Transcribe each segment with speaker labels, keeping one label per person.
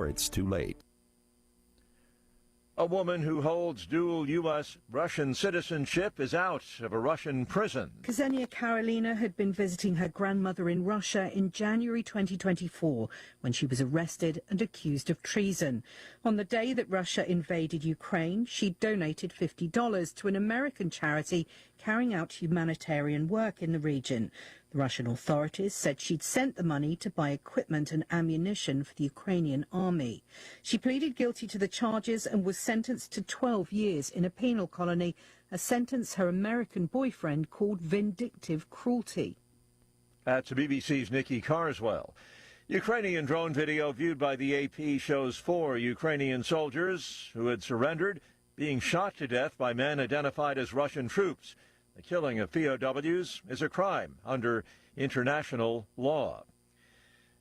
Speaker 1: before it's too late.
Speaker 2: A woman who holds dual U.S.-Russian citizenship is out of a Russian prison.
Speaker 3: Ksenia Karolina had been visiting her grandmother in Russia in January 2024 when she was arrested and accused of treason. On the day that Russia invaded Ukraine, she donated $50 to an American charity carrying out humanitarian work in the region. The Russian authorities said she'd sent the money to buy equipment and ammunition for the Ukrainian army. She pleaded guilty to the charges and was sentenced to 12 years in a penal colony, a sentence her American boyfriend called vindictive cruelty.
Speaker 2: That's BBC's Nikki Carswell. Ukrainian drone video viewed by the AP shows 4 Ukrainian soldiers who had surrendered being shot to death by men identified as Russian troops. The killing of POWs is a crime under international law.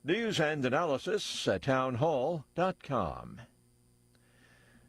Speaker 2: News and analysis at townhall.com.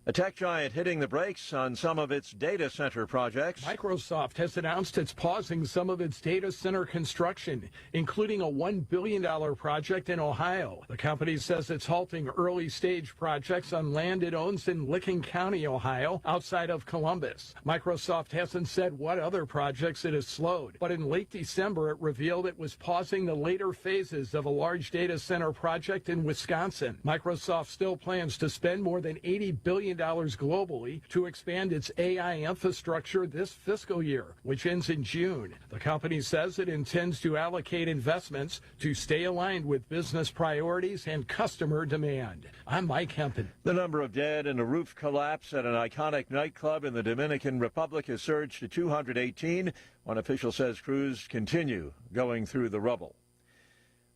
Speaker 2: A tech giant hitting the brakes on some of its data center projects.
Speaker 4: Microsoft has announced it's pausing some of its data center construction, including a $1 billion project in Ohio. The company says it's halting early-stage projects on land it owns in Licking County, Ohio, outside of Columbus. Microsoft hasn't said what other projects it has slowed, but in late December it revealed it was pausing the later phases of a large data center project in Wisconsin. Microsoft still plans to spend more than $80 billion globally to expand its AI infrastructure this fiscal year, which ends in June. The company says it intends to allocate investments to stay aligned with business priorities and customer demand. I'm Mike Hempen.
Speaker 2: The number of dead in a roof collapse at an iconic nightclub in the Dominican Republic has surged to 218. One official says crews continue going through the rubble.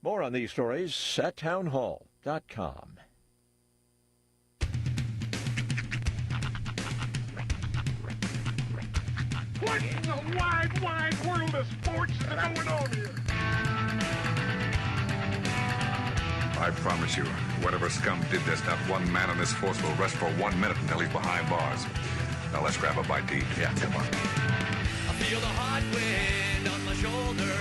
Speaker 2: More on these stories at townhall.com.
Speaker 5: What in the wide, wide world of sports is going on here?
Speaker 6: I promise you, whatever scum did this, not one man on this force will rest for 1 minute until he's behind bars. Now let's grab a bite to eat. Yeah, come on.
Speaker 7: I feel the hot wind on my shoulder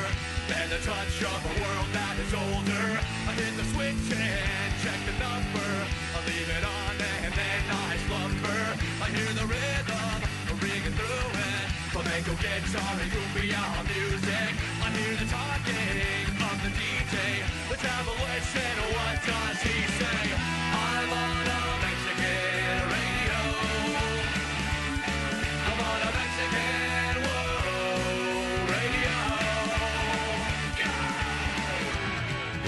Speaker 7: and the touch of a world that is older. I hit the switch and check the number. I leave it on and then I slumber. I hear the rhythm ringing through it. Flamenco guitar and cumbia music. I hear the talking of the DJ. The devil listen, what does he say? I'm on a Mexican radio. I'm on a Mexican world radio.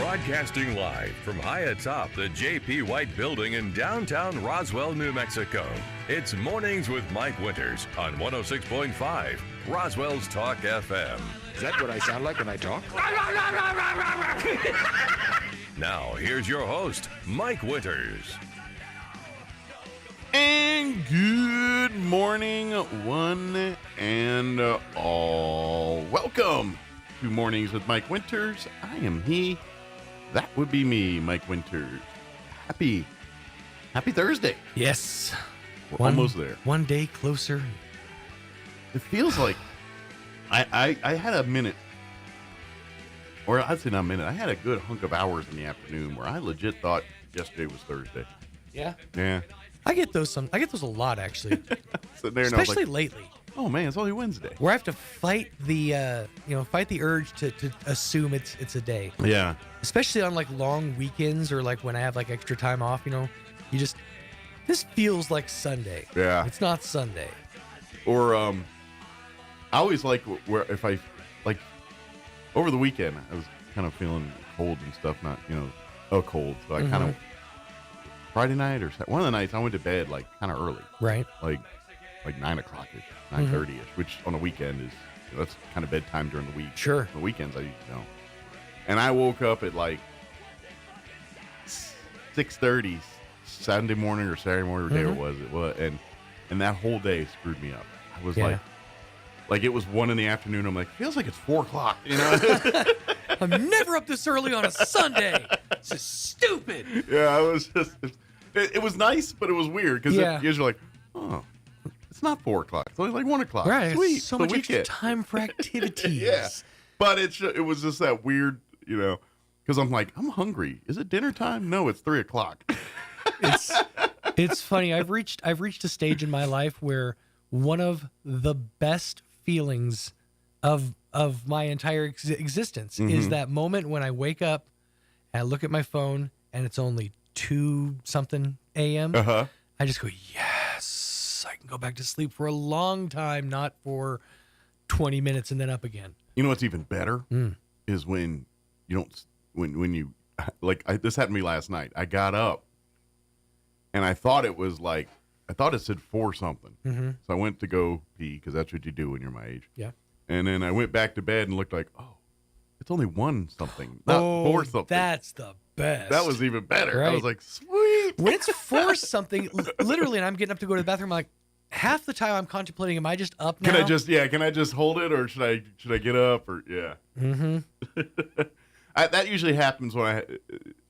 Speaker 8: Broadcasting live from high atop the J.P. White Building in downtown Roswell, New Mexico. It's Mornings with Mike Winters on 106.5 Roswell's Talk FM.
Speaker 1: Is that what I sound like when I talk?
Speaker 8: Now, here's your host, Mike Winters.
Speaker 9: And good morning, one and all. Welcome to Mornings with Mike Winters. I am he. That would be me, Mike Winters. Happy Thursday.
Speaker 10: Yes.
Speaker 9: We're almost there.
Speaker 10: One day closer.
Speaker 9: It feels like I had a minute, or I'd say not a minute. I had a good hunk of hours in the afternoon where I legit thought yesterday was Thursday.
Speaker 10: Yeah.
Speaker 9: Yeah.
Speaker 10: I get those a lot, actually.
Speaker 9: So there,
Speaker 10: especially lately.
Speaker 9: Oh man, it's only Wednesday.
Speaker 10: Where I have to fight the urge to assume it's a day.
Speaker 9: Yeah.
Speaker 10: Especially on like long weekends or like when I have like extra time off, this feels like Sunday.
Speaker 9: Yeah.
Speaker 10: It's not Sunday.
Speaker 9: Or I always like where if I like over the weekend I was kind of feeling cold and stuff, not cold. So I kind of Friday night or one of the nights I went to bed like kind of early.
Speaker 10: Right.
Speaker 9: Like 9 o'clock-ish, 9:30ish, which on a weekend is that's kind of bedtime during the week.
Speaker 10: Sure.
Speaker 9: On the weekends I and I woke up at like 6:30 Saturday morning or Saturday morning, or day it was, and that whole day screwed me up. I was like it was 1 in the afternoon. I'm like, feels like it's 4 o'clock.
Speaker 10: I'm never up this early on a Sunday. This is stupid.
Speaker 9: Yeah, I was just. It was nice, but it was weird because you're like, oh, it's not 4 o'clock. It's only like 1 o'clock.
Speaker 10: Right.
Speaker 9: Sweet.
Speaker 10: So much extra time for activities.
Speaker 9: Yeah, but it was just that weird, because I'm like, I'm hungry. Is it dinner time? No, it's 3 o'clock.
Speaker 10: It's funny. I've reached a stage in my life where one of the best feelings of my entire existence is that moment when I wake up and I look at my phone and it's only 2-something a.m. I just go, yes, I can go back to sleep for a long time, not for 20 minutes and then up again.
Speaker 9: You know what's even better is when you don't, when you, like, this happened to me last night. I got up and I thought it said 4 something. So I went to go pee because that's what you do when you're my age.
Speaker 10: Yeah.
Speaker 9: And then I went back to bed and looked like, oh, it's only 1 something, not 4 something.
Speaker 10: That's the best.
Speaker 9: That was even better.
Speaker 10: Right.
Speaker 9: I was like, sweet.
Speaker 10: When it's 4 something, literally, and I'm getting up to go to the bathroom, I'm like, half the time I'm contemplating, am I just up now?
Speaker 9: Can I just hold it, or should I get up, or yeah? That usually happens when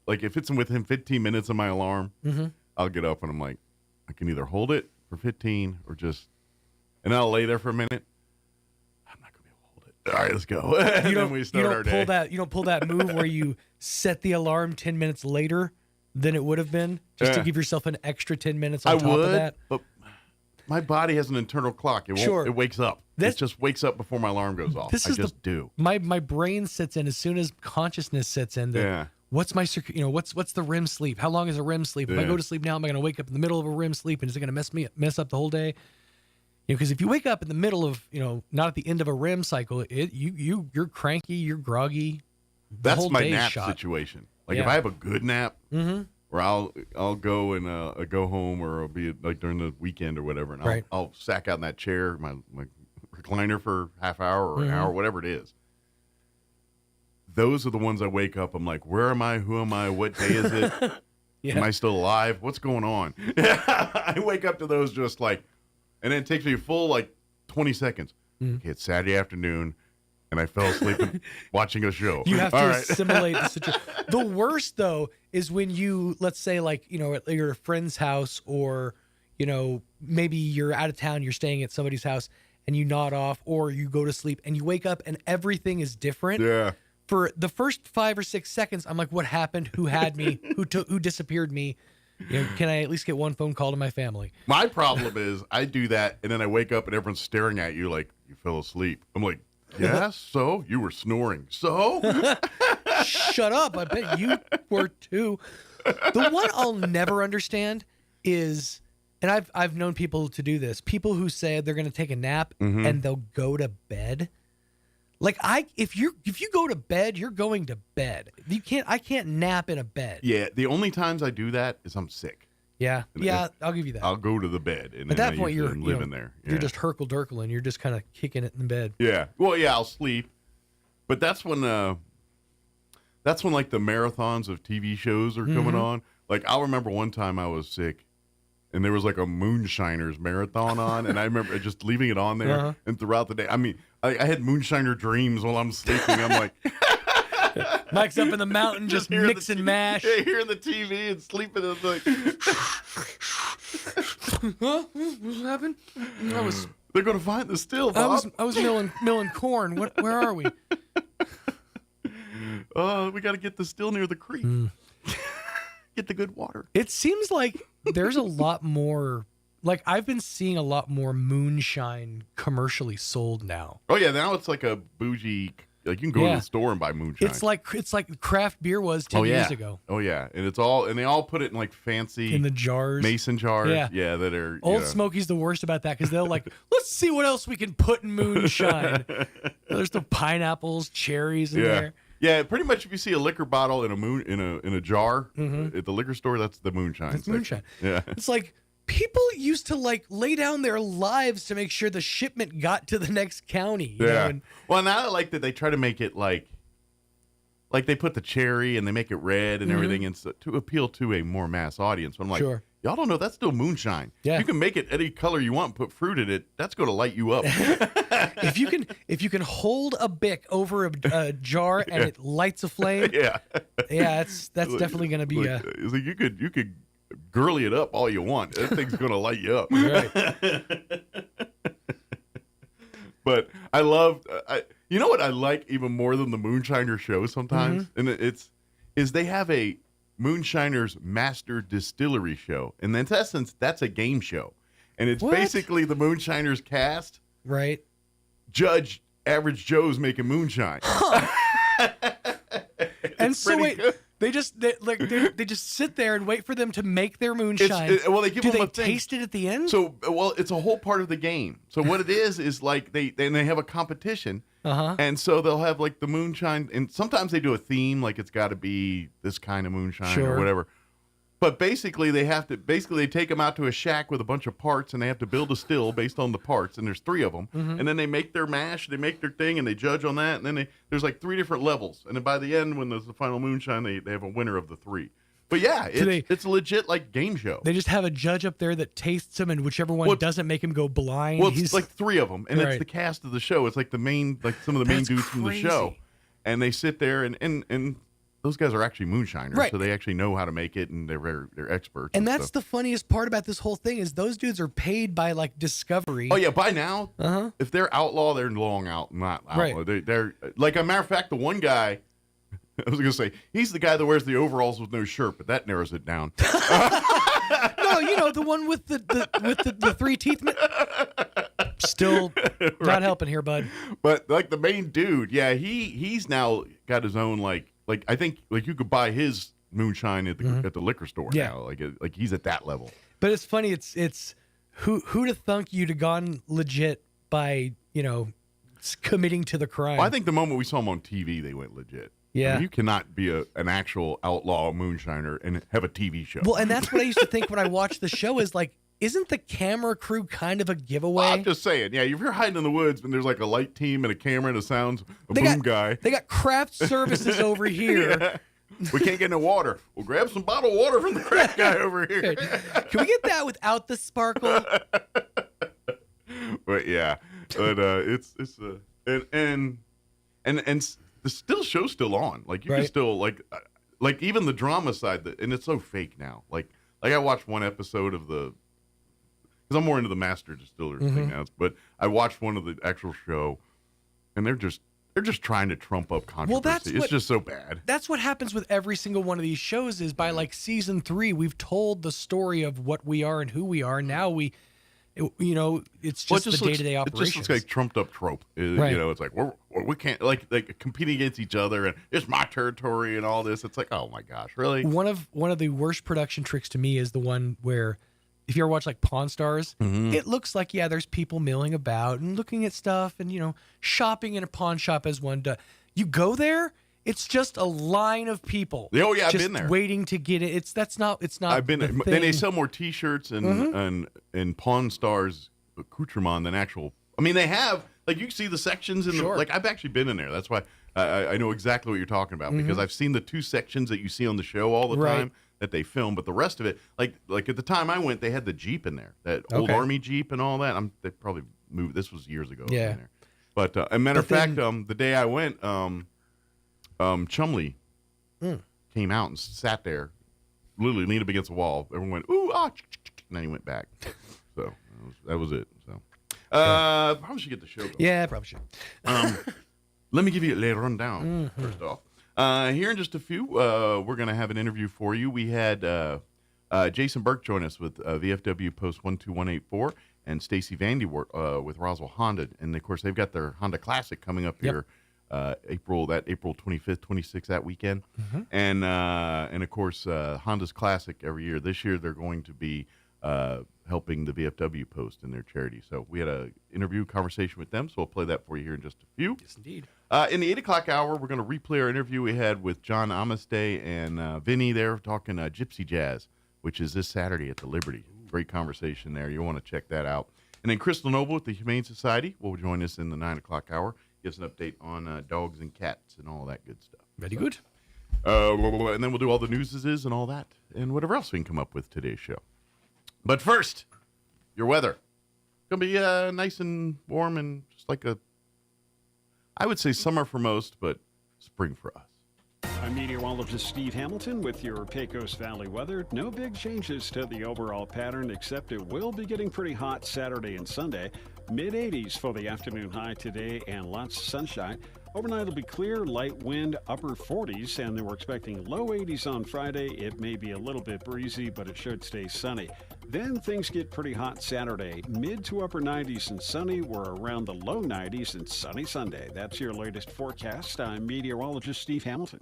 Speaker 9: like if it's within 15 minutes of my alarm, I'll get up and I'm like, I can either hold it for 15 or and I'll lay there for a minute. I'm not gonna be able to hold it. All right, let's go. And then we start our day.
Speaker 10: You don't pull that move where you set the alarm 10 minutes later than it would have been, just to give yourself an extra 10 minutes on top of that.
Speaker 9: But my body has an internal clock. It won't. It wakes up. It just wakes up before my alarm goes off. Do.
Speaker 10: My brain sits in as soon as consciousness sits in. What's my what's the REM sleep? How long is a REM sleep? If I go to sleep now, am I going to wake up in the middle of a REM sleep, and is it going to mess up the whole day? Because if you wake up in the middle of not at the end of a REM cycle, you're cranky, you're groggy.
Speaker 9: That's my nap situation. Like if I have a good nap, where I'll go and go home, or I'll be like during the weekend or whatever, and I'll sack out in that chair, my recliner for half hour or an hour, whatever it is. Those are the ones I wake up. I'm like, where am I? Who am I? What day is it? Am I still alive? What's going on? I wake up to those just like, and then it takes me a full like 20 seconds. Okay, it's Saturday afternoon, and I fell asleep watching a show.
Speaker 10: You have to assimilate the situation. The worst, though, is when you, let's say, like, at your friend's house, or, maybe you're out of town, you're staying at somebody's house, and you nod off, or you go to sleep, and you wake up, and everything is different.
Speaker 9: Yeah.
Speaker 10: For the first 5 or 6 seconds, I'm like, what happened? Who had me? Who disappeared me? Can I at least get one phone call to my family?
Speaker 9: My problem is I do that, and then I wake up, and everyone's staring at you like you fell asleep. I'm like, yes, so? You were snoring. So?
Speaker 10: Shut up. I bet you were too. The one I'll never understand is, and I've known people to do this, people who say they're going to take a nap and they'll go to bed. Like if you go to bed, you're going to bed. I can't nap in a bed.
Speaker 9: Yeah, the only times I do that is I'm sick.
Speaker 10: Yeah, I'll give you that.
Speaker 9: I'll go to the bed, and
Speaker 10: at that point you're
Speaker 9: living there.
Speaker 10: You're just herkle-durkling. You're just kind of kicking it in bed.
Speaker 9: Yeah. Well, yeah, I'll sleep, but that's when like the marathons of TV shows are coming on. Like I'll remember one time I was sick, and there was like a Moonshiners marathon on, and I remember just leaving it on there, and throughout the day, I mean, I had Moonshiner dreams while I'm sleeping. I'm like,
Speaker 10: Mike's up in the mountain just mixing mash.
Speaker 9: Yeah, hearing the TV and sleeping. And like,
Speaker 10: huh? What happened?
Speaker 9: They're going to find the still, Bob.
Speaker 10: I was milling corn. Where are we?
Speaker 9: We got to get the still near the creek. Get the good water.
Speaker 10: It seems like there's a lot more. Like I've been seeing a lot more moonshine commercially sold now.
Speaker 9: Oh yeah, now it's like a bougie. Like you can go to the store and buy moonshine.
Speaker 10: It's like craft beer was 10 years ago.
Speaker 9: Oh yeah, and they all put it in like fancy
Speaker 10: in the jars,
Speaker 9: mason jars. Yeah, that are
Speaker 10: Old Smoky's the worst about that because they'll like, let's see what else we can put in moonshine. There's the pineapples, cherries in there.
Speaker 9: Yeah, pretty much if you see a liquor bottle in a jar at the liquor store, that's the moonshine.
Speaker 10: It's moonshine.
Speaker 9: Yeah,
Speaker 10: it's like. People used to like lay down their lives to make sure the shipment got to the next county. You know?
Speaker 9: Well, now I like that they try to make it like they put the cherry and they make it red and everything, and so, to appeal to a more mass audience. But I'm like, y'all don't know that's still moonshine. Yeah. You can make it any color you want, and put fruit in it. That's going to light you up.
Speaker 10: If you can hold a Bic over a jar and it lights a flame, that's definitely going to be
Speaker 9: it's like you could girly it up all you want. That thing's going to light you up.
Speaker 10: Right.
Speaker 9: But I love, you know what I like even more than the Moonshiner show sometimes? And is they have a Moonshiner's Master Distillery Show. And in essence, that's a game show. And it's basically the Moonshiner's cast.
Speaker 10: Right.
Speaker 9: Judge Average Joe's making moonshine.
Speaker 10: And so wait,
Speaker 9: good.
Speaker 10: they just sit there and wait for them to make their moonshine.
Speaker 9: They give them a thing.
Speaker 10: Taste it at the end?
Speaker 9: So, it's a whole part of the game. So what it is like they have a competition. And so they'll have like the moonshine, and sometimes they do a theme, like it's got to be this kind of moonshine or whatever. But basically, they take them out to a shack with a bunch of parts, and they have to build a still based on the parts. And there's 3 of them, and then they make their mash, they make their thing, and they judge on that. And then there's like 3 different levels, and then by the end, when there's the final moonshine, they have a winner of the 3. But yeah, it's a legit like game show.
Speaker 10: They just have a judge up there that tastes them, and whichever one doesn't make him go blind.
Speaker 9: Well, it's like 3 of them, and it's the cast of the show. It's like some of the main dudes from the show, and they sit there and those guys are actually moonshiners, so they actually know how to make it, and they're experts.
Speaker 10: And that's the funniest part about this whole thing is those dudes are paid by like Discovery.
Speaker 9: Oh yeah, by now, if they're outlaw, they're long out, not outlaw.
Speaker 10: Right.
Speaker 9: They're like a matter of fact, the one guy. I was gonna say he's the guy that wears the overalls with no shirt, but that narrows it down.
Speaker 10: No, the one with the 3 teeth. Still not helping here, bud.
Speaker 9: But like the main dude, yeah, he's now got his own like I think like you could buy his moonshine at the liquor store now. Like he's at that level.
Speaker 10: But it's funny. It's who'd have thunk you'd have gone legit by committing to the crime.
Speaker 9: Well, I think the moment we saw him on TV, they went legit.
Speaker 10: Yeah.
Speaker 9: I mean, you cannot be an actual outlaw moonshiner and have a TV show.
Speaker 10: Well, and that's what I used to think when I watched the show is like, isn't the camera crew kind of a giveaway?
Speaker 9: Well, I'm just saying. Yeah, if you're hiding in the woods and there's like a light team and a camera and a sounds, boom guy.
Speaker 10: They got craft services over here.
Speaker 9: Yeah. We can't get no water. We'll grab some bottled water from the craft guy over here.
Speaker 10: Can we get that without the sparkle?
Speaker 9: But yeah, it's and the show's still on. Like you can still like even the drama side, and it's so fake now. Like I watched one episode of because I'm more into the Master Distiller thing now. But I watched one of the actual show, and they're just trying to trump up controversy. It's just so bad.
Speaker 10: That's what happens with every single one of these shows. Is by like season 3, we've told the story of what we are and who we are. Now it's just the day-to-day operations.
Speaker 9: It just looks like trumped up trope. It's like we can't like competing against each other, and it's my territory and all this. It's like, oh my gosh, really?
Speaker 10: One of the worst production tricks to me is the one where, if you ever watch like Pawn Stars, it looks like there's people milling about and looking at stuff and shopping in a pawn shop as one does. You go there, it's just a line of people.
Speaker 9: Oh yeah, I've been there
Speaker 10: waiting to get it. It's not.
Speaker 9: I've been there. Then they sell more T-shirts and Pawn Stars accoutrement than actual. I mean, they have like you see the sections in the I've actually been in there. That's why I know exactly what you're talking about because I've seen the 2 sections that you see on the show all the time that they film, but the rest of it, like at the time I went, they had the Jeep in there, that old Army Jeep and all that. They probably moved. This was years ago.
Speaker 10: Yeah.
Speaker 9: But a matter of fact, the day I went, Chumley came out and sat there, literally leaned up against the wall. Everyone went, ooh, ah, and then he went back. So that was it. So probably should get the show going.
Speaker 10: Yeah, probably should.
Speaker 9: Let me give you a rundown first off. Here in just a few, we're going to have an interview for you. We had Jason Burke join us with VFW Post 12184 and Stacy Vandy with Roswell Honda. And, of course, they've got their Honda Classic coming up here April 25th, 26th, that weekend. And of course, Honda's Classic every year. This year they're going to be helping the VFW Post in their charity. So we had an interview conversation with them, so we'll play that for you here in just a few.
Speaker 10: Yes, indeed.
Speaker 9: In the 8 o'clock hour, we're going to replay our interview we had with John Amistey and Vinny there talking Gypsy Jazz, which is this Saturday at the Liberty. Great conversation there. You'll want to check that out. And then Crystal Noble at the Humane Society will join us in the 9 o'clock hour. Gives an update on dogs and cats and all that good stuff.
Speaker 10: Very good.
Speaker 9: And then we'll do all the newses and all that and whatever else we can come up with today's show. But first, your weather. It's going to be nice and warm and just like I would say summer for most, but spring for us.
Speaker 11: I'm meteorologist Steve Hamilton with your Pecos Valley weather. No big changes to the overall pattern, except it will be getting pretty hot Saturday and Sunday. Mid-80s for the afternoon high today and lots of sunshine. Overnight it'll be clear, light wind, upper 40s, and then we're expecting low 80s on Friday. It may be a little bit breezy, but it should stay sunny. Then things get pretty hot Saturday, mid to upper 90s and sunny. We're around the low 90s and sunny Sunday. That's your latest forecast. I'm meteorologist Steve Hamilton.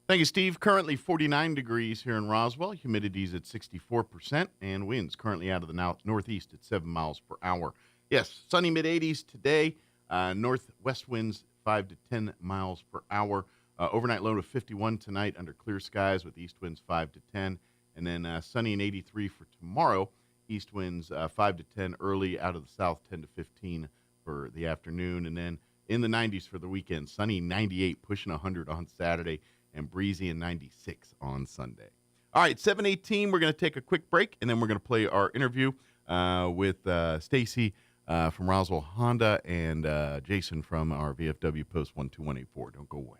Speaker 9: Thank you, Steve. Currently 49 degrees here in Roswell. Humidity's at 64%, and winds currently out of the northeast at 7 miles per hour. Yes, sunny mid-80s today. Northwest winds 5 to 10 miles per hour. Overnight low of 51 tonight under clear skies with east winds 5 to 10. And then sunny and 83 for tomorrow. East winds 5 to 10 early, out of the south 10 to 15 for the afternoon. And then in the 90s for the weekend. Sunny 98, pushing 100 on Saturday, and breezy and 96 on Sunday. All right, 7:18. We're going to take a quick break, and then we're going to play our interview with Stacy from Roswell Honda and Jason from our VFW Post 12184. Don't go away.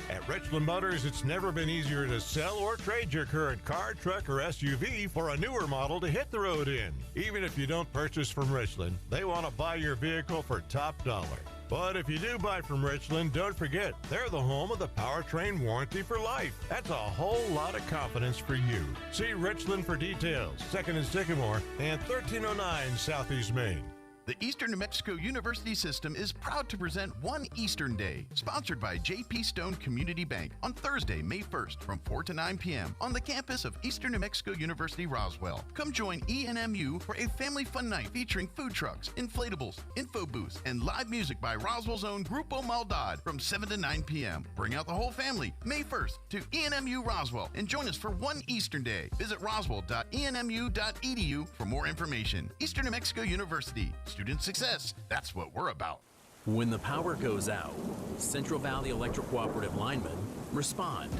Speaker 12: At Richland Motors, it's never been easier to sell or trade your current car, truck, or SUV for a newer model to hit the road in. Even if you don't purchase from Richland, they want to buy your vehicle for top dollar. But if you do buy from Richland, don't forget, they're the home of the powertrain warranty for life. That's a whole lot of confidence for you. See Richland for details. 2nd and Sycamore and 1309 Southeast Main.
Speaker 13: The Eastern New Mexico University System is proud to present One Eastern Day, sponsored by J.P. Stone Community Bank on Thursday, May 1st from 4 to 9 p.m. on the campus of Eastern New Mexico University, Roswell. Come join ENMU for a family fun night featuring food trucks, inflatables, info booths, and live music by Roswell's own Grupo Maldad from 7 to 9 p.m. Bring out the whole family May 1st to ENMU Roswell and join us for One Eastern Day. Visit roswell.enmu.edu for more information. Eastern New Mexico University. Student success, that's what we're about.
Speaker 14: When the power goes out, Central Valley Electric Cooperative linemen respond.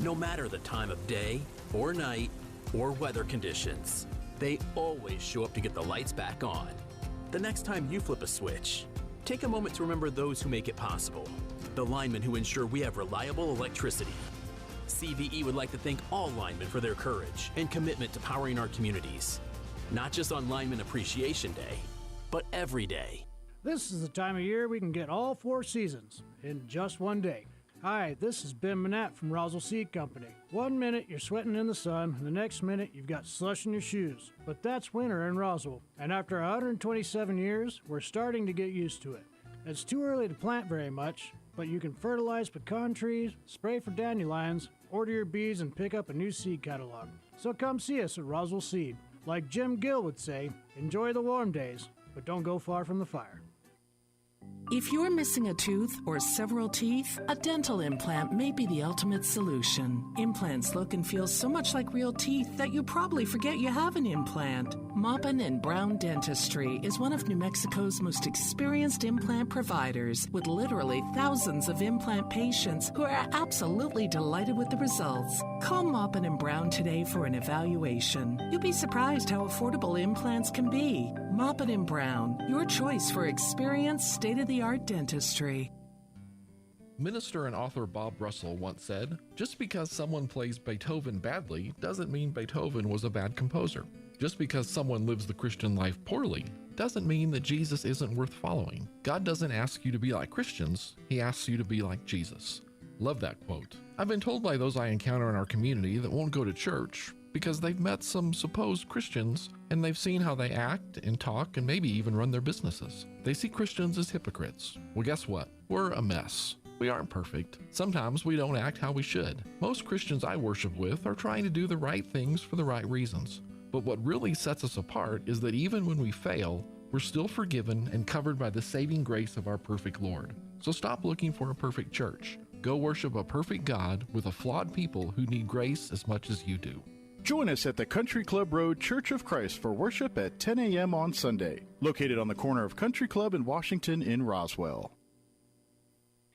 Speaker 14: No matter the time of day or night or weather conditions, they always show up to get the lights back on. The next time you flip a switch, take a moment to remember those who make it possible, the linemen who ensure we have reliable electricity. CVE would like to thank all linemen for their courage and commitment to powering our communities, not just on Lineman Appreciation Day, but every day.
Speaker 15: This is the time of year we can get all 4 seasons in just one day. Hi, this is Ben Manette from Roswell Seed Company. 1 minute you're sweating in the sun, and the next minute you've got slush in your shoes. But that's winter in Roswell, and after 127 years, we're starting to get used to it. It's too early to plant very much, but you can fertilize pecan trees, spray for dandelions, order your bees, and pick up a new seed catalog. So come see us at Roswell Seed. Like Jim Gill would say, enjoy the warm days, but don't go far from the fire.
Speaker 16: If you're missing a tooth or several teeth, a dental implant may be the ultimate solution. Implants look and feel so much like real teeth that you probably forget you have an implant. Maupin & Brown Dentistry is one of New Mexico's most experienced implant providers, with literally thousands of implant patients who are absolutely delighted with the results. Call Maupin & Brown today for an evaluation. You'll be surprised how affordable implants can be. Maupin & Brown, your choice for experienced, state-of-the-art dentistry.
Speaker 17: Minister and author Bob Russell once said, "Just because someone plays Beethoven badly doesn't mean Beethoven was a bad composer. Just because someone lives the Christian life poorly doesn't mean that Jesus isn't worth following. God doesn't ask you to be like Christians, He asks you to be like Jesus." Love that quote. I've been told by those I encounter in our community that won't go to church because they've met some supposed Christians and they've seen how they act and talk and maybe even run their businesses. They see Christians as hypocrites. Well, guess what? We're a mess. We aren't perfect. Sometimes we don't act how we should. Most Christians I worship with are trying to do the right things for the right reasons. But what really sets us apart is that even when we fail, we're still forgiven and covered by the saving grace of our perfect Lord. So stop looking for a perfect church. Go worship a perfect God with a flawed people who need grace as much as you do.
Speaker 18: Join us at the Country Club Road Church of Christ for worship at 10 a.m. on Sunday, located on the corner of Country Club and Washington in Roswell.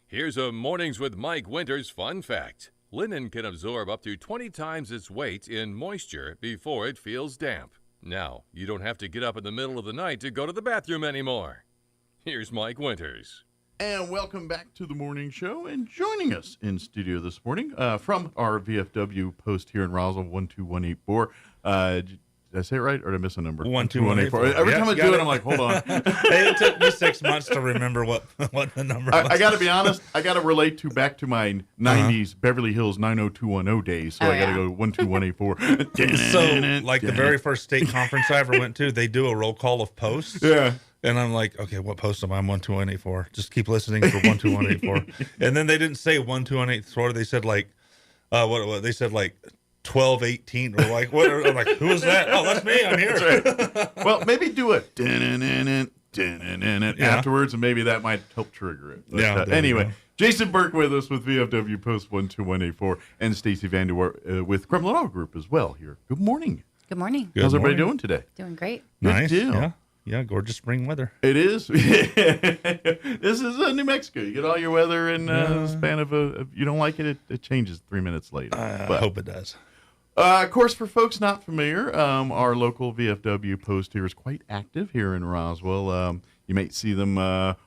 Speaker 19: Here's a Mornings with Mike Winters fun fact. Linen can absorb up to 20 times its weight in moisture before it feels damp. Now, you don't have to get up in the middle of the night to go to the bathroom anymore. Here's Mike Winters.
Speaker 9: And welcome back to the morning show. And joining us in studio this morning from our VFW post here in Roswell 12184, Did I say it right, or did I miss a number?
Speaker 20: 12184.
Speaker 9: Every time I do it, I'm like, hold on.
Speaker 20: It took me 6 months to remember what the number was.
Speaker 9: I got to be honest. I got to relate back to my 90s Beverly Hills 90210 days. So I got to go 12184.
Speaker 20: So, like the very first state conference I ever went to, they do a roll call of posts.
Speaker 9: Yeah.
Speaker 20: And I'm like, okay, what post am I? I'm 12184. Just keep listening for 12184. And then they didn't say 12184. They said like, what they said like 1218 or like what? I'm like, who is that? Oh, that's me. I'm here.
Speaker 9: Right. Well, maybe do it afterwards, and maybe that might help trigger it. But, anyway, Jason Burke with us with VFW Post 12184 and Stacy Vanderweer with Kremlin Auto Group as well here. Good morning.
Speaker 21: Good morning.
Speaker 9: How's everybody doing today?
Speaker 21: Doing great.
Speaker 20: Nice.
Speaker 9: Good deal.
Speaker 20: Yeah, gorgeous spring weather.
Speaker 9: It is. This is New Mexico. You get all your weather in the span of if you don't like it, it changes 3 minutes later.
Speaker 20: I hope it does.
Speaker 9: Of course, for folks not familiar, our local VFW post here is quite active here in Roswell. You might see them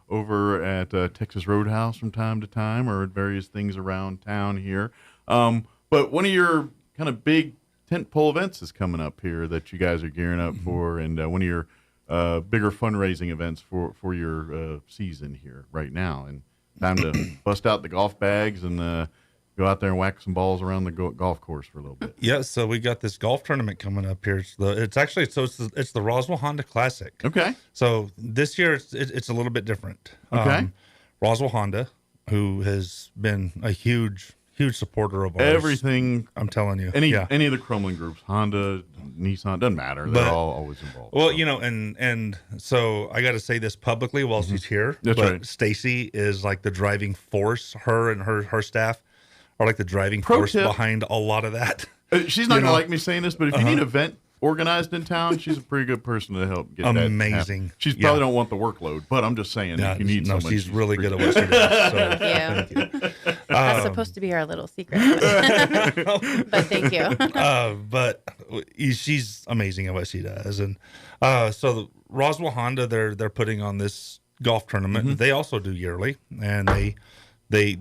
Speaker 9: over at Texas Roadhouse from time to time or at various things around town here. But one of your kind of big tentpole events is coming up here that you guys are gearing up for, and one of your bigger fundraising events for your season here right now. And time to bust out the golf bags and go out there and whack some balls around the golf course for a little bit.
Speaker 20: Yeah, so we got this golf tournament coming up here. It's the Roswell Honda Classic.
Speaker 9: Okay.
Speaker 20: So this year it's a little bit different.
Speaker 9: Okay.
Speaker 20: Roswell Honda, who has been a huge supporter of ours.
Speaker 9: Everything.
Speaker 20: I'm telling you.
Speaker 9: Any of the Kremlin groups, Honda, Nissan, doesn't matter. They're all always involved.
Speaker 20: Well, and so I got to say this publicly while she's here.
Speaker 9: That's right.
Speaker 20: Stacy is like the driving force. Her and her staff are like the driving force behind a lot of that.
Speaker 9: She's not going to like me saying this, but if you need an event organized in town, she's a pretty good person to help get that.
Speaker 20: Amazing.
Speaker 9: She probably don't want the workload, but I'm just saying if you need someone.
Speaker 20: She's really good at what she does. So
Speaker 21: Thank you. That's supposed to be our little secret. But thank you.
Speaker 20: But she's amazing at what she does. And so the Roswell Honda, they're putting on this golf tournament. They also do yearly, and they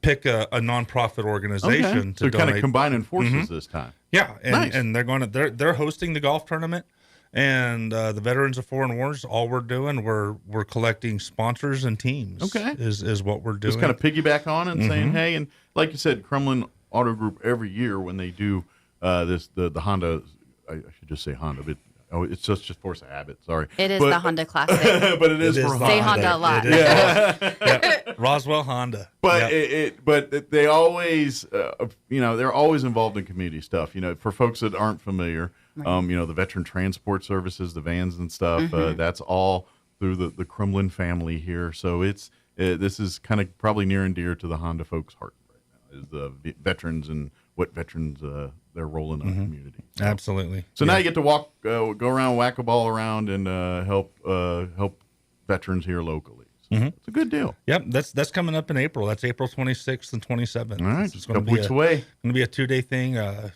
Speaker 20: pick a nonprofit organization to
Speaker 9: so
Speaker 20: donate.
Speaker 9: Kind of combining forces this time.
Speaker 20: Yeah, and they're hosting the golf tournament, and the Veterans of Foreign Wars. All we're doing, we're collecting sponsors and teams.
Speaker 9: Okay,
Speaker 20: is what we're doing.
Speaker 9: Just kind of piggyback on and saying, hey, and like you said, Kremlin Auto Group every year when they do the Honda, I should just say Honda, but it's just force of habit. Sorry,
Speaker 21: it is the Honda Classic,
Speaker 9: but it is for Honda.
Speaker 21: Say Honda a lot.
Speaker 20: Yeah. Roswell Honda.
Speaker 9: But but they always, they're always involved in community stuff. For folks that aren't familiar, the veteran transport services, the vans and stuff, that's all through the Kremlin family here. So this is kind of probably near and dear to the Honda folks' heart right now, is the veterans and what veterans their role in our community. So,
Speaker 20: absolutely.
Speaker 9: So now you get to go around, whack a ball around, and help veterans here locally. It's a good deal.
Speaker 20: Yep, that's coming up in April. That's April 26th and 27th.
Speaker 9: All right,
Speaker 20: it's
Speaker 9: a couple weeks away.
Speaker 20: It's going to be a 2-day thing. And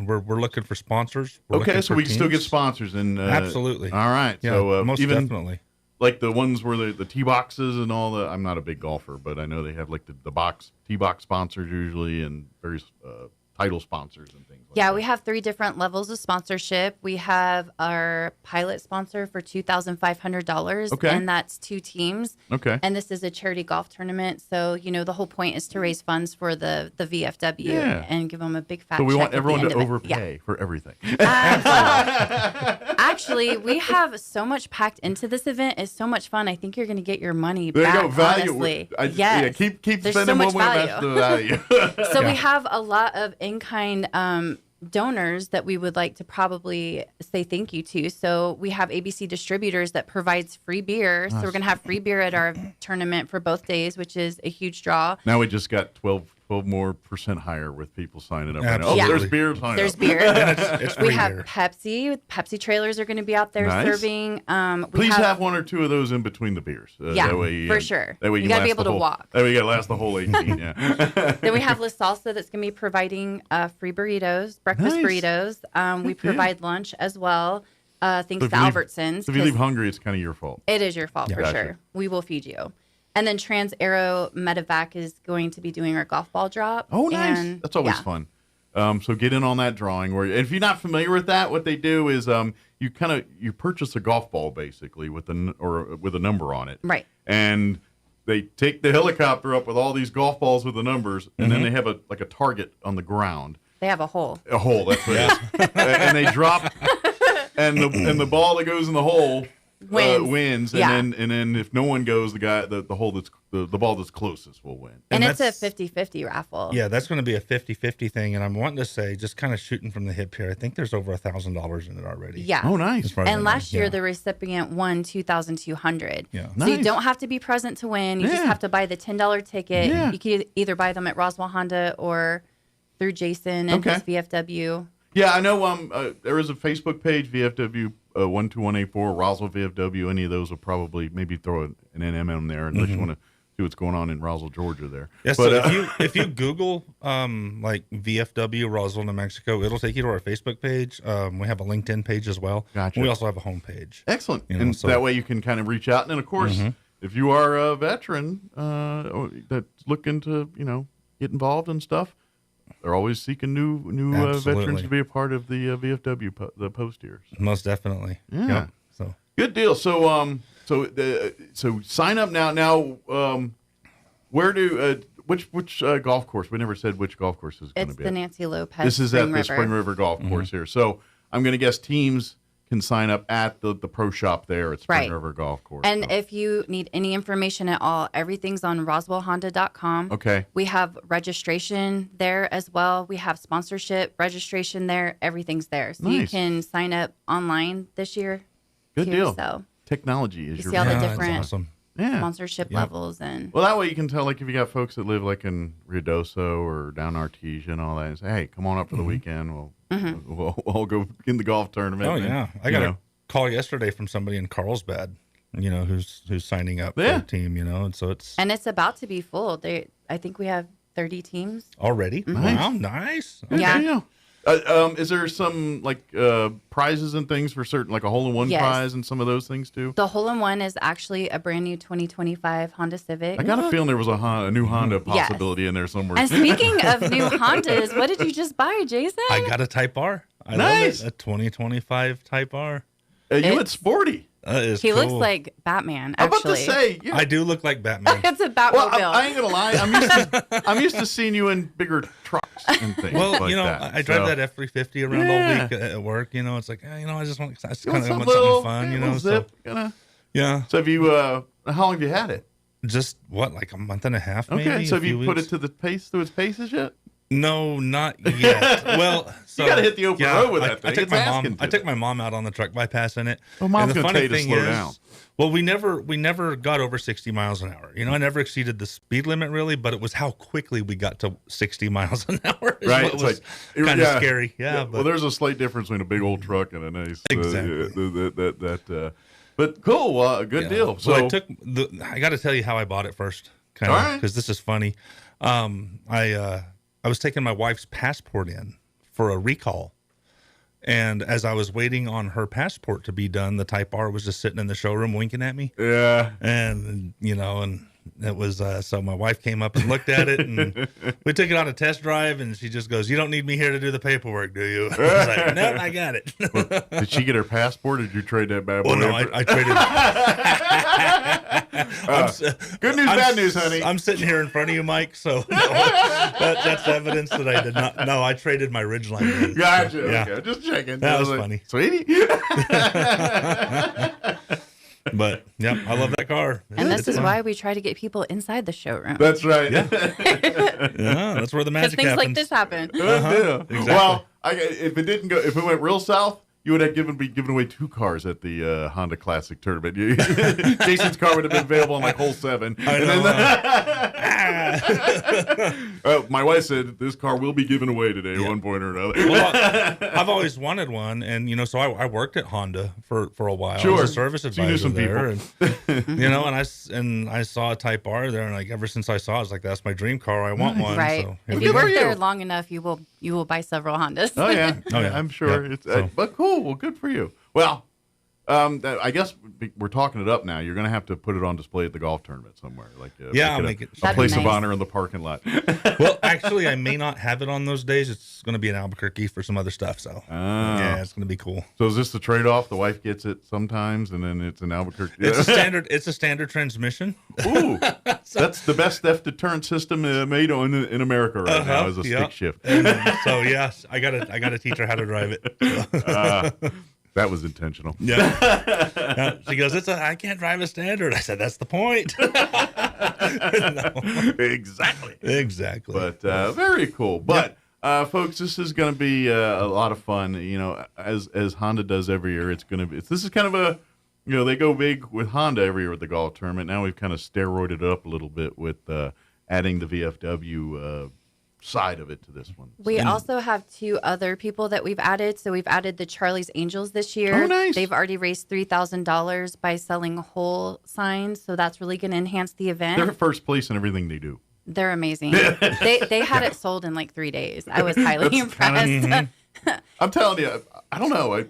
Speaker 20: we're looking for sponsors.
Speaker 9: Okay, so we can still get sponsors. And
Speaker 20: absolutely.
Speaker 9: All right.
Speaker 20: Yeah,
Speaker 9: so
Speaker 20: most definitely.
Speaker 9: Like the ones where the tee boxes and all the. I'm not a big golfer, but I know they have like the box tee box sponsors usually, and various title sponsors and things like that.
Speaker 21: We have 3 different levels of sponsorship. We have our pilot sponsor for $2,500.
Speaker 9: Okay.
Speaker 21: And that's 2 teams.
Speaker 9: Okay.
Speaker 21: And this is a charity golf tournament. So, the whole point is to raise funds for the VFW and give them a big fat check.
Speaker 9: So we want
Speaker 21: at the
Speaker 9: everyone
Speaker 21: end
Speaker 9: to
Speaker 21: of it.
Speaker 9: overpay for everything.
Speaker 21: Actually, we have so much packed into this event. It's so much fun. I think you're going to get your money
Speaker 9: There
Speaker 21: back,
Speaker 9: you go. Value.
Speaker 21: honestly.
Speaker 9: Yes.
Speaker 21: Yes.
Speaker 9: Yeah, keep
Speaker 21: There's
Speaker 9: spending
Speaker 21: so much
Speaker 9: more money.
Speaker 21: value.
Speaker 9: That's the value.
Speaker 21: So we have a lot of in-kind donors that we would like to probably say thank you to. So we have ABC Distributors that provides free beer. So we're going to have free beer at our tournament for both days, which is a huge draw.
Speaker 9: Now we just got 12 more % higher with people signing up.
Speaker 20: Absolutely.
Speaker 9: Oh, there's beer.
Speaker 21: There's beer.
Speaker 20: it's
Speaker 21: we
Speaker 20: free
Speaker 21: have
Speaker 20: beer.
Speaker 21: Pepsi. Pepsi trailers are going to be out there
Speaker 9: Nice.
Speaker 21: serving.
Speaker 9: Please have 1 or 2 of those in between the beers. That way,
Speaker 21: for sure.
Speaker 9: That way
Speaker 21: you got to be
Speaker 9: last
Speaker 21: able
Speaker 9: the
Speaker 21: to
Speaker 9: whole,
Speaker 21: walk.
Speaker 9: That way you got to last the whole 18. Yeah.
Speaker 21: Then we have La Salsa that's going to be providing free burritos, breakfast
Speaker 9: Nice.
Speaker 21: burritos. We provide lunch as well. Thanks
Speaker 9: So
Speaker 21: to Albertsons.
Speaker 9: So if you leave hungry, it's kind of your fault.
Speaker 21: It is your fault for
Speaker 9: Gotcha.
Speaker 21: sure. We will feed you. And then Trans Aero Medevac is going to be doing our golf ball drop.
Speaker 9: Oh, nice.
Speaker 21: And,
Speaker 9: That's always fun. So get in on that drawing. And if you're not familiar with that, what they do is you purchase a golf ball basically with a number on it.
Speaker 21: Right.
Speaker 9: And they take the helicopter up with all these golf balls with the numbers, and then they have a target on the ground.
Speaker 21: They have a hole.
Speaker 9: A hole, that's what it is. And they drop, and the ball that goes in the hole wins. And then if no one goes, the ball that's closest will win.
Speaker 21: And it's a 50-50 raffle.
Speaker 20: Yeah, that's going to be a 50-50 thing. And I'm wanting to say, just kind of shooting from the hip here, I think there's over $1,000 in it already.
Speaker 21: Yeah.
Speaker 9: Oh, nice.
Speaker 21: And last year, the recipient won $2,200.
Speaker 20: Yeah.
Speaker 21: So you don't have to be present to win. You just have to buy the $10 ticket.
Speaker 9: Yeah.
Speaker 21: You can either buy them at Roswell Honda or through Jason and his VFW.
Speaker 9: Yeah, I know. There is a Facebook page, VFW 12184, Roswell VFW. Any of those will probably maybe throw an NMM there, unless you want to see what's going on in Roswell, Georgia. There.
Speaker 20: Yeah. But, so if you Google like VFW Roswell, New Mexico, it'll take you to our Facebook page. We have a LinkedIn page as well.
Speaker 9: Gotcha.
Speaker 20: We also have a homepage.
Speaker 9: Excellent. And that way you can kind of reach out. And then, of course, if you are a veteran that's looking to get involved and stuff, they're always seeking new veterans to be a part of the VFW the post here.
Speaker 20: Most definitely.
Speaker 9: Yeah.
Speaker 20: Yep. So
Speaker 9: good deal. So so sign up now. Now, where do which golf course? We never said which golf course is going to be.
Speaker 21: It's the Nancy Lopez.
Speaker 9: This is
Speaker 21: Spring
Speaker 9: at the
Speaker 21: River.
Speaker 9: Spring River Golf Course here. So I'm going to guess teams can sign up at the pro shop there at Spring River Golf Course.
Speaker 21: And if you need any information at all, everything's on RoswellHonda.com.
Speaker 9: Okay.
Speaker 21: We have registration there as well. We have sponsorship registration there. Everything's there. So you can sign up online this year.
Speaker 9: Good
Speaker 21: too,
Speaker 9: deal.
Speaker 21: So
Speaker 9: technology is
Speaker 21: you
Speaker 9: your
Speaker 21: see all the
Speaker 9: friend.
Speaker 21: different
Speaker 20: awesome.
Speaker 21: sponsorship levels. And
Speaker 9: Well, that way you can tell, like, if you got folks that live like in Ruidoso or down Artesia and all that, and say, hey, come on up for the weekend. We'll go in the golf tournament.
Speaker 20: Oh,
Speaker 9: and,
Speaker 20: yeah. I got a call yesterday from somebody in Carlsbad, who's signing up for a team, and so it's
Speaker 21: about to be full. I think we have 30 teams.
Speaker 20: already.
Speaker 21: Mhm.
Speaker 20: Wow, nice.
Speaker 21: Yeah.
Speaker 9: Is there some like prizes and things for certain, like a hole-in-one
Speaker 21: Yes.
Speaker 9: prize and some of those things too?
Speaker 21: The hole-in-one is actually a brand new 2025 Honda Civic.
Speaker 9: I got a feeling there was a new Honda possibility in there somewhere.
Speaker 21: And speaking of new Hondas, what did you just buy, Jason?
Speaker 20: I got a Type R. I
Speaker 9: Nice.
Speaker 20: love it. A 2025 Type R.
Speaker 9: You went sporty.
Speaker 20: That is
Speaker 21: He
Speaker 20: cool.
Speaker 21: looks like Batman,
Speaker 9: I'm
Speaker 21: actually.
Speaker 9: about to say,
Speaker 20: I do look like Batman.
Speaker 21: It's a Batmobile.
Speaker 9: Well, I ain't gonna lie. I'm used to seeing you in bigger trucks and things.
Speaker 20: Well,
Speaker 9: like that.
Speaker 20: I drive
Speaker 9: So-
Speaker 20: that F-350 around all week at work. It's like, I just want, kind of want
Speaker 9: little-
Speaker 20: something fun,
Speaker 9: little zip,
Speaker 20: Yeah.
Speaker 9: So have you? How long have you had it?
Speaker 20: Just like a month and a half, maybe.
Speaker 9: Okay, so have
Speaker 20: a few
Speaker 9: you put
Speaker 20: weeks?
Speaker 9: it through its paces yet?
Speaker 20: No, not yet. Well, so,
Speaker 9: You gotta hit the open road with that thing.
Speaker 20: I took
Speaker 9: It's
Speaker 20: my
Speaker 9: asking
Speaker 20: mom.
Speaker 9: to.
Speaker 20: I took my mom out on the truck bypassing it.
Speaker 9: Well, Mom's
Speaker 20: And the
Speaker 9: gonna
Speaker 20: funny
Speaker 9: tell you to
Speaker 20: thing
Speaker 9: slow
Speaker 20: is,
Speaker 9: down.
Speaker 20: well, we never got over 60 miles an hour. I never exceeded the speed limit really, but it was how quickly we got to 60 miles an hour. Is
Speaker 9: Right,
Speaker 20: what
Speaker 9: it's
Speaker 20: was
Speaker 9: like
Speaker 20: kind of scary. Yeah,
Speaker 9: well, there's a slight difference between a big old truck and a nice.
Speaker 20: Exactly.
Speaker 9: But cool. Good deal. So
Speaker 20: I took I got to tell you how I bought it first, kind
Speaker 9: All
Speaker 20: of,
Speaker 9: right.
Speaker 20: because this is funny. I was taking my wife's passport in for a recall, and as I was waiting on her passport to be done, the Type R was just sitting in the showroom winking at me.
Speaker 9: Yeah,
Speaker 20: and and it was so my wife came up and looked at it, and we took it on a test drive, and she just goes, "You don't need me here to do the paperwork, do you?" I was like, "No, I got it."
Speaker 9: Did she get her passport, or did you trade that bad boy?
Speaker 20: Well, no, I traded.
Speaker 9: Good news, bad news, honey.
Speaker 20: I'm sitting here in front of you, Mike, so that's evidence that I did not. No, I traded my Ridgeline. in.
Speaker 9: Gotcha.
Speaker 20: So, yeah.
Speaker 9: Okay, just checking.
Speaker 20: That
Speaker 9: I
Speaker 20: was
Speaker 9: like,
Speaker 20: funny.
Speaker 9: Sweetie.
Speaker 20: But, yeah, I love that car.
Speaker 21: And this
Speaker 20: It's
Speaker 21: is
Speaker 20: fun.
Speaker 21: why we try to get people inside the showroom.
Speaker 9: That's right.
Speaker 20: Yeah, that's where the
Speaker 21: Because
Speaker 20: magic
Speaker 21: things
Speaker 20: happens.
Speaker 21: like this happen.
Speaker 9: Good deal.
Speaker 20: Exactly.
Speaker 9: Well, if it went real south, you would have be giving away 2 cars at the Honda Classic tournament. Jason's car would have been available on like hole 7.
Speaker 20: I know.
Speaker 9: My wife said this car will be given away today at one point or another.
Speaker 20: Well, I've always wanted one, and so I worked at Honda for a while. I
Speaker 9: Sure.
Speaker 20: was a service
Speaker 9: So
Speaker 20: advisor
Speaker 9: you knew some
Speaker 20: there,
Speaker 9: people.
Speaker 20: and I saw a Type R there, and like ever since I saw it, I was like, that's my dream car. I want one.
Speaker 21: Right.
Speaker 20: So,
Speaker 21: If
Speaker 20: here
Speaker 21: you
Speaker 20: we go.
Speaker 21: work there long enough, you will buy several Hondas.
Speaker 9: Oh yeah,
Speaker 20: Oh, yeah.
Speaker 9: I'm sure.
Speaker 20: Yeah.
Speaker 9: It's
Speaker 20: So-
Speaker 9: but cool. Well, good for you. Well, I guess we're talking it up now. You're going to have to put it on display at the golf tournament somewhere.
Speaker 20: I'll make it
Speaker 9: a place of honor in the parking lot.
Speaker 20: Well, actually, I may not have it on those days. It's going to be in Albuquerque for some other stuff. So, yeah, it's going to be cool.
Speaker 9: So is this the trade-off? The wife gets it sometimes, and then it's in Albuquerque.
Speaker 20: It's a standard transmission.
Speaker 9: Ooh, that's the best theft deterrent system made in America right now. Is a stick shift.
Speaker 20: So yes, I gotta teach her how to drive it.
Speaker 9: That was intentional.
Speaker 20: Yeah. She goes, I can't drive a standard. I said, that's the point. Exactly.
Speaker 9: But very cool. But folks, this is going to be a lot of fun. You know, as Honda does every year, this is kind of a, you know, they go big with Honda every year at the golf tournament. Now we've kind of steroided it up a little bit with adding the VFW side of it to this one.
Speaker 21: We also have 2 other people that we've added. So we've added the Charlie's Angels this year.
Speaker 9: Oh, nice.
Speaker 21: They've already raised $3,000 by selling whole signs. So that's really going to enhance the event.
Speaker 9: They're first place in everything they do.
Speaker 21: They're amazing. They had it sold in like 3 days. I was highly impressed.
Speaker 9: I'm telling you, I don't know.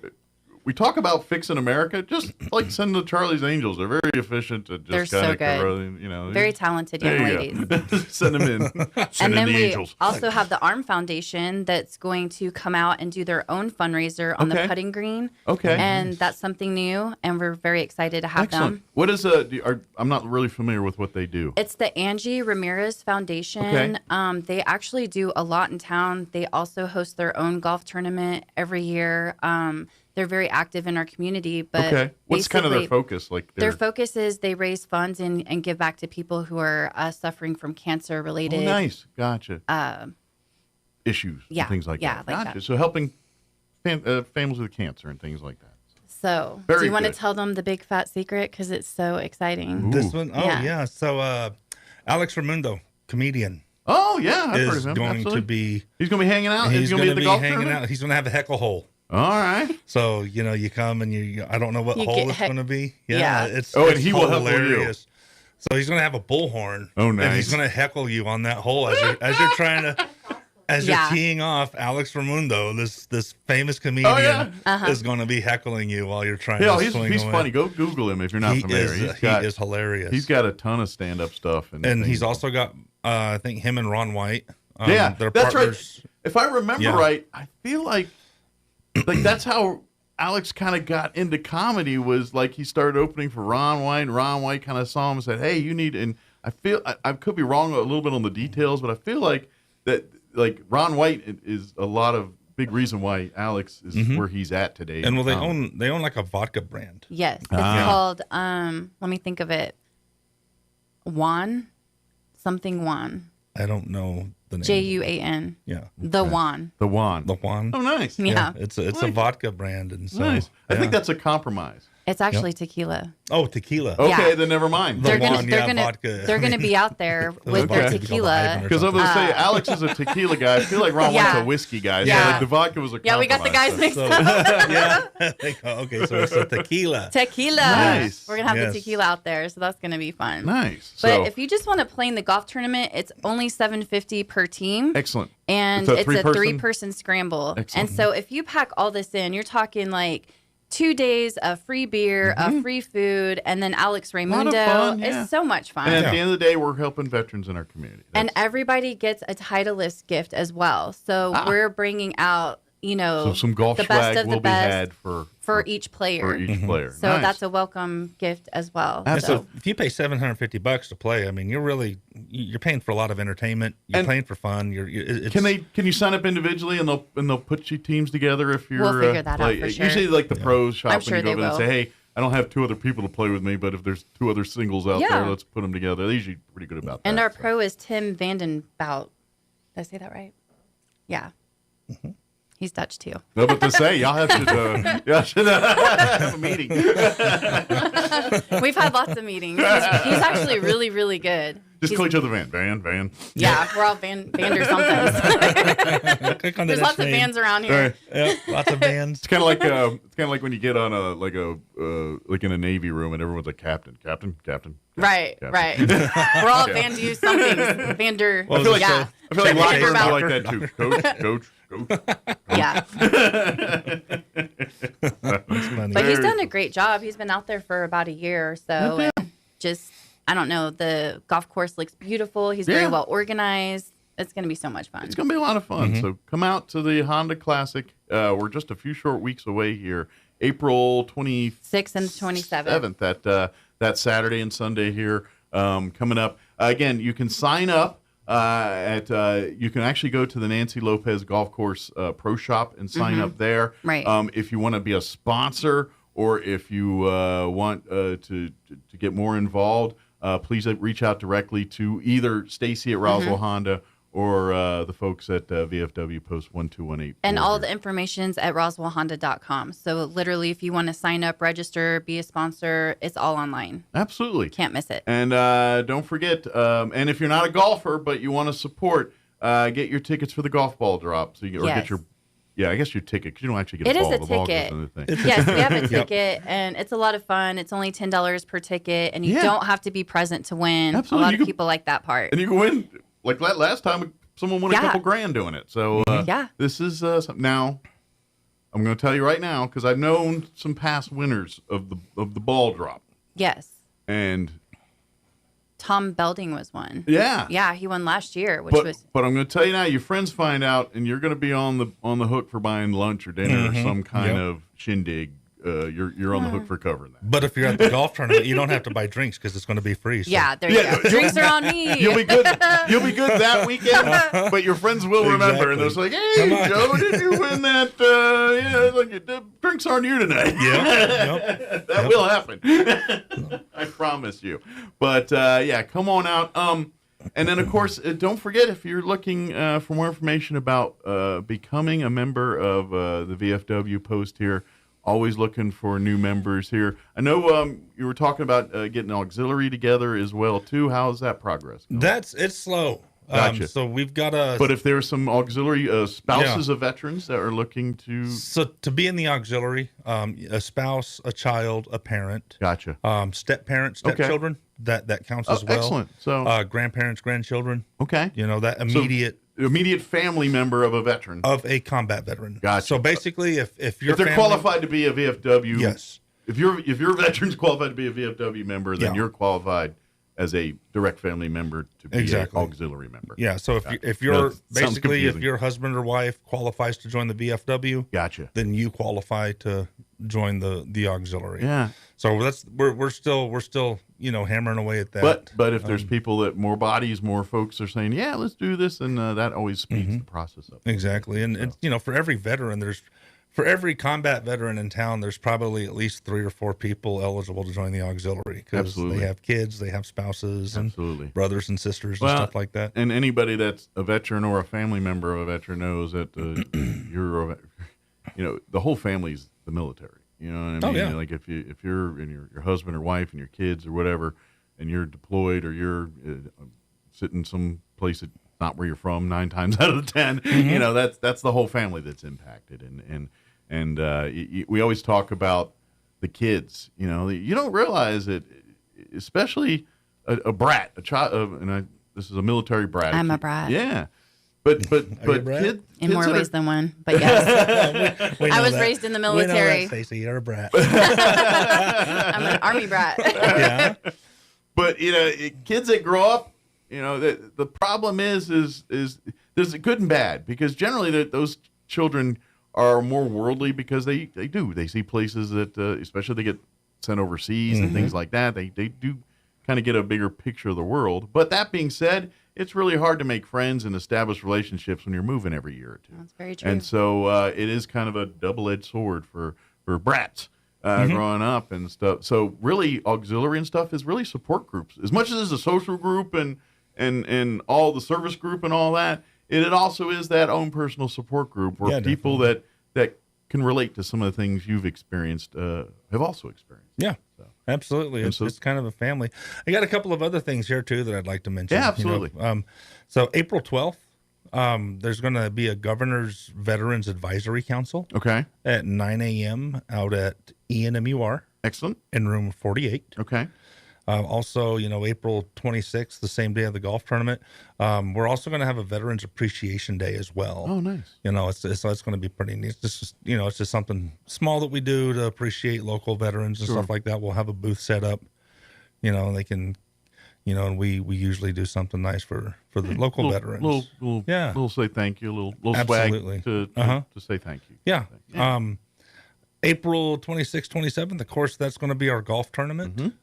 Speaker 9: We talk about fixing America, just like send the Charlie's Angels. They're very efficient.
Speaker 21: They're so good.
Speaker 9: You know,
Speaker 21: very talented young ladies.
Speaker 9: Send them in.
Speaker 21: And then we also have the Arm Foundation that's going to come out and do their own fundraiser on the putting green.
Speaker 9: Okay.
Speaker 21: And that's something new, and we're very excited to have them.
Speaker 9: What is I'm not really familiar with what they do.
Speaker 21: It's the Angie Ramirez Foundation.
Speaker 9: Okay.
Speaker 21: They actually do a lot in town. They also host their own golf tournament every year. They're very active in our community, but
Speaker 9: what's kind of their focus? Like
Speaker 21: their focus is they raise funds and give back to people who are suffering from cancer related.
Speaker 9: Oh, nice, gotcha. Issues, and things like that.
Speaker 21: Like
Speaker 9: gotcha.
Speaker 21: that.
Speaker 9: So helping families with cancer and things like that.
Speaker 21: So,
Speaker 9: Very
Speaker 21: do you want to
Speaker 9: good.
Speaker 21: tell them the big fat secret because it's so exciting?
Speaker 20: This one, yeah. So Alex Raimundo, comedian.
Speaker 9: Oh yeah, I've heard
Speaker 20: is
Speaker 9: of him.
Speaker 20: going
Speaker 9: Absolutely.
Speaker 20: to be.
Speaker 9: He's going to be hanging out.
Speaker 20: He's
Speaker 9: going to be at the golf
Speaker 20: hanging
Speaker 9: tournament.
Speaker 20: out. He's going to have a heckle hole.
Speaker 9: All right.
Speaker 20: So, you know, you come and I don't know what
Speaker 21: You
Speaker 20: hole
Speaker 21: get
Speaker 20: it's going to be.
Speaker 21: Yeah.
Speaker 20: It's
Speaker 9: and he will heckle you.
Speaker 20: hilarious. So he's going to have a bullhorn.
Speaker 9: Oh, nice.
Speaker 20: And he's going to heckle you on that hole as you're trying to, you're teeing off. Alex Raimundo, this famous comedian, is going to be heckling you while you're trying to swing
Speaker 9: he's
Speaker 20: away.
Speaker 9: funny. Go Google him if you're not familiar.
Speaker 20: He is hilarious.
Speaker 9: He's got a ton of stand-up stuff.
Speaker 20: And he's also got, I think, him and Ron White.
Speaker 9: They're
Speaker 20: partners.
Speaker 9: right. If I remember right, I feel like that's how Alex kind of got into comedy, was like he started opening for Ron White, and Ron White kind of saw him and said, hey, you need, and I feel, I could be wrong a little bit on the details, but I feel like that, like Ron White is a lot of big reason why Alex is where he's at today.
Speaker 20: And well, they own like a vodka brand.
Speaker 21: Yes. It's called, let me think of it. Something Juan.
Speaker 20: I don't know the name.
Speaker 21: Juan.
Speaker 20: Yeah.
Speaker 21: The Juan.
Speaker 9: The Juan. Oh, nice.
Speaker 21: Yeah.
Speaker 20: It's a vodka brand, and so
Speaker 9: nice. I think that's a compromise.
Speaker 21: It's actually tequila.
Speaker 20: Oh, tequila.
Speaker 9: Okay, then never mind.
Speaker 21: They're gonna be out there with their tequila.
Speaker 9: Because I'm going to say, Alex is a tequila guy. I feel like Ron White's a whiskey guy. So like the vodka was a compromise.
Speaker 21: Yeah, we got the guys mixed up.
Speaker 20: Okay, so it's a tequila.
Speaker 21: Tequila.
Speaker 9: Nice.
Speaker 21: We're going to have the tequila out there, so that's going to be fun.
Speaker 9: Nice.
Speaker 21: But if you just want to play in the golf tournament, it's only $750 per team.
Speaker 9: Excellent.
Speaker 21: And it's a three-person scramble.
Speaker 9: Excellent.
Speaker 21: And so if you pack all this in, you're talking like 2 days of free beer, free food, and then Alex Raimundo.
Speaker 9: Fun,
Speaker 21: It's so much fun.
Speaker 9: And at the end of the day, we're helping veterans in our community.
Speaker 21: And everybody gets a Titleist gift as well. So we're bringing out,
Speaker 9: so some golf
Speaker 21: the
Speaker 9: swag
Speaker 21: best of
Speaker 9: will
Speaker 21: the
Speaker 9: be
Speaker 21: best
Speaker 9: had for
Speaker 21: each player.
Speaker 9: For each player.
Speaker 21: So that's a welcome gift as well.
Speaker 20: So if you pay $750 to play, I mean, you're paying for a lot of entertainment. You're paying for fun.
Speaker 9: Can you sign up individually and they'll put you teams together if you're
Speaker 21: we'll figure that out for sure.
Speaker 9: Usually like the pros shop
Speaker 21: I'm sure
Speaker 9: and you go
Speaker 21: they
Speaker 9: over and say, hey, I don't have 2 other people to play with me, but if there's 2 other singles out there, let's put them together. They're usually pretty good about that.
Speaker 21: And our pro is Tim Vandenbout. Did I say that right? Yeah. He's Dutch too.
Speaker 9: No, but to say y'all should have a meeting.
Speaker 21: We've had lots of meetings. He's actually really, really good.
Speaker 9: Just call each other Van.
Speaker 21: Yeah, we're all Vander something.
Speaker 20: Click on
Speaker 21: There's lots of vans around here.
Speaker 20: Yep, lots of vans.
Speaker 9: It's kind of like when you get on like in a Navy room and everyone's like captain.
Speaker 21: Right. We're all Vandu something. Vander.
Speaker 9: I feel like
Speaker 21: yeah.
Speaker 9: I feel like
Speaker 21: Vander
Speaker 9: lockers are
Speaker 21: Val-
Speaker 9: like that too. Coach.
Speaker 21: Yeah.
Speaker 20: That's funny.
Speaker 21: But he's done a great job. He's been out there for about a year or so. And just, I don't know, the golf course looks beautiful. He's very well organized. It's going to be so much fun.
Speaker 9: It's going to be a lot of fun. So come out to the Honda Classic. We're just a few short weeks away here. April 26th
Speaker 21: and 27th.
Speaker 9: That Saturday and Sunday here coming up. Again, you can sign up. You can actually go to the Nancy Lopez Golf Course Pro Shop and sign up there.
Speaker 21: Right.
Speaker 9: If you want to be a sponsor or if you want to get more involved, please reach out directly to either Stacy at Roswell Honda or the folks at VFW Post 12184.
Speaker 21: And all the information's at roswellhonda.com. So literally, if you want to sign up, register, be a sponsor, it's all online.
Speaker 9: Absolutely.
Speaker 21: Can't miss it.
Speaker 9: And don't forget, and if you're not a golfer but you want to support, get your tickets for the golf ball drop. So you get, or get your, I guess your ticket, because you don't actually get
Speaker 21: it
Speaker 9: a ball.
Speaker 21: It is a ticket. Yes, we have a ticket, and it's a lot of fun. It's only $10 per ticket, and you don't have to be present to win.
Speaker 9: Absolutely.
Speaker 21: A lot of people like that part.
Speaker 9: And you can win. Like last time, someone won a couple grand doing it. So this is something. Now, I'm going to tell you right now, because I've known some past winners of the ball drop.
Speaker 21: Yes.
Speaker 9: And
Speaker 21: Tom Belding was one.
Speaker 9: Yeah.
Speaker 21: Yeah, he won last year, which was.
Speaker 9: But I'm going to tell you now, your friends find out, and you're going to be on the hook for buying lunch or dinner or some kind of shindig. You're on the hook for covering that.
Speaker 20: But if you're at the golf tournament, you don't have to buy drinks because it's going to be free. So.
Speaker 21: Yeah, there you go. Drinks are on me.
Speaker 9: You'll be good. You'll be good that weekend. But your friends will remember, and they're like, "Hey, Joe, did you win that? The drinks aren't you tonight."
Speaker 20: Yeah,
Speaker 9: that will happen. I promise you. But come on out. And then, of course, don't forget, if you're looking for more information about becoming a member of the VFW Post here. Always looking for new members here. I know you were talking about getting an auxiliary together as well too. How's that progress going?
Speaker 20: It's slow.
Speaker 9: Gotcha.
Speaker 20: So we've got a.
Speaker 9: But if there's some auxiliary spouses of veterans that are looking to.
Speaker 20: So to be in the auxiliary, a spouse, a child, a parent.
Speaker 9: Gotcha.
Speaker 20: Step parents, step children. That counts as well.
Speaker 9: Excellent. So
Speaker 20: grandparents, grandchildren.
Speaker 9: Okay.
Speaker 20: You know that immediate.
Speaker 9: Immediate family member of a veteran.
Speaker 20: Of a combat veteran.
Speaker 9: Gotcha.
Speaker 20: So basically, if
Speaker 9: they're qualified to be a VFW,
Speaker 20: yes.
Speaker 9: If your veteran's qualified to be a VFW member, then you're qualified as a direct family member to be an auxiliary member.
Speaker 20: Yeah. So if you're basically if your husband or wife qualifies to join the VFW,
Speaker 9: gotcha,
Speaker 20: then you qualify to join the auxiliary.
Speaker 9: Yeah.
Speaker 20: So we're still hammering away at that.
Speaker 9: But if there's people that more bodies, more folks are saying, yeah, let's do this, and that always speeds the process up.
Speaker 20: Exactly. And for every veteran, for every combat veteran in town, there's probably at least 3 or 4 people eligible to join the auxiliary because they have kids, they have spouses, and brothers and sisters and stuff like that.
Speaker 9: And anybody that's a veteran or a family member of a veteran knows that the whole family's the military. You know what I mean?
Speaker 20: Oh, yeah.
Speaker 9: Like if you're and your husband or wife and your kids or whatever, and you're deployed or you're sitting some place that's not where you're from 9 times out of 10, that's the whole family that's impacted. And we always talk about the kids. You don't realize it, especially a brat, a child. This is a military brat.
Speaker 21: I'm a brat.
Speaker 9: Yeah. But kids
Speaker 21: in more ways than one. But yes, I was raised in the military.
Speaker 20: Stacey, you're a brat.
Speaker 21: I'm an army brat.
Speaker 9: Yeah. But kids that grow up, the problem is there's a good and bad, because generally those children are more worldly because they see places that especially they get sent overseas and things like that. They do kind of get a bigger picture of the world. But that being said, it's really hard to make friends and establish relationships when you're moving every year or two.
Speaker 21: That's very true.
Speaker 9: And so it is kind of a double-edged sword for brats growing up and stuff. So really, auxiliary and stuff is really support groups. As much as it's a social group and all the service group and all that, it also is that own personal support group where people that can relate to some of the things you've experienced have also experienced.
Speaker 20: Yeah.
Speaker 9: So.
Speaker 20: Absolutely. It's kind of a family. I got a couple of other things here too that I'd like to mention.
Speaker 9: Yeah, absolutely.
Speaker 20: So April 12th, there's going to be a Governor's Veterans Advisory Council.
Speaker 9: Okay.
Speaker 20: At 9 a.m. out at ENMUR.
Speaker 9: Excellent.
Speaker 20: In room 48.
Speaker 9: Okay.
Speaker 20: Also, April 26th, the same day of the golf tournament, we're also going to have a Veterans Appreciation Day as well.
Speaker 9: Oh, nice.
Speaker 20: It's going to be pretty neat. It's just something small that we do to appreciate local veterans and stuff like that. We'll have a booth set up, and they can, and we usually do something nice for the local veterans.
Speaker 9: Little say thank you, little
Speaker 20: Absolutely.
Speaker 9: swag to say thank you.
Speaker 20: Yeah. April 26th, 27th, of course, that's going to be our golf tournament.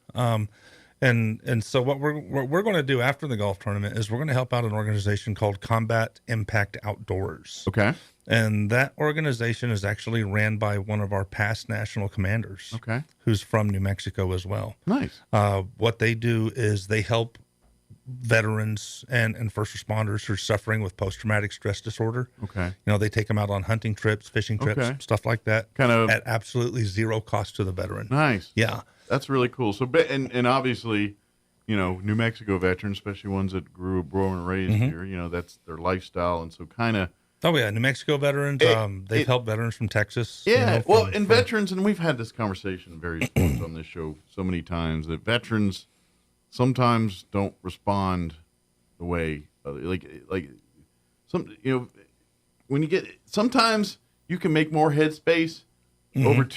Speaker 20: And so what we're going to do after the golf tournament is we're going to help out an organization called Combat Impact Outdoors.
Speaker 9: Okay.
Speaker 20: And that organization is actually ran by one of our past national commanders.
Speaker 9: Okay.
Speaker 20: Who's from New Mexico as well.
Speaker 9: Nice.
Speaker 20: What they do is they help veterans and first responders who are suffering with post-traumatic stress disorder.
Speaker 9: Okay.
Speaker 20: They take them out on hunting trips, fishing trips, stuff like that.
Speaker 9: Kind of
Speaker 20: at absolutely zero cost to the veteran.
Speaker 9: Nice.
Speaker 20: Yeah.
Speaker 9: That's really cool. So, and obviously, New Mexico veterans, especially ones that grew and raised here, that's their lifestyle. And so kind of.
Speaker 20: Oh, yeah. New Mexico veterans, they've helped veterans from Texas.
Speaker 9: Yeah. Veterans, and we've had this conversation in various points on this show so many times, that veterans sometimes don't respond the way, like some, when you get, sometimes you can make more headspace over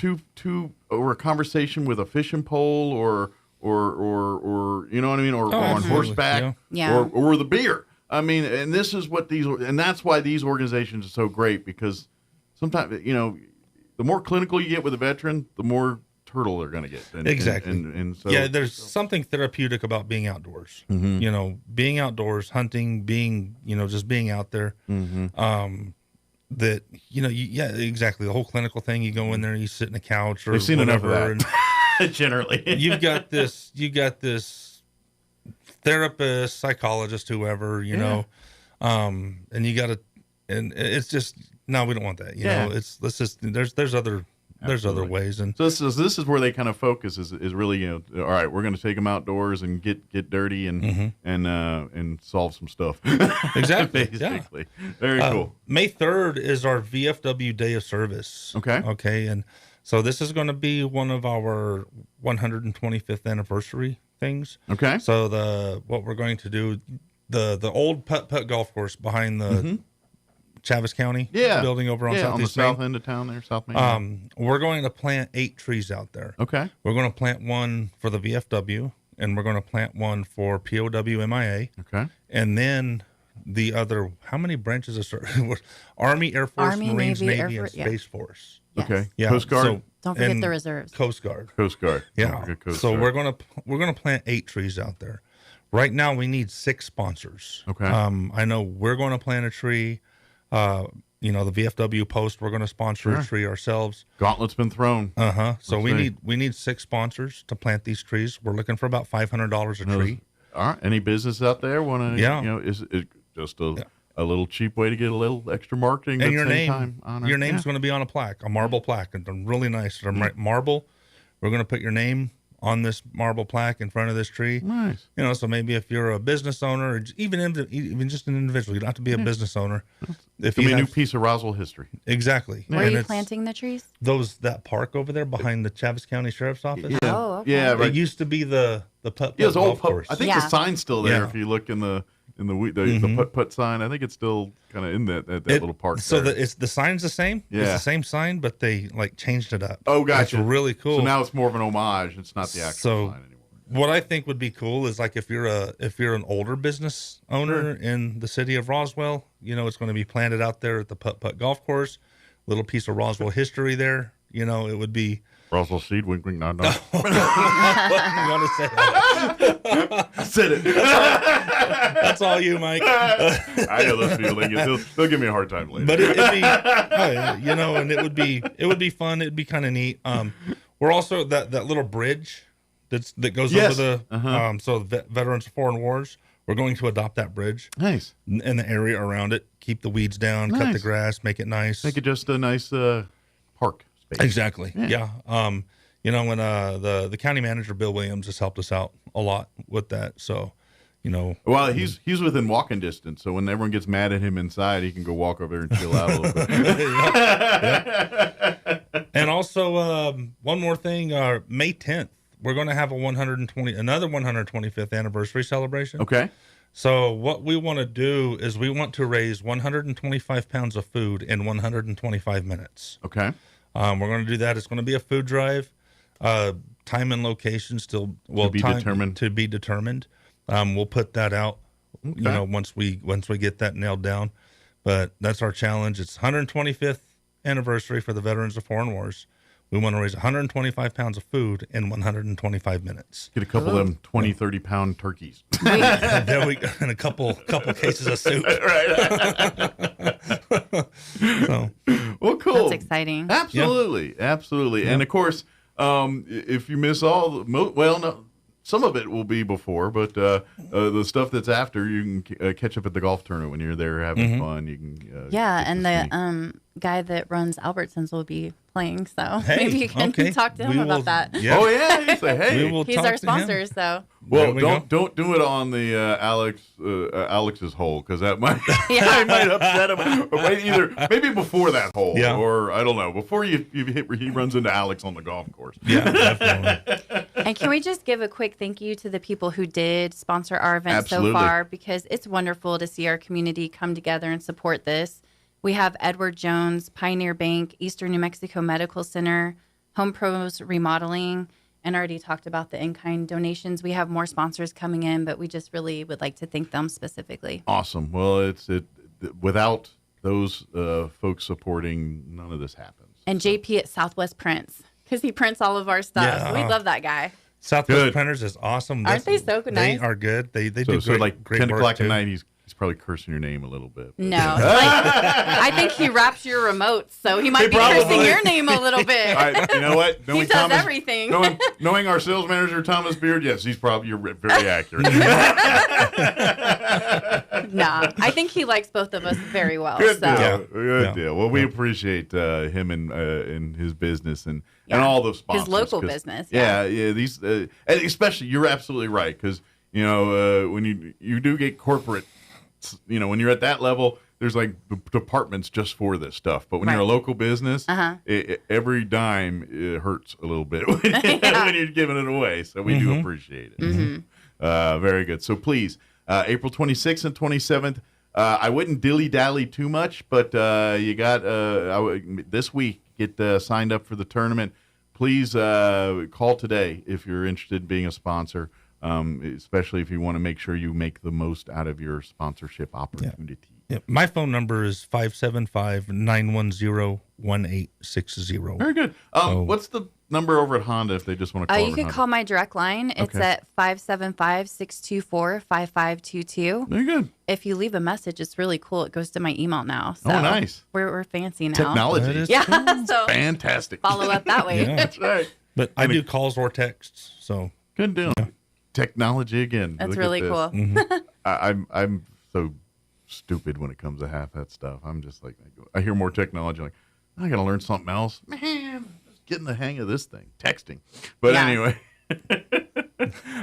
Speaker 9: over a conversation with a fishing pole or you know what I mean, or on horseback, or the beer. I mean, and this is what and that's why these organizations are so great, because sometimes, the more clinical you get with a veteran, the more turtle they're going to get.
Speaker 20: Exactly.
Speaker 9: And so,
Speaker 20: there's something therapeutic about being outdoors, being outdoors, hunting, being, just being out there. That, exactly. The whole clinical thing, you go in there, you sit in a couch or
Speaker 9: We've seen
Speaker 20: whatever.
Speaker 9: Enough of that. Generally.
Speaker 20: you've got this therapist, psychologist, whoever, and you got to, and it's just, no, we don't want that. There's other ways. And
Speaker 9: so this is where they kind of focus is really, all right, we're going to take them outdoors and get dirty and solve some stuff.
Speaker 20: Exactly.
Speaker 9: Basically. Yeah. Very cool.
Speaker 20: May 3rd is our VFW Day of Service. Okay. And so this is going to be one of our 125th anniversary things.
Speaker 9: Okay.
Speaker 20: So what we're going to do, the old putt golf course behind the Chaves County building over on
Speaker 9: on the
Speaker 20: Southeast
Speaker 9: south
Speaker 20: Main.
Speaker 9: end of town there, South Main.
Speaker 20: We're going to plant 8 trees out there.
Speaker 9: Okay.
Speaker 20: We're going to plant one for the VFW, and we're going to plant one for POW MIA.
Speaker 9: Okay.
Speaker 20: And then the other, how many branches of Army, Air Force,
Speaker 21: Army,
Speaker 20: Marines,
Speaker 21: Navy,
Speaker 20: and Space Force.
Speaker 21: Yes.
Speaker 9: Okay.
Speaker 20: Yeah.
Speaker 9: Coast Guard.
Speaker 20: So,
Speaker 21: don't forget the reserves.
Speaker 20: Coast Guard.
Speaker 9: Yeah.
Speaker 20: So we're gonna plant 8 trees out there. Right now we need 6 sponsors.
Speaker 9: Okay.
Speaker 20: I know we're going to plant a tree. The VFW Post, we're going to sponsor a tree ourselves.
Speaker 9: Gauntlet's been thrown.
Speaker 20: So we need 6 sponsors to plant these trees. We're looking for about $500 a tree.
Speaker 9: All right. Any business out there want to?
Speaker 20: Yeah.
Speaker 9: Is it just a little cheap way to get a little extra marketing?
Speaker 20: And
Speaker 9: at the same time
Speaker 20: your name's going to be on a plaque, a marble plaque, and they're really nice. They're marble. We're going to put your name on this marble plaque in front of this tree.
Speaker 9: Nice.
Speaker 20: So maybe if you're a business owner, or even just an individual, you don't have to be a business owner.
Speaker 9: If you a new piece of Roswell history.
Speaker 20: Exactly.
Speaker 21: Where are you planting the trees?
Speaker 20: That park over there behind the Chaves County Sheriff's Office.
Speaker 9: Yeah.
Speaker 21: Oh, okay.
Speaker 9: Yeah. Right.
Speaker 20: It used to be the putt
Speaker 9: it's
Speaker 20: golf
Speaker 9: old
Speaker 20: course.
Speaker 9: I think the sign's still there. If you look in the putt sign, I think it's still kind of in that little park.
Speaker 20: So
Speaker 9: there.
Speaker 20: the sign's the same.
Speaker 9: Yeah.
Speaker 20: It's the same sign, but they changed it up.
Speaker 9: Oh, gotcha.
Speaker 20: That's really cool.
Speaker 9: So now it's more of an homage. It's not the actual sign anymore.
Speaker 20: What I think would be cool is if you're an older business owner in the city of Roswell, it's going to be planted out there at the putt golf course. Little piece of Roswell history there. It would be
Speaker 9: Roswell seed, wink, wink, nod, nod.
Speaker 20: I'm going to say that.
Speaker 9: I said it.
Speaker 20: That's all you, Mike.
Speaker 9: I know those people. They'll give me a hard time later.
Speaker 20: But it'd be, and it would be fun. It'd be kind of neat. We're also that little bridge that goes over the so Veterans of Foreign Wars. We're going to adopt that bridge.
Speaker 9: Nice.
Speaker 20: And the area around it. Keep the weeds down. Cut the grass. Make it nice.
Speaker 9: Make it just a nice park space.
Speaker 20: Exactly. Yeah. when the county manager, Bill Williams, has helped us out a lot with that. So,
Speaker 9: Well, he's within walking distance, so when everyone gets mad at him inside, he can go walk over there and chill out a little bit.
Speaker 20: And also, one more thing, May 10th, we're going to have another 125th anniversary celebration.
Speaker 9: Okay.
Speaker 20: So what we want to do is we want to raise 125 pounds of food in 125 minutes.
Speaker 9: Okay.
Speaker 20: We're going to do that. It's going to be a food drive. Time and location still
Speaker 9: determined.
Speaker 20: To be determined. We'll put that out,
Speaker 9: Okay.
Speaker 20: once we get that nailed down. But that's our challenge. It's 125th anniversary for the Veterans of Foreign Wars. We want to raise 125 pounds of food in 125 minutes.
Speaker 9: Get a couple of them 20, 30-pound turkeys.
Speaker 20: There we go. And a couple cases of soup. So,
Speaker 9: well, cool.
Speaker 21: That's exciting.
Speaker 9: Absolutely. Absolutely.
Speaker 20: Yeah.
Speaker 9: And, of course, if you miss some of it will be before, but the stuff that's after, you can catch up at the golf tournament when you're there having fun. You can
Speaker 21: and the guy that runs Albertsons will be playing, so
Speaker 20: Hey,
Speaker 21: maybe you can
Speaker 20: okay.
Speaker 21: talk to him about that.
Speaker 20: Yeah.
Speaker 9: Oh yeah, you say hey.
Speaker 20: We will
Speaker 21: He's
Speaker 20: talk
Speaker 21: our
Speaker 20: to
Speaker 21: sponsor,
Speaker 20: him.
Speaker 21: so
Speaker 9: Well,
Speaker 20: There we
Speaker 9: don't do it on the Alex's hole, because that might
Speaker 21: Yeah.
Speaker 9: might upset him. Or maybe before that hole,
Speaker 20: Yeah.
Speaker 9: or I don't know, before you hit he runs into Alex on the golf course.
Speaker 20: Yeah, definitely.
Speaker 21: And can we just give a quick thank you to the people who did sponsor our event
Speaker 9: Absolutely.
Speaker 21: so far, because it's wonderful to see our community come together and support this. We have Edward Jones, Pioneer Bank, Eastern New Mexico Medical Center, Home Pros Remodeling, and already talked about the in-kind donations. We have more sponsors coming in, but we just really would like to thank them specifically.
Speaker 9: Awesome. Well, without those folks supporting, none of this happens.
Speaker 21: And JP at Southwest Prints, because he prints all of our stuff.
Speaker 20: Yeah.
Speaker 21: We love that guy.
Speaker 20: Southwest
Speaker 9: Good.
Speaker 20: Printers is awesome.
Speaker 21: Aren't they so
Speaker 20: They
Speaker 21: nice?
Speaker 20: are good. They
Speaker 9: So,
Speaker 20: do
Speaker 9: so like
Speaker 20: great
Speaker 9: 10
Speaker 20: work
Speaker 9: o'clock
Speaker 20: too.
Speaker 9: at night, he's probably cursing your name a little bit.
Speaker 21: No. I think he wraps your remotes, so he might be
Speaker 9: probably.
Speaker 21: cursing your name a little bit.
Speaker 9: All right, you know what?
Speaker 21: He does everything.
Speaker 9: Knowing our sales manager, Thomas Beard, yes, you're very accurate.
Speaker 21: Nah, I think he likes both of us very well.
Speaker 9: Good
Speaker 21: so.
Speaker 9: deal.
Speaker 20: Yeah.
Speaker 9: Good
Speaker 20: Yeah.
Speaker 9: deal. Well, we appreciate him and his business and all the sponsors.
Speaker 21: His local
Speaker 9: 'cause-
Speaker 21: business.
Speaker 9: Yeah, these, and especially, you're absolutely right, because, when you do get corporate, when you're at that level, there's like departments just for this stuff. But when you're a local business, every dime hurts a little bit when you're giving it away. So we do appreciate it. Very good. So please, April 26th and 27th, I wouldn't dilly-dally too much, but you got this week, get signed up for the tournament. Please call today if you're interested in being a sponsor, especially if you want to make sure you make the most out of your sponsorship opportunity.
Speaker 20: Yeah. My phone number is 575-910-1860.
Speaker 9: Very good. What's the number over at Honda if they just want to call
Speaker 21: You
Speaker 9: over
Speaker 21: can
Speaker 9: Honda?
Speaker 21: call my direct line. It's at 575-624-5522.
Speaker 9: Very good.
Speaker 21: If you leave a message, it's really cool. It goes to my email now. So
Speaker 9: Oh, nice.
Speaker 21: We're fancy now.
Speaker 9: Technology.
Speaker 21: Yeah. So
Speaker 9: Fantastic.
Speaker 21: follow up that way.
Speaker 20: Yeah.
Speaker 9: That's right.
Speaker 20: But I do calls or texts, so
Speaker 9: Good deal. Technology again.
Speaker 21: That's
Speaker 9: Look at
Speaker 21: really
Speaker 9: this.
Speaker 21: cool.
Speaker 9: I'm so stupid when it comes to half that stuff. I'm just like, I hear more technology, like, I got to learn something else. Man, just getting the hang of this thing, texting. But anyway.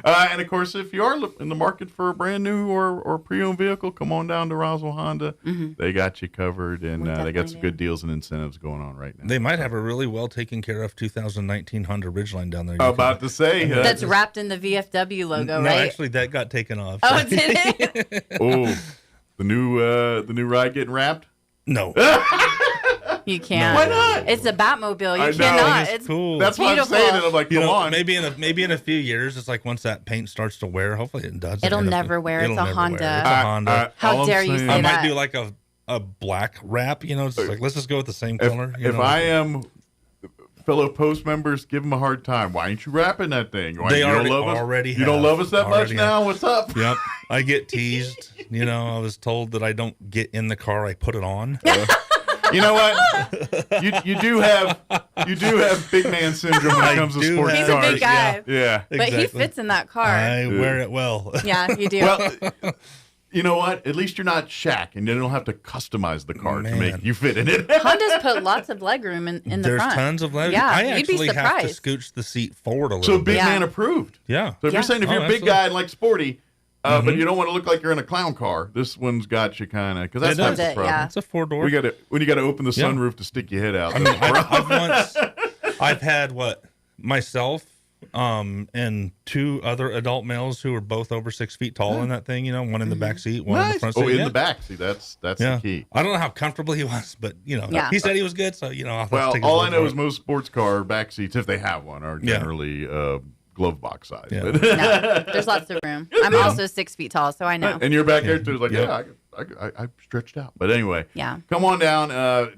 Speaker 9: And of course, if you are in the market for a brand new or pre-owned vehicle, come on down to Roswell Honda. They got you covered, and they got some good deals and incentives going on right now.
Speaker 20: they might have a really well taken care of 2019 Honda Ridgeline down there.
Speaker 9: I'm about to say.
Speaker 21: That's wrapped in the VFW logo,
Speaker 20: no,
Speaker 21: right?
Speaker 20: actually, that got taken off.
Speaker 21: Oh, did it?
Speaker 9: Oh, the new ride getting wrapped?
Speaker 20: No.
Speaker 21: You can't.
Speaker 9: Why not?
Speaker 21: It's a Batmobile. You
Speaker 9: I know.
Speaker 21: cannot.
Speaker 20: It's
Speaker 21: It's
Speaker 20: cool.
Speaker 9: That's why I'm
Speaker 21: beautiful.
Speaker 9: saying it. I'm like, come on.
Speaker 20: Maybe in a few years, it's like once that paint starts to wear. Hopefully, it does.
Speaker 21: It'll never wear. It's a Honda.
Speaker 20: It's a Honda.
Speaker 21: How dare you say
Speaker 20: I
Speaker 21: that?
Speaker 20: might do like a black wrap. It's like let's just go with the same color.
Speaker 9: If I am fellow post members, give them a hard time. Why ain't you wrapping that thing? Why,
Speaker 20: They
Speaker 9: you
Speaker 20: already
Speaker 9: don't love us?
Speaker 20: already
Speaker 9: You don't
Speaker 20: have.
Speaker 9: love us that much
Speaker 20: Already
Speaker 9: now?
Speaker 20: have.
Speaker 9: What's up?
Speaker 20: Yep. I get teased. I was told that I don't get in the car. I put it on.
Speaker 9: You know what? You do have big man syndrome when it comes to sports
Speaker 21: He's
Speaker 9: cars.
Speaker 21: a big guy.
Speaker 9: Yeah.
Speaker 21: But he fits in that car.
Speaker 20: I wear it well.
Speaker 21: Yeah, you do.
Speaker 9: Well, you know what? At least you're not Shaq, and you don't have to customize the car to make you fit in it.
Speaker 21: Honda's put lots of legroom in the
Speaker 20: There's
Speaker 21: front.
Speaker 20: tons of legroom.
Speaker 21: Yeah,
Speaker 20: I
Speaker 21: you'd be
Speaker 20: actually have to
Speaker 21: surprised.
Speaker 20: scooch the seat forward a little
Speaker 9: So
Speaker 20: bit.
Speaker 9: big man approved.
Speaker 20: Yeah.
Speaker 9: So if you're saying if you're a big
Speaker 20: absolutely.
Speaker 9: guy and like sporty, but you don't want to look like you're in a clown car, this one's got you kind of, because that's
Speaker 20: It
Speaker 9: half
Speaker 20: does.
Speaker 9: the problem.
Speaker 20: It's a 4-door.
Speaker 9: When you got to open the
Speaker 20: Yeah.
Speaker 9: sunroof to stick your head out.
Speaker 20: I mean, I've had myself and 2 other adult males who are both over 6 feet tall in that thing. You know, one in the back seat, one in the front seat.
Speaker 9: Oh, in the back. See, that's the key.
Speaker 20: I don't know how comfortable he was, but he said he was good. So I'll have to
Speaker 9: Well,
Speaker 20: take his
Speaker 9: all
Speaker 20: word
Speaker 9: I know
Speaker 20: for
Speaker 9: is
Speaker 20: it.
Speaker 9: most sports car back seats, if they have one, are generally glove box size.
Speaker 20: Yeah.
Speaker 9: But
Speaker 21: No, there's lots of room. I'm also 6 feet tall, so I know.
Speaker 9: And you're back there too. It's like, I stretched out. But anyway, come on down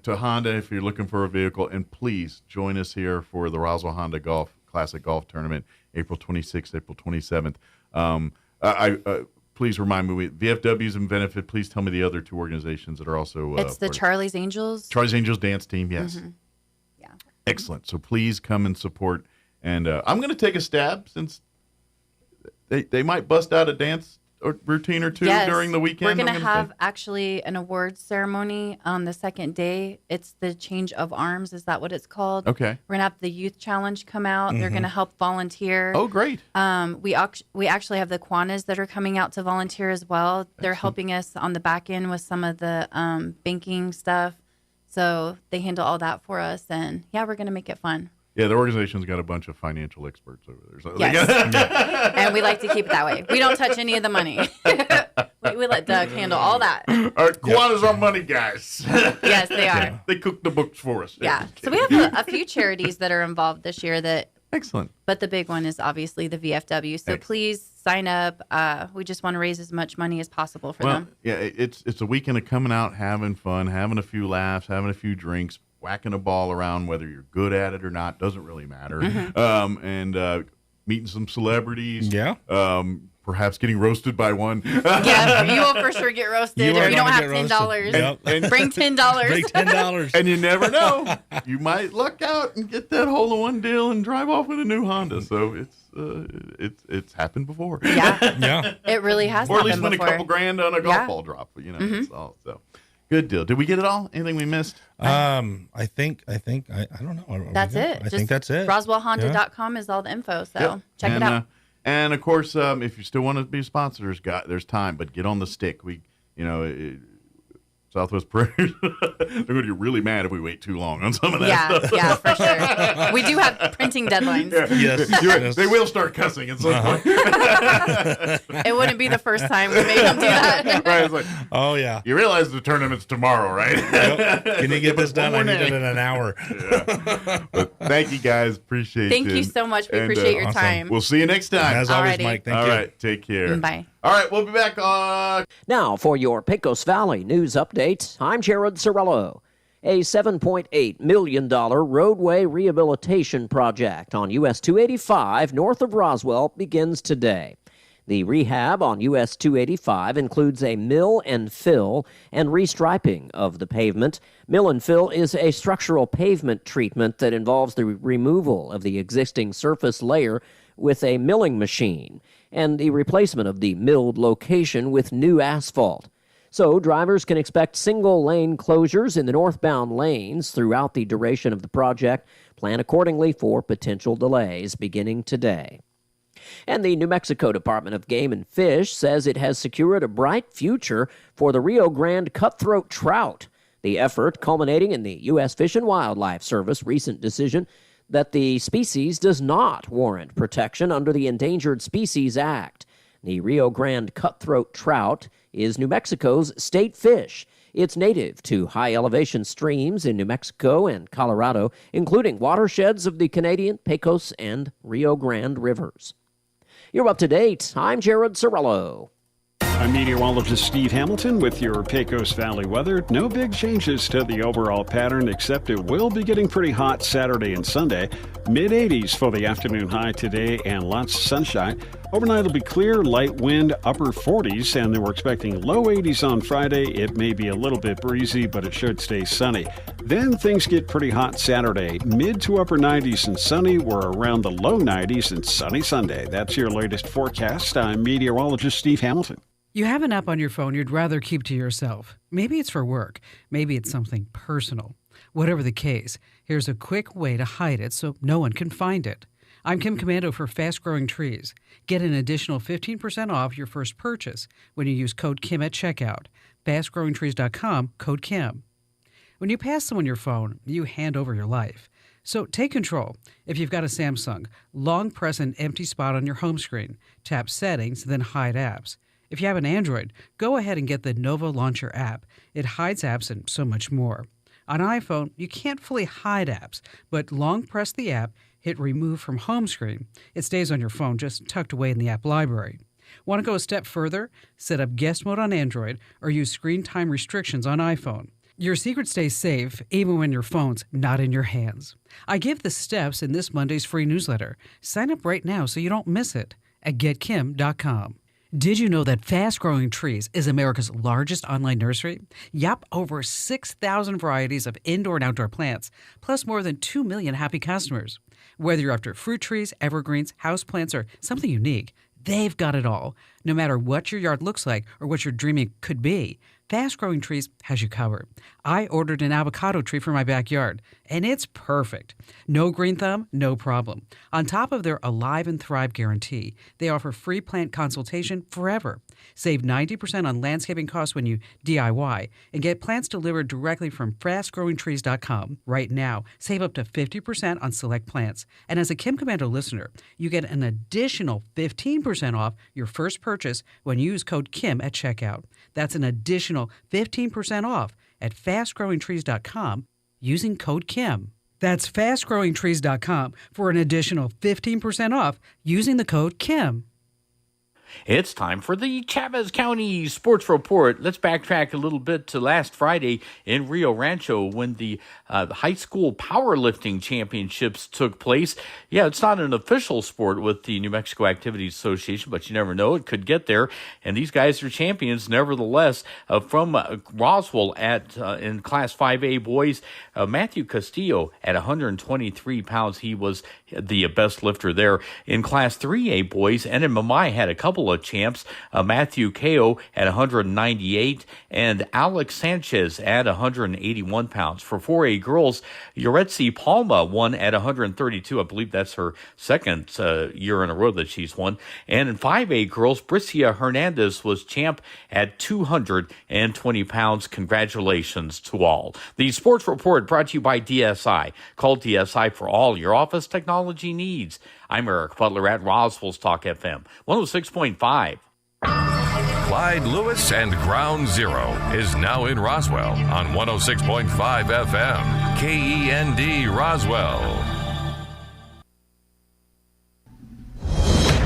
Speaker 9: to Honda if you're looking for a vehicle, and please join us here for the Roswell Honda Classic Golf Tournament, April 26th, April 27th. Please remind me, VFW's and Benefit. Please tell me the other 2 organizations that are also.
Speaker 21: It's the Charlie's Angels.
Speaker 9: Charlie's Angels dance team. Yes.
Speaker 21: Mm-hmm.
Speaker 9: Excellent. So please come and support. And I'm going to take a stab since they might bust out a dance routine or 2 during the weekend.
Speaker 21: We're going to have actually an awards ceremony on the second day. It's the change of arms. Is that what it's called?
Speaker 9: Okay.
Speaker 21: We're going to have the youth challenge come out. They're going to help volunteer.
Speaker 9: Oh, great.
Speaker 21: We actually have the Kiwanis that are coming out to volunteer as well. They're helping us on the back end with some of the banking stuff. So they handle all that for us. And we're going to make it fun.
Speaker 9: Yeah, the organization's got a bunch of financial experts over there. So
Speaker 21: Yes. And we like to keep it that way. We don't touch any of the money. we let Doug handle all that.
Speaker 9: All right, Kiwanis are money guys.
Speaker 21: Yes, they are.
Speaker 9: They cook the books for us.
Speaker 21: Yeah. So we have a few charities that are involved this year that.
Speaker 9: Excellent.
Speaker 21: But the big one is obviously the VFW. So please sign up. We just want to raise as much money as possible for them.
Speaker 9: Yeah, it's a weekend of coming out, having fun, having a few laughs, having a few drinks, whacking a ball around, whether you're good at it or not, doesn't really matter.
Speaker 21: Mm-hmm.
Speaker 9: And meeting some celebrities.
Speaker 20: Yeah.
Speaker 9: Perhaps getting roasted by one.
Speaker 21: Yeah, you will for sure get roasted if you don't have $10.
Speaker 9: And
Speaker 21: Bring $10.
Speaker 20: Bring $10.
Speaker 9: And you never know. You might luck out and get that hole-in-one deal and drive off with a new Honda. So it's happened before.
Speaker 21: Yeah. It really has
Speaker 9: or at
Speaker 21: happened
Speaker 9: least win
Speaker 21: before.
Speaker 9: a couple grand on a golf ball drop. It's all so. Good deal. Did we get it all? Anything we missed?
Speaker 20: I think I don't know.
Speaker 21: That's it.
Speaker 20: I think that's it.
Speaker 21: RoswellHonda.com is all the info. So check it out.
Speaker 9: And of course, if you still want to be sponsors, there's time, but get on the stick. Southwest Prairie, they're going to be really mad if we wait too long on some of that stuff.
Speaker 21: Yeah, for sure. We do have printing deadlines.
Speaker 20: Yes.
Speaker 9: They will start cussing at some point.
Speaker 21: It wouldn't be the first time we made them do that.
Speaker 9: Right, it's like,
Speaker 20: oh, yeah.
Speaker 9: You realize the tournament's tomorrow, right?
Speaker 20: Yep. Can you get this done? I need it in an hour.
Speaker 9: But thank you, guys. Appreciate it.
Speaker 21: Thank you so much. We appreciate your time.
Speaker 9: We'll see you next time.
Speaker 20: As always, Mike. Thank you.
Speaker 9: All right. Take care.
Speaker 21: Bye.
Speaker 9: All right. We'll be back on.
Speaker 3: Now for your Pecos Valley news update, I'm Jared Cirillo. A $7.8 million roadway rehabilitation project on US 285 north of Roswell begins today. The rehab on US 285 includes a mill and fill and restriping of the pavement. Mill and fill is a structural pavement treatment that involves the removal of the existing surface layer with a milling machine and the replacement of the milled location with new asphalt. So drivers can expect single-lane closures in the northbound lanes throughout the duration of the project. Plan accordingly for potential delays beginning today. And the New Mexico Department of Game and Fish says it has secured a bright future for the Rio Grande cutthroat trout. The effort culminating in the U.S. Fish and Wildlife Service recent decision that the species does not warrant protection under the Endangered Species Act. The Rio Grande cutthroat trout is New Mexico's state fish. It's native to high-elevation streams in New Mexico and Colorado, including watersheds of the Canadian, Pecos, and Rio Grande rivers. You're up to date. I'm Jared Cirillo.
Speaker 11: I'm meteorologist Steve Hamilton with your Pecos Valley weather. No big changes to the overall pattern, except it will be getting pretty hot Saturday and Sunday. Mid-80s for the afternoon high today and lots of sunshine. Overnight will be clear, light wind, upper 40s, and then we're expecting low 80s on Friday. It may be a little bit breezy, but it should stay sunny. Then things get pretty hot Saturday. Mid to upper 90s and sunny. We're around the low 90s and sunny Sunday. That's your latest forecast. I'm meteorologist Steve Hamilton.
Speaker 4: You have an app on your phone you'd rather keep to yourself. Maybe it's for work. Maybe it's something personal. Whatever the case, here's a quick way to hide it so no one can find it. I'm Kim Commando for Fast Growing Trees. Get an additional 15% off your first purchase when you use code KIM at checkout. FastGrowingTrees.com, code KIM. When you pass someone your phone, you hand over your life. So take control. If you've got a Samsung, long press an empty spot on your home screen. Tap Settings, then Hide Apps. If you have an Android, go ahead and get the Nova Launcher app. It hides apps and so much more. On iPhone, you can't fully hide apps, but long press the app, hit Remove from Home Screen. It stays on your phone, just tucked away in the app library. Want to go a step further? Set up Guest Mode on Android or use screen time restrictions on iPhone. Your secret stays safe even when your phone's not in your hands. I give the steps in this Monday's free newsletter. Sign up right now so you don't miss it at getkim.com. Did you know that Fast Growing Trees is America's largest online nursery? Yup, over 6,000 varieties of indoor and outdoor plants, plus more than 2 million happy customers. Whether you're after fruit trees, evergreens, houseplants, or something unique, they've got it all. No matter what your yard looks like or what your dreaming could be, Fast Growing Trees has you covered. I ordered an avocado tree for my backyard, and it's perfect. No green thumb, no problem. On top of their Alive and Thrive guarantee, they offer free plant consultation forever. Save 90% on landscaping costs when you DIY, and get plants delivered directly from fastgrowingtrees.com. Right now, save up to 50% on select plants. And as a Kim Commando listener, you get an additional 15% off your first purchase when you use code KIM at checkout. That's an additional 15% off at fastgrowingtrees.com using code KIM. That's fastgrowingtrees.com for an additional 15% off using the code KIM.
Speaker 22: It's time for the Chavez County Sports Report. Let's backtrack a little bit to last Friday in Rio Rancho when the high school powerlifting championships took place. Yeah, it's not an official sport with the New Mexico Activities Association, but you never know. It could get there. And these guys are champions nevertheless. From Roswell in Class 5A boys, Matthew Castillo at 123 pounds. He was the best lifter there. In Class 3A boys, Enan Mamai had a couple of champs, Matthew Kao at 198 and Alex Sanchez at 181 pounds. For 4A girls, Yoretzi Palma won at 132. I believe that's her second year in a row that she's won. And in 5A girls, Bricia Hernandez was champ at 220 pounds. Congratulations to all. The Sports Report brought to you by DSI. Call DSI for all your office technology needs. I'm Eric Butler at Roswell's Talk FM 106.5.
Speaker 8: Clyde Lewis and Ground Zero is now in Roswell on 106.5 FM. KEND Roswell.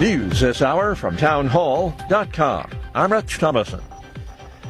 Speaker 2: News this hour from townhall.com. I'm Rich Thomason.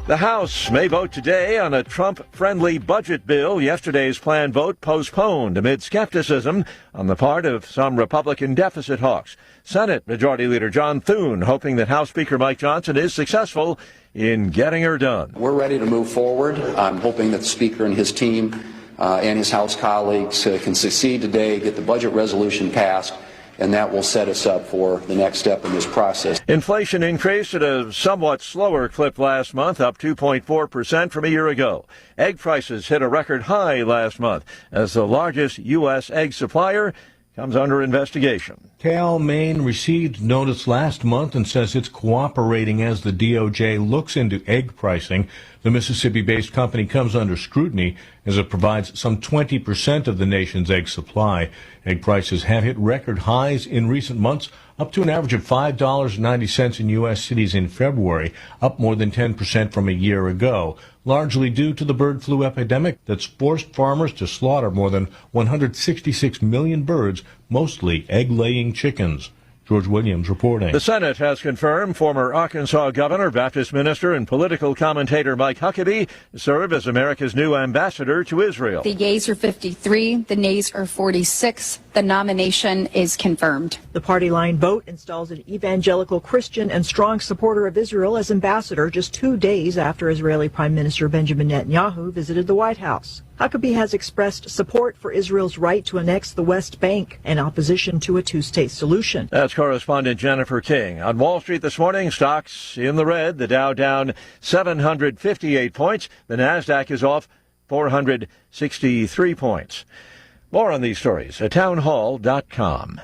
Speaker 2: The House may vote today on a Trump-friendly budget bill. Yesterday's planned vote postponed amid skepticism on the part of some Republican deficit hawks. Senate Majority Leader John Thune hoping that House Speaker Mike Johnson is successful in getting her done.
Speaker 23: We're ready to move forward. I'm hoping that the Speaker and his team and his House colleagues can succeed today, get the budget resolution passed, and that will set us up for the next step in this process.
Speaker 2: Inflation increased at a somewhat slower clip last month, up 2.4% from a year ago. Egg prices hit a record high last month as the largest U.S. egg supplier comes under investigation.
Speaker 24: Cal Maine received notice last month and says it's cooperating as the DOJ looks into egg pricing. The Mississippi-based company comes under scrutiny as it provides some 20% of the nation's egg supply. Egg prices have hit record highs in recent months, up to an average of $5.90 in U.S. cities in February, up more than 10% from a year ago, largely due to the bird flu epidemic that's forced farmers to slaughter more than 166 million birds, mostly egg-laying chickens. George Williams reporting.
Speaker 2: The Senate has confirmed former Arkansas governor, Baptist minister, and political commentator Mike Huckabee serve as America's new ambassador to Israel.
Speaker 25: The yeas are 53, the nays are 46. The nomination is confirmed.
Speaker 26: The party line vote installs an evangelical Christian and strong supporter of Israel as ambassador just 2 days after Israeli Prime Minister Benjamin Netanyahu visited the White House. Huckabee has expressed support for Israel's right to annex the West Bank and opposition to a two-state solution.
Speaker 2: That's correspondent Jennifer King. On Wall Street this morning, stocks in the red. The Dow down 758 points. The Nasdaq is off 463 points. More on these stories at townhall.com.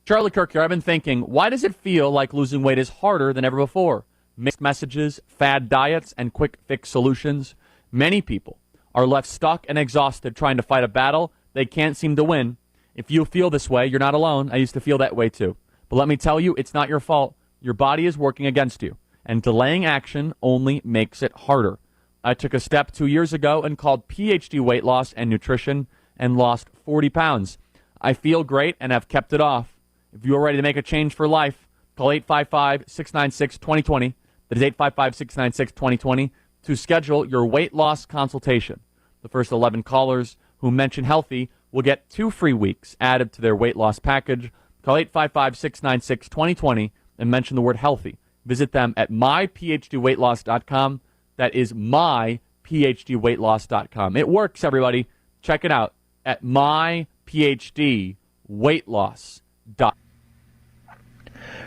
Speaker 1: Charlie Kirk here. I've been thinking, why does it feel like losing weight is harder than ever before? Mixed messages, fad diets, and quick fix solutions. Many people are left stuck and exhausted trying to fight a battle they can't seem to win. If you feel this way, you're not alone. I used to feel that way too. But let me tell you, it's not your fault. Your body is working against you, and delaying action only makes it harder. I took a step 2 years ago and called PhD Weight Loss and Nutrition and lost 40 pounds. I feel great and have kept it off. If you are ready to make a change for life, call 855-696-2020. That is 855-696-2020 to schedule your weight loss consultation. The first 11 callers who mention healthy will get 2 free weeks added to their weight loss package. Call 855-696-2020 and mention the word healthy. Visit them at myphdweightloss.com. That is myphdweightloss.com. It works, everybody. Check it out at myphdweightloss.com.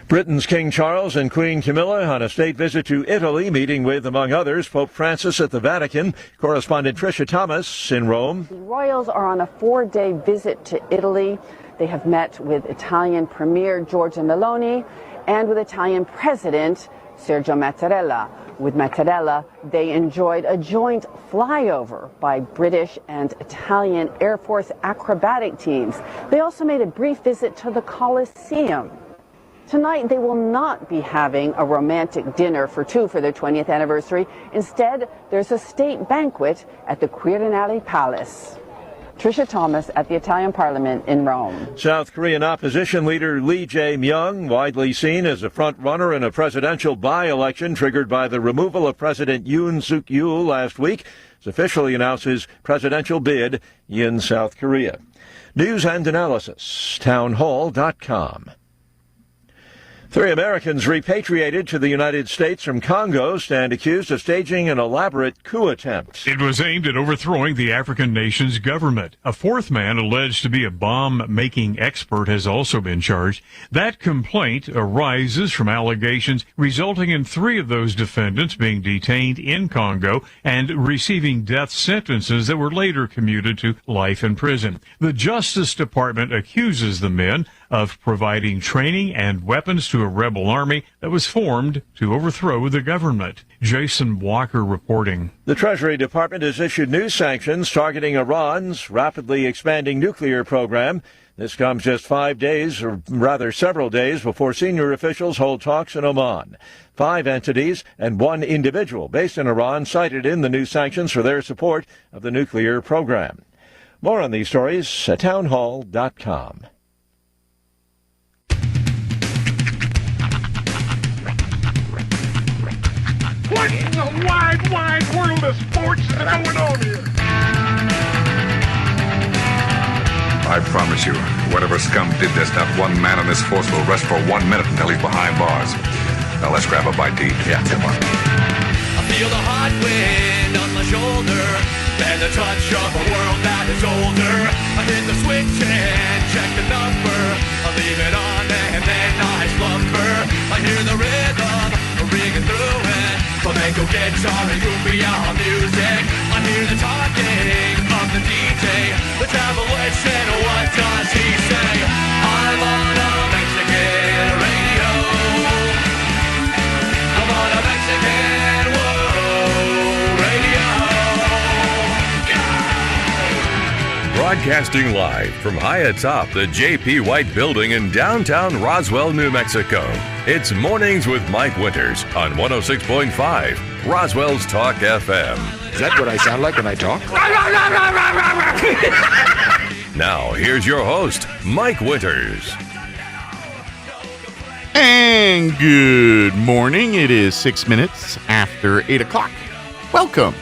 Speaker 2: Britain's King Charles and Queen Camilla on a state visit to Italy, meeting with, among others, Pope Francis at the Vatican. Correspondent Tricia Thomas in Rome.
Speaker 5: The royals are on a 4-day visit to Italy. They have met with Italian Premier Giorgia Meloni and with Italian President Sergio Mattarella. With Mattarella, they enjoyed a joint flyover by British and Italian Air Force acrobatic teams. They also made a brief visit to the Colosseum. Tonight, they will not be having a romantic dinner for two for their 20th anniversary. Instead, there's a state banquet at the Quirinale Palace. Tricia Thomas at the Italian Parliament in Rome.
Speaker 2: South Korean opposition leader Lee Jae-myung, widely seen as a front-runner in a presidential by-election triggered by the removal of President Yoon Suk-yeol last week, has officially announced his presidential bid in South Korea. News and analysis, townhall.com. 3 Americans repatriated to the United States from Congo stand accused of staging an elaborate coup attempt.
Speaker 6: It was aimed at overthrowing the African nation's government. A 4th man alleged to be a bomb-making expert has also been charged. That complaint arises from allegations resulting in 3 of those defendants being detained in Congo and receiving death sentences that were later commuted to life in prison. The Justice Department accuses the men of providing training and weapons to a rebel army that was formed to overthrow the government. Jason Walker reporting.
Speaker 2: The Treasury Department has issued new sanctions targeting Iran's rapidly expanding nuclear program. This comes just 5 days, or rather several days, before senior officials hold talks in Oman. 5 entities and 1 individual based in Iran cited in the new sanctions for their support of the nuclear program. More on these stories at townhall.com.
Speaker 7: What in the wide, wide world of sports is going on here?
Speaker 10: I promise you, whatever scum did this, not one man on this force will rest for 1 minute until he's behind bars. Now let's grab a bite to eat. Yeah, come on.
Speaker 12: I feel the hot wind on my shoulder and the touch of a world that is older. I hit the switch and check the number. I leave it on and then I slumber. I hear the rhythm ringing through it. Flamenco guitar and cumbia music. I hear the talking of the DJ. Let's have a listen. What does he say? I'm on a Mexican radio. I'm on a Mexican radio.
Speaker 8: Broadcasting live from high atop the J.P. White Building in downtown Roswell, New Mexico. It's Mornings with Mike Winters on 106.5 Roswell's Talk FM.
Speaker 10: Is that what I sound like when I talk?
Speaker 8: Now, here's your host, Mike Winters.
Speaker 9: And good morning. It is 6 minutes after 8 o'clock. Welcome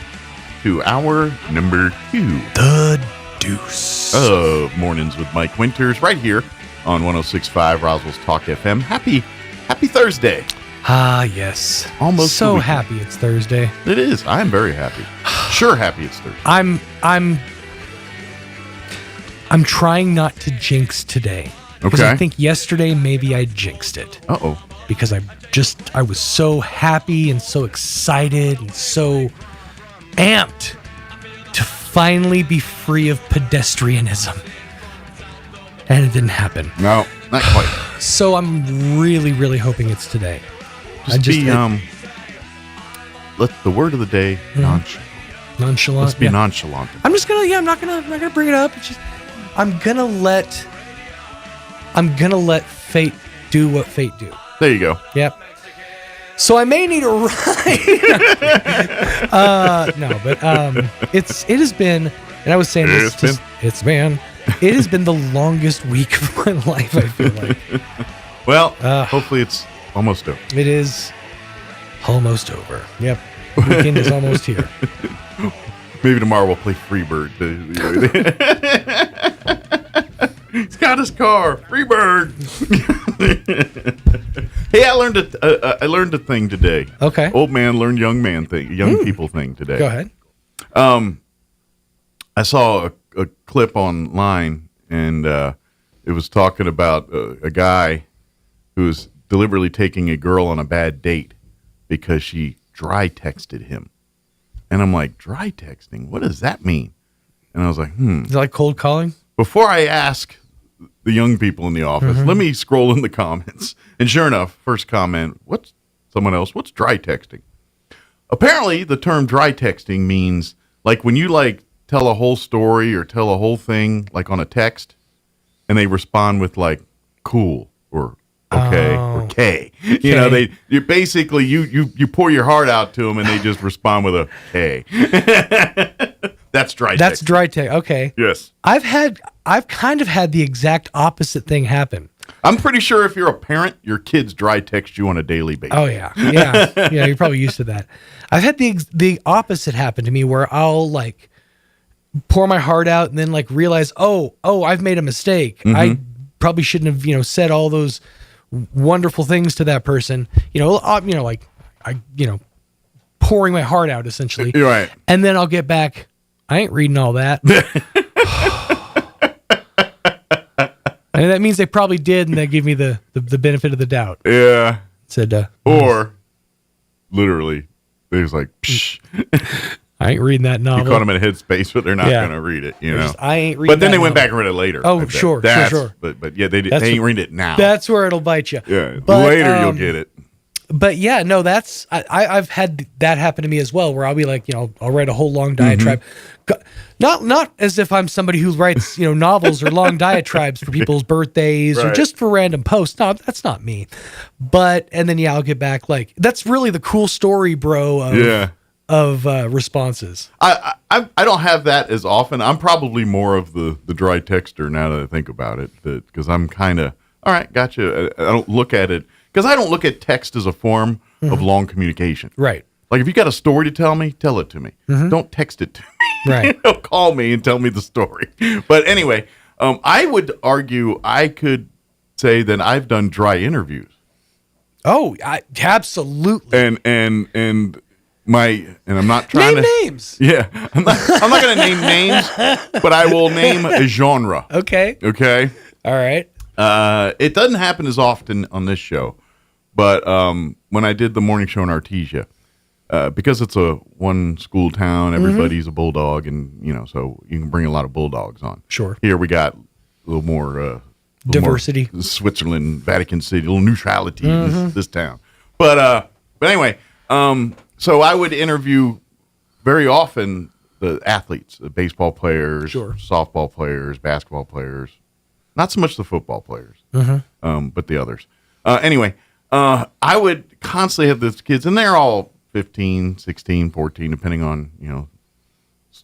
Speaker 9: to hour number 2. The Deuce of Mornings with Mike Winters right here on 106.5 Roswell's Talk FM. Happy Thursday.
Speaker 27: Ah, yes.
Speaker 9: Almost
Speaker 27: so happy it's Thursday.
Speaker 9: It is. I am very happy. sure happy it's Thursday.
Speaker 13: I'm trying not to jinx today. Because
Speaker 9: Okay.
Speaker 13: I think yesterday maybe I jinxed it.
Speaker 9: Uh-oh.
Speaker 13: Because I was so happy and so excited and so amped to finally be free of pedestrianism. And it didn't happen.
Speaker 9: No, not quite.
Speaker 13: So I'm really, really hoping it's today.
Speaker 9: Let the word of the day, nonchalant.
Speaker 13: Nonchalant.
Speaker 9: Let's be nonchalant.
Speaker 13: I'm not gonna bring it up. It's just I'm gonna let fate do what fate do.
Speaker 9: There you go.
Speaker 13: Yep. So I may need a ride. No, but it has been, and I was saying it has been the longest week of my life, I feel like.
Speaker 9: Well, hopefully it's almost over.
Speaker 13: It is almost over. Yep. Weekend is almost here.
Speaker 9: Maybe tomorrow we'll play Freebird. He's got his car. Freebird. Hey, I learned a thing today.
Speaker 13: Okay.
Speaker 9: Old man learned young man thing, young people thing today.
Speaker 13: Go ahead.
Speaker 9: I saw a clip online, and it was talking about a guy who was deliberately taking a girl on a bad date because she dry texted him. And I'm like, dry texting? What does that mean? And I was like,
Speaker 13: Is it like cold calling?
Speaker 9: Before I ask the young people in the office, let me scroll in the comments. And sure enough, first comment, what's dry texting? Apparently, the term dry texting means like when you like tell a whole story or tell a whole thing like on a text, and they respond with like cool or okay or K. You know, you basically you pour your heart out to them and they just respond with a K. That's dry text.
Speaker 13: That's dry text. Okay.
Speaker 9: Yes.
Speaker 13: I've kind of had the exact opposite thing happen.
Speaker 9: I'm pretty sure if you're a parent, your kids dry text you on a daily basis.
Speaker 13: Oh yeah. Yeah. Yeah, you're probably used to that. I've had the opposite happen to me where I'll like pour my heart out and then like realize, oh, I've made a mistake. I probably shouldn't have, said all those wonderful things to that person. Pouring my heart out essentially.
Speaker 9: You're right.
Speaker 13: And then I'll get back, I ain't reading all that. And that means they probably did, and they give me the benefit of the doubt.
Speaker 9: Yeah.
Speaker 13: Said,
Speaker 9: or literally, they was like, psh.
Speaker 13: I ain't reading that novel.
Speaker 9: You caught them in a headspace, but they're not going to read it,
Speaker 13: I ain't reading.
Speaker 9: But then they went
Speaker 13: novel.
Speaker 9: back and read it later.
Speaker 13: Oh, sure.
Speaker 9: But yeah, they ain't read it now.
Speaker 13: That's where it'll bite you.
Speaker 9: Yeah,
Speaker 13: but,
Speaker 9: later you'll get it.
Speaker 13: But yeah, no, that's I've had that happen to me as well, where I'll be like, I'll write a whole long diatribe. Not as if I'm somebody who writes, novels or long diatribes for people's birthdays or just for random posts. No, that's not me. But, and then, I'll get back like, that's really the cool story, bro, of responses.
Speaker 9: I don't have that as often. I'm probably more of the dry texter now that I think about it, because I'm kind of, all right, gotcha. I don't look at it, because I don't look at text as a form of long communication.
Speaker 13: Right.
Speaker 9: Like if you got a story to tell me, tell it to me. Don't text it to me.
Speaker 13: Right.
Speaker 9: Call me and tell me the story. But anyway, I would argue I could say that I've done dry interviews.
Speaker 13: Oh, absolutely.
Speaker 9: And I'm not trying
Speaker 13: name
Speaker 9: to
Speaker 13: names.
Speaker 9: Yeah, I'm not going to name names, but I will name a genre.
Speaker 13: Okay.
Speaker 9: Okay.
Speaker 13: All right.
Speaker 9: It doesn't happen as often on this show, but when I did the morning show in Artesia. Because it's a one school town, everybody's a bulldog, and so you can bring a lot of bulldogs on.
Speaker 13: Sure.
Speaker 9: Here we got a little more
Speaker 13: diversity.
Speaker 9: More Switzerland, Vatican City, a little neutrality in this town. But anyway, so I would interview very often the athletes, the baseball players, softball players, basketball players, not so much the football players, but the others. Anyway, I would constantly have those kids, and they're all 15, 16, 14, depending on,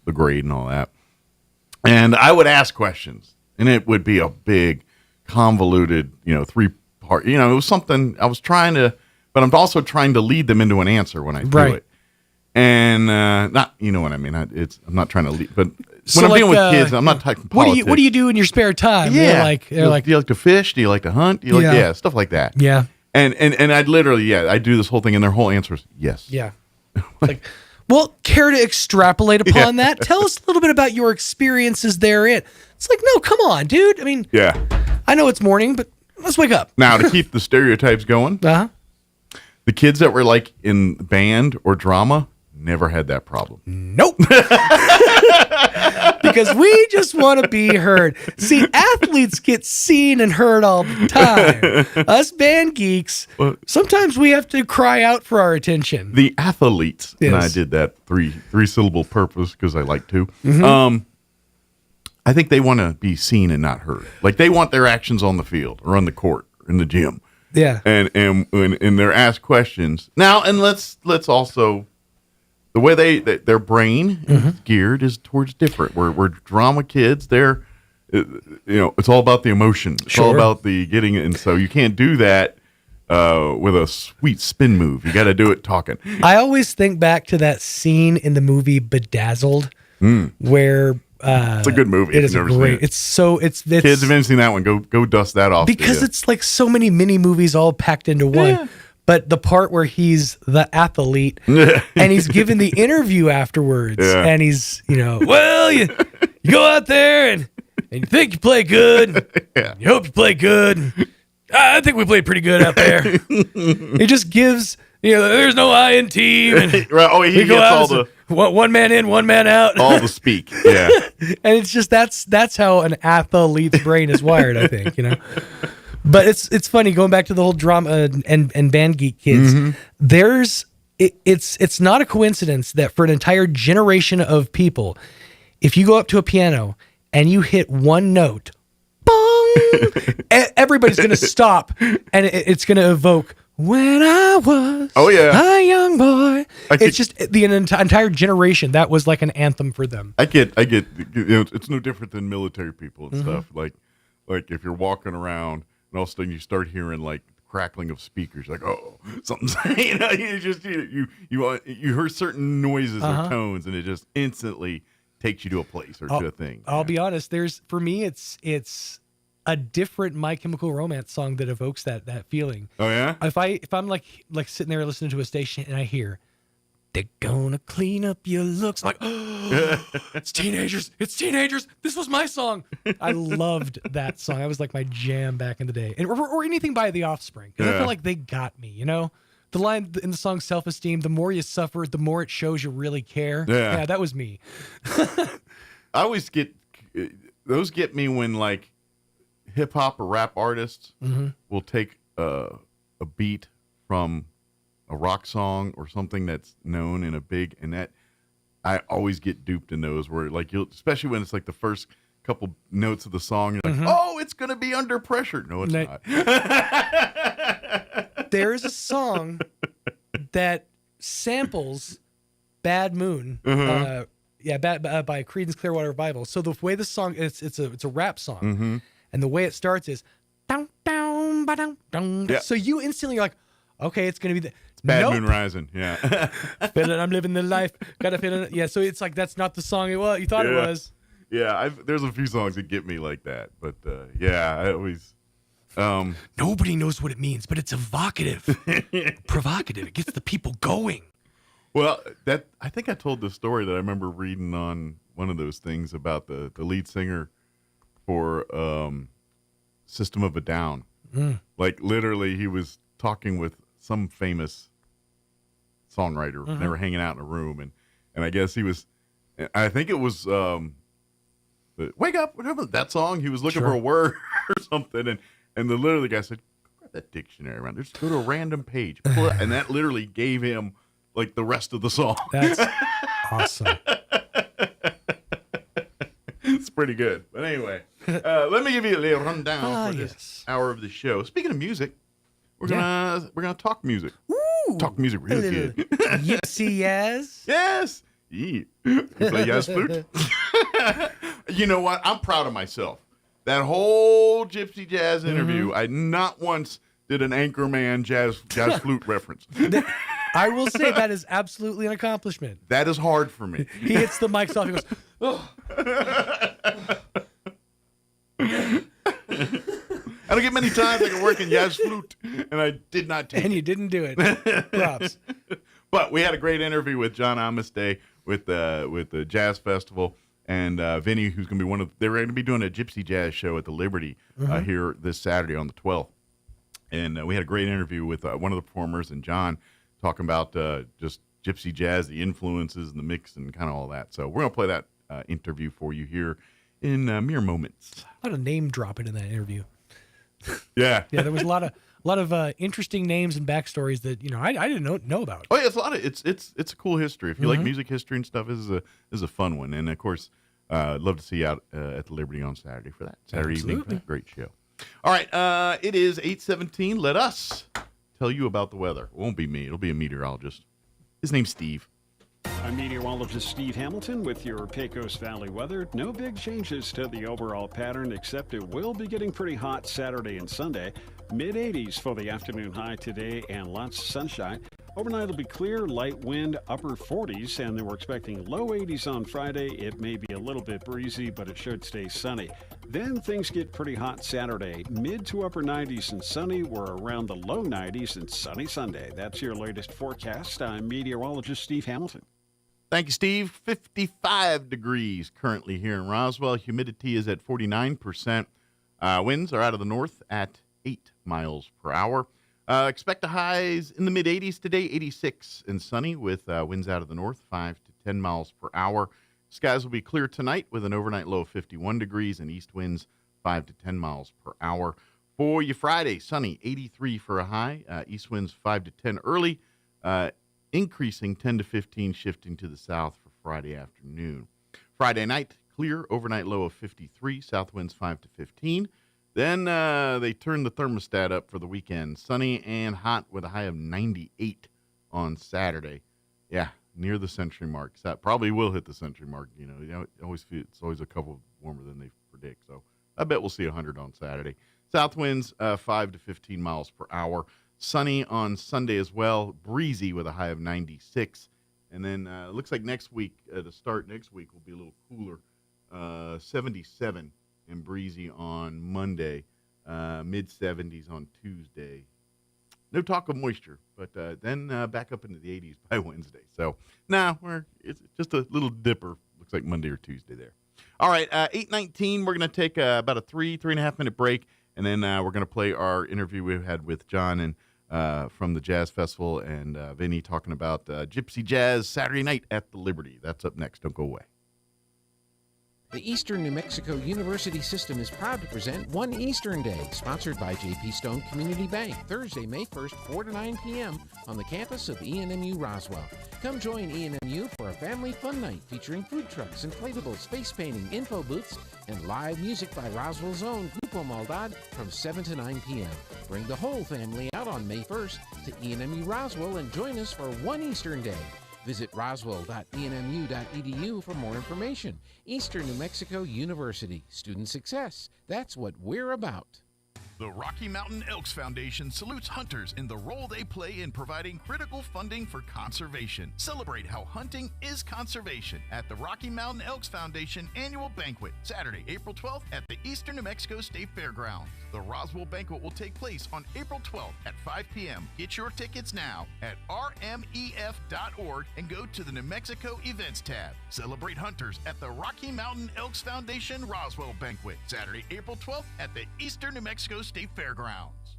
Speaker 9: the grade and all that. And I would ask questions, and it would be a big, convoluted, 3-part, it was something I was trying to, but I'm also trying to lead them into an answer when I do it. And not, what I mean? I'm not trying to lead, but when I'm dealing with kids, I'm not talking politics.
Speaker 13: What do you do in your spare time?
Speaker 9: Yeah. Do you like to fish? Do you like to hunt? Do you like, stuff like that.
Speaker 13: Yeah.
Speaker 9: And I'd literally, I do this whole thing, and their whole answer is yes.
Speaker 13: Yeah. Well, care to extrapolate upon that? Tell us a little bit about your experiences therein. It's like, no, come on, dude. I mean,
Speaker 9: Yeah.
Speaker 13: I know it's morning, but let's wake up.
Speaker 9: Now, to keep the stereotypes going, the kids that were like in band or drama never had that problem.
Speaker 13: Nope. Because we just want to be heard. See, athletes get seen and heard all the time. Us band geeks, sometimes we have to cry out for our attention.
Speaker 9: The athletes, and I
Speaker 13: Yes.
Speaker 9: did that three-syllable purpose because I like to.
Speaker 13: Mhm.
Speaker 9: I think they want to be seen and not heard. Like they want their actions on the field or on the court or in the gym.
Speaker 13: Yeah.
Speaker 9: And when they're asked questions now, and let's also the way their brain is geared is towards different. We're drama kids. They're it's all about the emotion. It's all about the getting it, and so you can't do that with a sweet spin move. You got to do it talking.
Speaker 13: I always think back to that scene in the movie Bedazzled, where
Speaker 9: it's a good movie.
Speaker 13: It
Speaker 9: if
Speaker 13: is
Speaker 9: you've
Speaker 13: a
Speaker 9: never
Speaker 13: great.
Speaker 9: seen it.
Speaker 13: It's so it's
Speaker 9: Kids, if you haven't seen that one, go dust that off.
Speaker 13: because it's like so many mini movies all packed into one.
Speaker 9: Yeah.
Speaker 13: But the part where he's the athlete and he's giving the interview afterwards, and he's well, you go out there and you think you play good, you hope you play good. I think we played pretty good out there. He just gives. There's no I in team. And
Speaker 9: Right. Oh, he
Speaker 13: we go
Speaker 9: gets
Speaker 13: out
Speaker 9: all
Speaker 13: as
Speaker 9: the
Speaker 13: one man in, one man out.
Speaker 9: all the speak. Yeah.
Speaker 13: And it's just that's how an athlete's brain is wired, I think, But it's funny going back to the whole drama and band geek kids. It's not a coincidence that for an entire generation of people, if you go up to a piano and you hit one note, bong, everybody's going to stop and it's going to evoke when I was a young boy. It's just the entire generation. That was like an anthem for them.
Speaker 9: I get. It's no different than military people and stuff. Like if you're walking around and all of a sudden you start hearing like crackling of speakers, like something's you heard certain noises or tones, and it just instantly takes you to a place or to a thing.
Speaker 13: I'll be honest. For me, it's a different My Chemical Romance song that evokes that feeling.
Speaker 9: Oh yeah.
Speaker 13: If I'm like sitting there listening to a station and I hear they're gonna clean up your looks, I'm like, it's teenagers. This was my song. I loved that song. That was like my jam back in the day, and or anything by The Offspring, because I feel like they got me. The line in the song "Self-Esteem": "The more you suffer, the more it shows you really care." Yeah, that was me.
Speaker 9: I always get those get me when like hip hop or rap artists will take a beat from a rock song or something that's known in a big, and that I always get duped in those where like especially when it's like the first couple notes of the song, you're like, oh, it's gonna be Under Pressure. No, it's not.
Speaker 13: There's a song that samples Bad Moon, by Creedence Clearwater Revival. So the way the song it's a rap song, and the way it starts is down down ba down down. So you instantly are like, okay, it's gonna be
Speaker 9: Bad Moon Rising. Yeah.
Speaker 13: Feeling I'm living the life. Gotta feel it. Yeah. So it's like that's not the song you thought it was.
Speaker 9: Yeah. There's a few songs that get me like that, but I always.
Speaker 13: Nobody knows what it means, but it's evocative, provocative. It gets the people going.
Speaker 9: Well, I think I told the story that I remember reading on one of those things about the lead singer for System of a Down. Like literally, he was talking with some famous songwriter. And they were hanging out in a room, and I guess he was. I think it was "Wake Up," whatever that song. He was looking for a word or something, and the literally guy said, "Grab that dictionary around. Just go to a random page," and that literally gave him like the rest of the song.
Speaker 13: That's awesome.
Speaker 9: It's pretty good. But anyway, let me give you a little rundown for this hour of the show. Speaking of music, we're gonna talk music.
Speaker 13: Ooh,
Speaker 9: talk music real good.
Speaker 13: Yes.
Speaker 9: Yes. Yeah. You play jazz flute. You know what? I'm proud of myself. That whole Gypsy Jazz interview, I not once did an Anchorman jazz flute reference.
Speaker 13: I will say that is absolutely an accomplishment.
Speaker 9: That is hard for me.
Speaker 13: He hits the mic off. He goes, oh.
Speaker 9: I don't get many times I can work in jazz flute, and I did not take
Speaker 13: and
Speaker 9: it.
Speaker 13: you didn't do it. Props.
Speaker 9: But we had a great interview with John Amistad with the Jazz Festival, and Vinny, who's going to be they're going to be doing a Gypsy Jazz show at the Liberty here this Saturday on the 12th. And we had a great interview with one of the performers and John talking about just Gypsy Jazz, the influences and the mix and kind of all that. So we're going to play that interview for you here in mere moments.
Speaker 13: A lot of name dropping in that interview.
Speaker 9: Yeah.
Speaker 13: Yeah, there was a lot of interesting names and backstories that I didn't know about.
Speaker 9: Oh yeah, it's it's a cool history. If you like music history and stuff, this is a fun one. And of course, I'd love to see you out at the Liberty on Saturday for that. Saturday evening for that great show. All right, it is 8:17. Let us tell you about the weather. It won't be me. It'll be a meteorologist. His name's Steve.
Speaker 11: I'm meteorologist Steve Hamilton with your Pecos Valley weather. No big changes to the overall pattern, except it will be getting pretty hot Saturday and Sunday. Mid-80s for the afternoon high today and lots of sunshine. Overnight it'll be clear, light wind, upper 40s, and then we're expecting low 80s on Friday. It may be a little bit breezy, but it should stay sunny. Then things get pretty hot Saturday, mid to upper 90s and sunny. We're around the low 90s and sunny Sunday. That's your latest forecast. I'm meteorologist Steve Hamilton.
Speaker 9: Thank you, Steve. 55 degrees currently here in Roswell. Humidity is at 49%. Winds are out of the north at 8 miles per hour. Expect the highs in the mid-80s today, 86 and sunny with winds out of the north, 5 to 10 miles per hour. Skies will be clear tonight with an overnight low of 51 degrees and east winds 5 to 10 miles per hour. For you Friday, sunny, 83 for a high, east winds 5 to 10 early, increasing 10 to 15, shifting to the south for Friday afternoon. Friday night, clear, overnight low of 53, south winds 5 to 15. Then they turn the thermostat up for the weekend. Sunny and hot with a high of 98 on Saturday. Yeah, near the century mark. So that probably will hit the century mark. It's always a couple warmer than they predict. So I bet we'll see 100 on Saturday. South winds 5 to 15 miles per hour. Sunny on Sunday as well. Breezy with a high of 96. And then it looks like next week, to start next week, will be a little cooler. 77. And breezy on Monday, mid-70s on Tuesday. No talk of moisture, but then back up into the 80s by Wednesday. So it's just a little dipper. Looks like Monday or Tuesday there. All right, 8:19. We're going to take about a 3.5 minute break, and then we're going to play our interview we had with John and from the Jazz Festival and Vinny talking about Gypsy Jazz Saturday night at the Liberty. That's up next. Don't go away.
Speaker 14: The Eastern New Mexico University System is proud to present One Eastern Day, sponsored by J.P. Stone Community Bank, Thursday, May 1st, 4 to 9 p.m. on the campus of ENMU Roswell. Come join ENMU for a family fun night featuring food trucks, inflatables, space painting, info booths, and live music by Roswell's own Grupo Maldad from 7 to 9 p.m. Bring the whole family out on May 1st to ENMU Roswell and join us for One Eastern Day. Visit roswell.enmu.edu for more information. Eastern New Mexico University. Student success. That's what we're about.
Speaker 15: The Rocky Mountain Elks Foundation salutes hunters in the role they play in providing critical funding for conservation. Celebrate how hunting is conservation at the Rocky Mountain Elks Foundation Annual Banquet, Saturday, April 12th at the Eastern New Mexico State Fairgrounds. The Roswell Banquet will take place on April 12th at 5 p.m. Get your tickets now at rmef.org and go to the New Mexico Events tab. Celebrate hunters at the Rocky Mountain Elks Foundation Roswell Banquet, Saturday, April 12th at the Eastern New Mexico State Fairgrounds.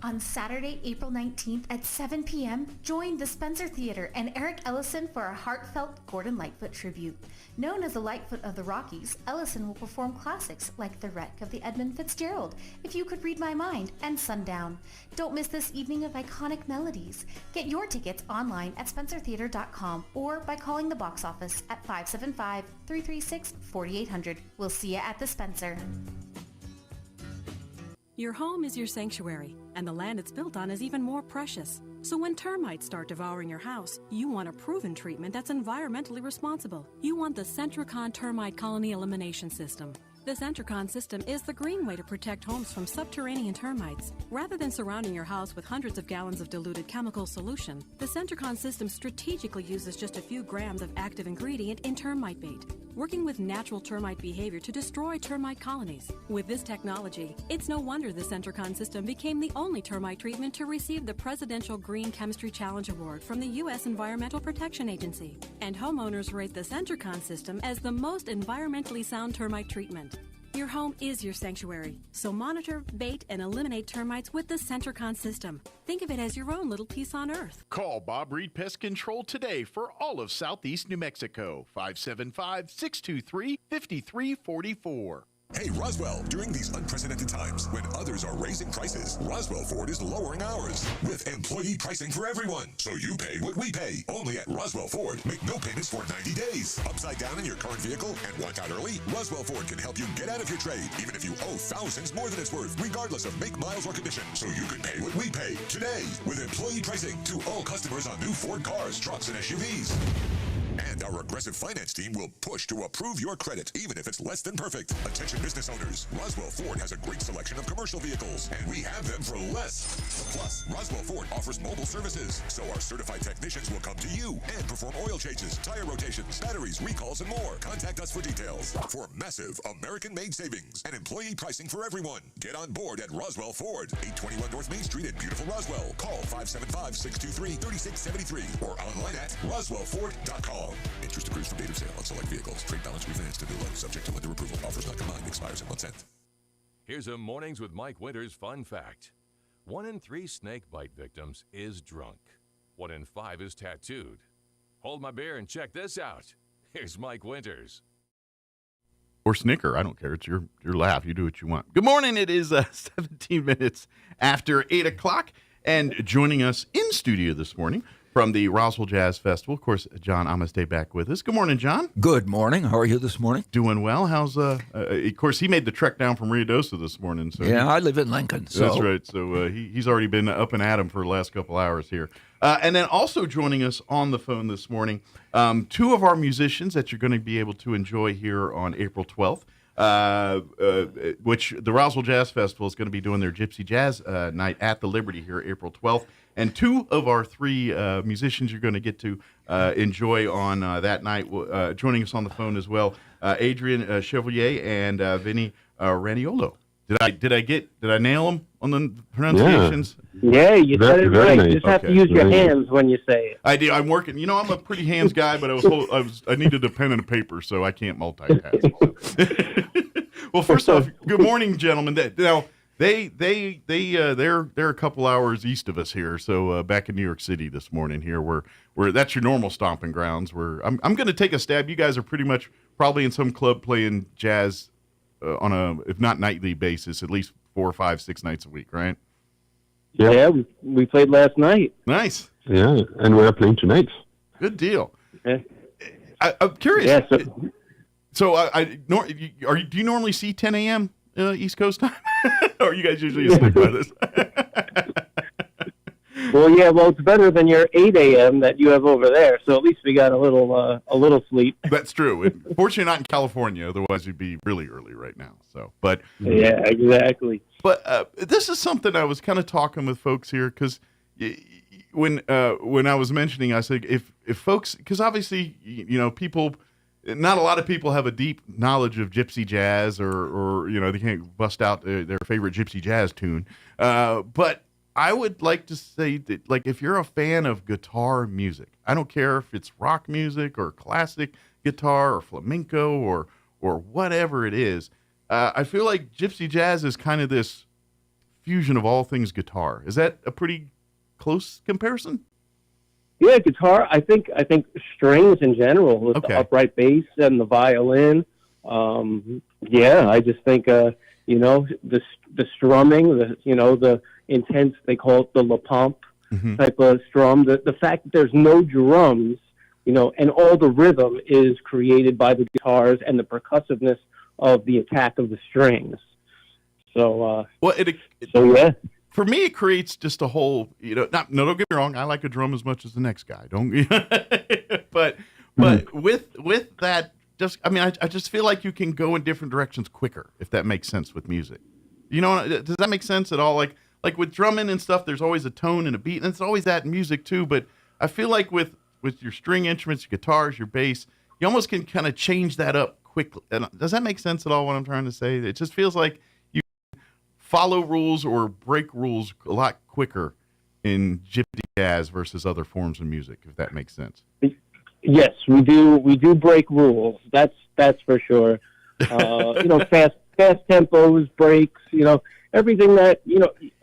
Speaker 16: On Saturday, April 19th at 7 p.m., join the Spencer Theater and Eric Ellison for a heartfelt Gordon Lightfoot tribute. Known as the Lightfoot of the Rockies, Ellison will perform classics like The Wreck of the Edmund Fitzgerald, If You Could Read My Mind, and Sundown. Don't miss this evening of iconic melodies. Get your tickets online at spencertheater.com or by calling the box office at 575-336-4800. We'll see you at the Spencer.
Speaker 17: Your home is your sanctuary, and the land it's built on is even more precious. So when termites start devouring your house, you want a proven treatment that's environmentally responsible. You want the Centricon Termite Colony Elimination System. The Centricon system is the green way to protect homes from subterranean termites. Rather than surrounding your house with hundreds of gallons of diluted chemical solution, the Centricon system strategically uses just a few grams of active ingredient in termite bait. working with natural termite behavior to destroy termite colonies. With this technology, it's no wonder the Centricon system became the only termite treatment to receive the Presidential Green Chemistry Challenge Award from the U.S. Environmental Protection Agency. And homeowners rate the Centricon system as the most environmentally sound termite treatment. Your home is your sanctuary, so monitor, bait, and eliminate termites with the Centricon system. Think of it as your own little piece on Earth.
Speaker 15: Call Bob Reed Pest Control today for all of Southeast New Mexico. 575-623-5344.
Speaker 3: Hey, Roswell, during these unprecedented times when others are raising prices, Roswell Ford is lowering ours with employee pricing for everyone. So you pay what we pay. Only at Roswell Ford. Make no payments for 90 days. Upside down in your current vehicle and want out early? Roswell Ford can help you get out of your trade, even if you owe thousands more than it's worth, regardless of make, miles, or condition. So you can pay what we pay today with employee pricing to all customers on new Ford cars, trucks, and SUVs. And our aggressive finance team will push to approve your credit, even if it's less than perfect. Attention business owners. Roswell Ford has a great selection of commercial vehicles, and we have them for less. Plus, Roswell Ford offers mobile services, so our certified technicians will come to you and perform oil changes, tire rotations, batteries, recalls, and more. Contact us for details. For massive American-made savings and employee pricing for everyone. Get on board at Roswell Ford, 821 North Main Street in beautiful Roswell. Call 575-623-3673 or online at roswellford.com. Interest accrues from date of sale on select vehicles. Trade balance refinance to new loan subject to lender approval. Offers not combined. Expires in month's end.
Speaker 8: Here's a Mornings with Mike Winters fun fact. 1 in 3 snake bite victims is drunk. 1 in 5 is tattooed. Hold my beer and check this out. Here's Mike Winters.
Speaker 9: Or snicker. I don't care. It's your laugh. You do what you want. Good morning. It is 17 minutes after 8 o'clock. And joining us in studio this morning from the Roswell Jazz Festival, of course, John Amistay back with us. Good morning, John.
Speaker 4: Good morning. How are you this morning?
Speaker 9: Doing well. How's of course, he made the trek down from Rio Dosa this morning. So
Speaker 4: yeah, I live in Lincoln. So.
Speaker 9: That's right. So he's already been up and at him for the last couple hours here. And then also joining us on the phone this morning, two of our musicians that you're going to be able to enjoy here on April 12th. Which the Roswell Jazz Festival is going to be doing their Gypsy Jazz night at the Liberty here April 12th. And two of our three musicians you're going to get to enjoy on that night. Joining us on the phone as well, Adrian Chevalier and Vinny Raniolo. Did I nail them on the pronunciations?
Speaker 18: Yeah, you said it right. Nice. You just have to use your hands when you say it.
Speaker 9: I do. I'm working. You know, I'm a pretty hands guy, but I needed a pen and a paper, so I can't multitask. Well, first off, good morning, gentlemen. Now they're a couple hours east of us here, so back in New York City this morning here, where that's your normal stomping grounds. Where I'm going to take a stab. You guys are pretty much probably in some club playing jazz on a, if not nightly basis, at least 4, 5, 6 nights a week, right?
Speaker 18: Yeah, we played last night.
Speaker 9: Nice.
Speaker 19: Yeah, and we're playing tonight.
Speaker 9: Good deal.
Speaker 18: Yeah.
Speaker 9: I'm curious.
Speaker 18: Yeah,
Speaker 9: so do you normally see 10 a.m. East Coast time? Or are you guys usually asleep by this?
Speaker 18: Well, it's better than your 8 a.m. that you have over there. So at least we got a little sleep.
Speaker 9: That's true. Fortunately, not in California. Otherwise, it'd be really early right now. So, but
Speaker 18: yeah, exactly.
Speaker 9: But this is something I was kind of talking with folks here because when I was mentioning, I said if folks, because obviously people. Not a lot of people have a deep knowledge of gypsy jazz or they can't bust out their favorite gypsy jazz tune. But I would like to say that, like, if you're a fan of guitar music, I don't care if it's rock music or classic guitar or flamenco or whatever it is, I feel like gypsy jazz is kind of this fusion of all things guitar. Is that a pretty close comparison?
Speaker 18: Yeah, guitar. I think strings in general, with the upright bass and the violin. I just think the strumming, the intense. They call it the La Pompe type of strum. The fact that there's no drums, and all the rhythm is created by the guitars and the percussiveness of the attack of the strings. So yeah.
Speaker 9: For me, it creates just a whole, don't get me wrong, I like a drum as much as the next guy. But with that, I just feel like you can go in different directions quicker, if that makes sense with music. Does that make sense at all? Like with drumming and stuff, there's always a tone and a beat, and it's always that in music too. But I feel like with your string instruments, your guitars, your bass, you almost can kind of change that up quickly. And does that make sense at all? What I'm trying to say? It just feels like you follow rules or break rules a lot quicker in gypsy jazz versus other forms of music, if that makes sense.
Speaker 18: Yes, we do. We do break rules. That's for sure. Fast tempos, breaks. Everything that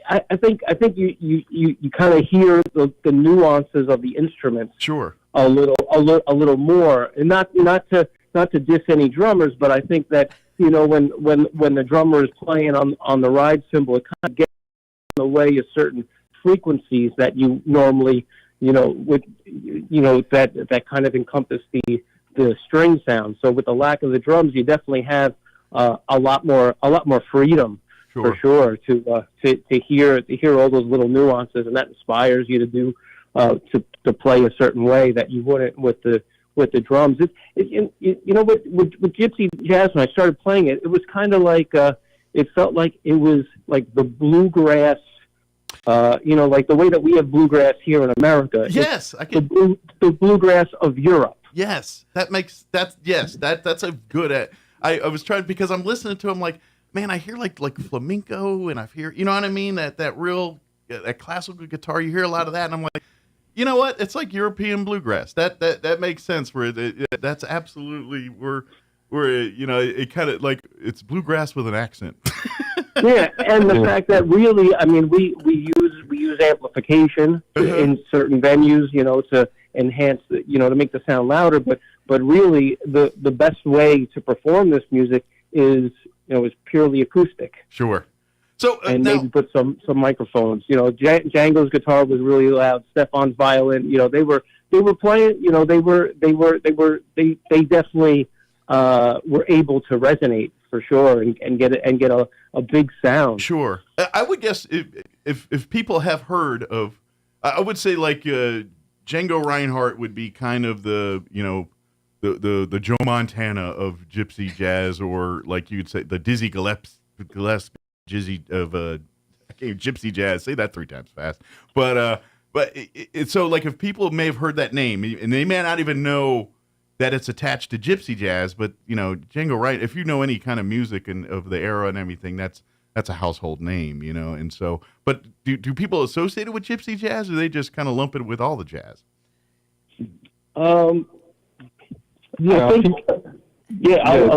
Speaker 18: I think you kind of hear the nuances of the instruments.
Speaker 9: Sure.
Speaker 18: A little more, and not to diss any drummers, but I think that when the drummer is playing on the ride cymbal, it kind of gets in the way of certain frequencies that you normally that kind of encompass the string sound. So with the lack of the drums, you definitely have a lot more freedom.
Speaker 9: Sure.
Speaker 18: For sure to hear all those little nuances, and that inspires you to do to play a certain way that you wouldn't with the drums. With gypsy jazz, when I started playing it, it was kind of like it felt like it was like the bluegrass. Like the way that we have bluegrass here in America.
Speaker 9: Yes,
Speaker 18: the bluegrass of Europe.
Speaker 9: Yes, that's a good. I was trying because I'm listening to him like, man, I hear like flamenco, and I hear, you know what I mean, that real that classical guitar. You hear a lot of that, and I'm like, you know what? It's like European bluegrass. That makes sense. That's absolutely where it kind of like it's bluegrass with an accent.
Speaker 18: Yeah, and the fact that really, I mean, we use amplification in certain venues, to enhance to make the sound louder. But really, the best way to perform this music is purely acoustic.
Speaker 9: Sure. So
Speaker 18: maybe put some microphones. Django's guitar was really loud. Stefan's violin. They were playing. They definitely were able to resonate for sure and get a big sound.
Speaker 9: Sure. I would guess if people have heard of, I would say like Django Reinhardt would be kind of the Joe Montana of gypsy jazz, or like you'd say the Dizzy Gillespie of gypsy jazz. Say that 3 times fast. But it's so like if people may have heard that name and they may not even know that it's attached to gypsy jazz, but Django Reinhardt, if you know any kind of music and of the era and everything, that's a household name, and so, but do people associate it with gypsy jazz, or they just kind of lump it with all the jazz?
Speaker 18: I'll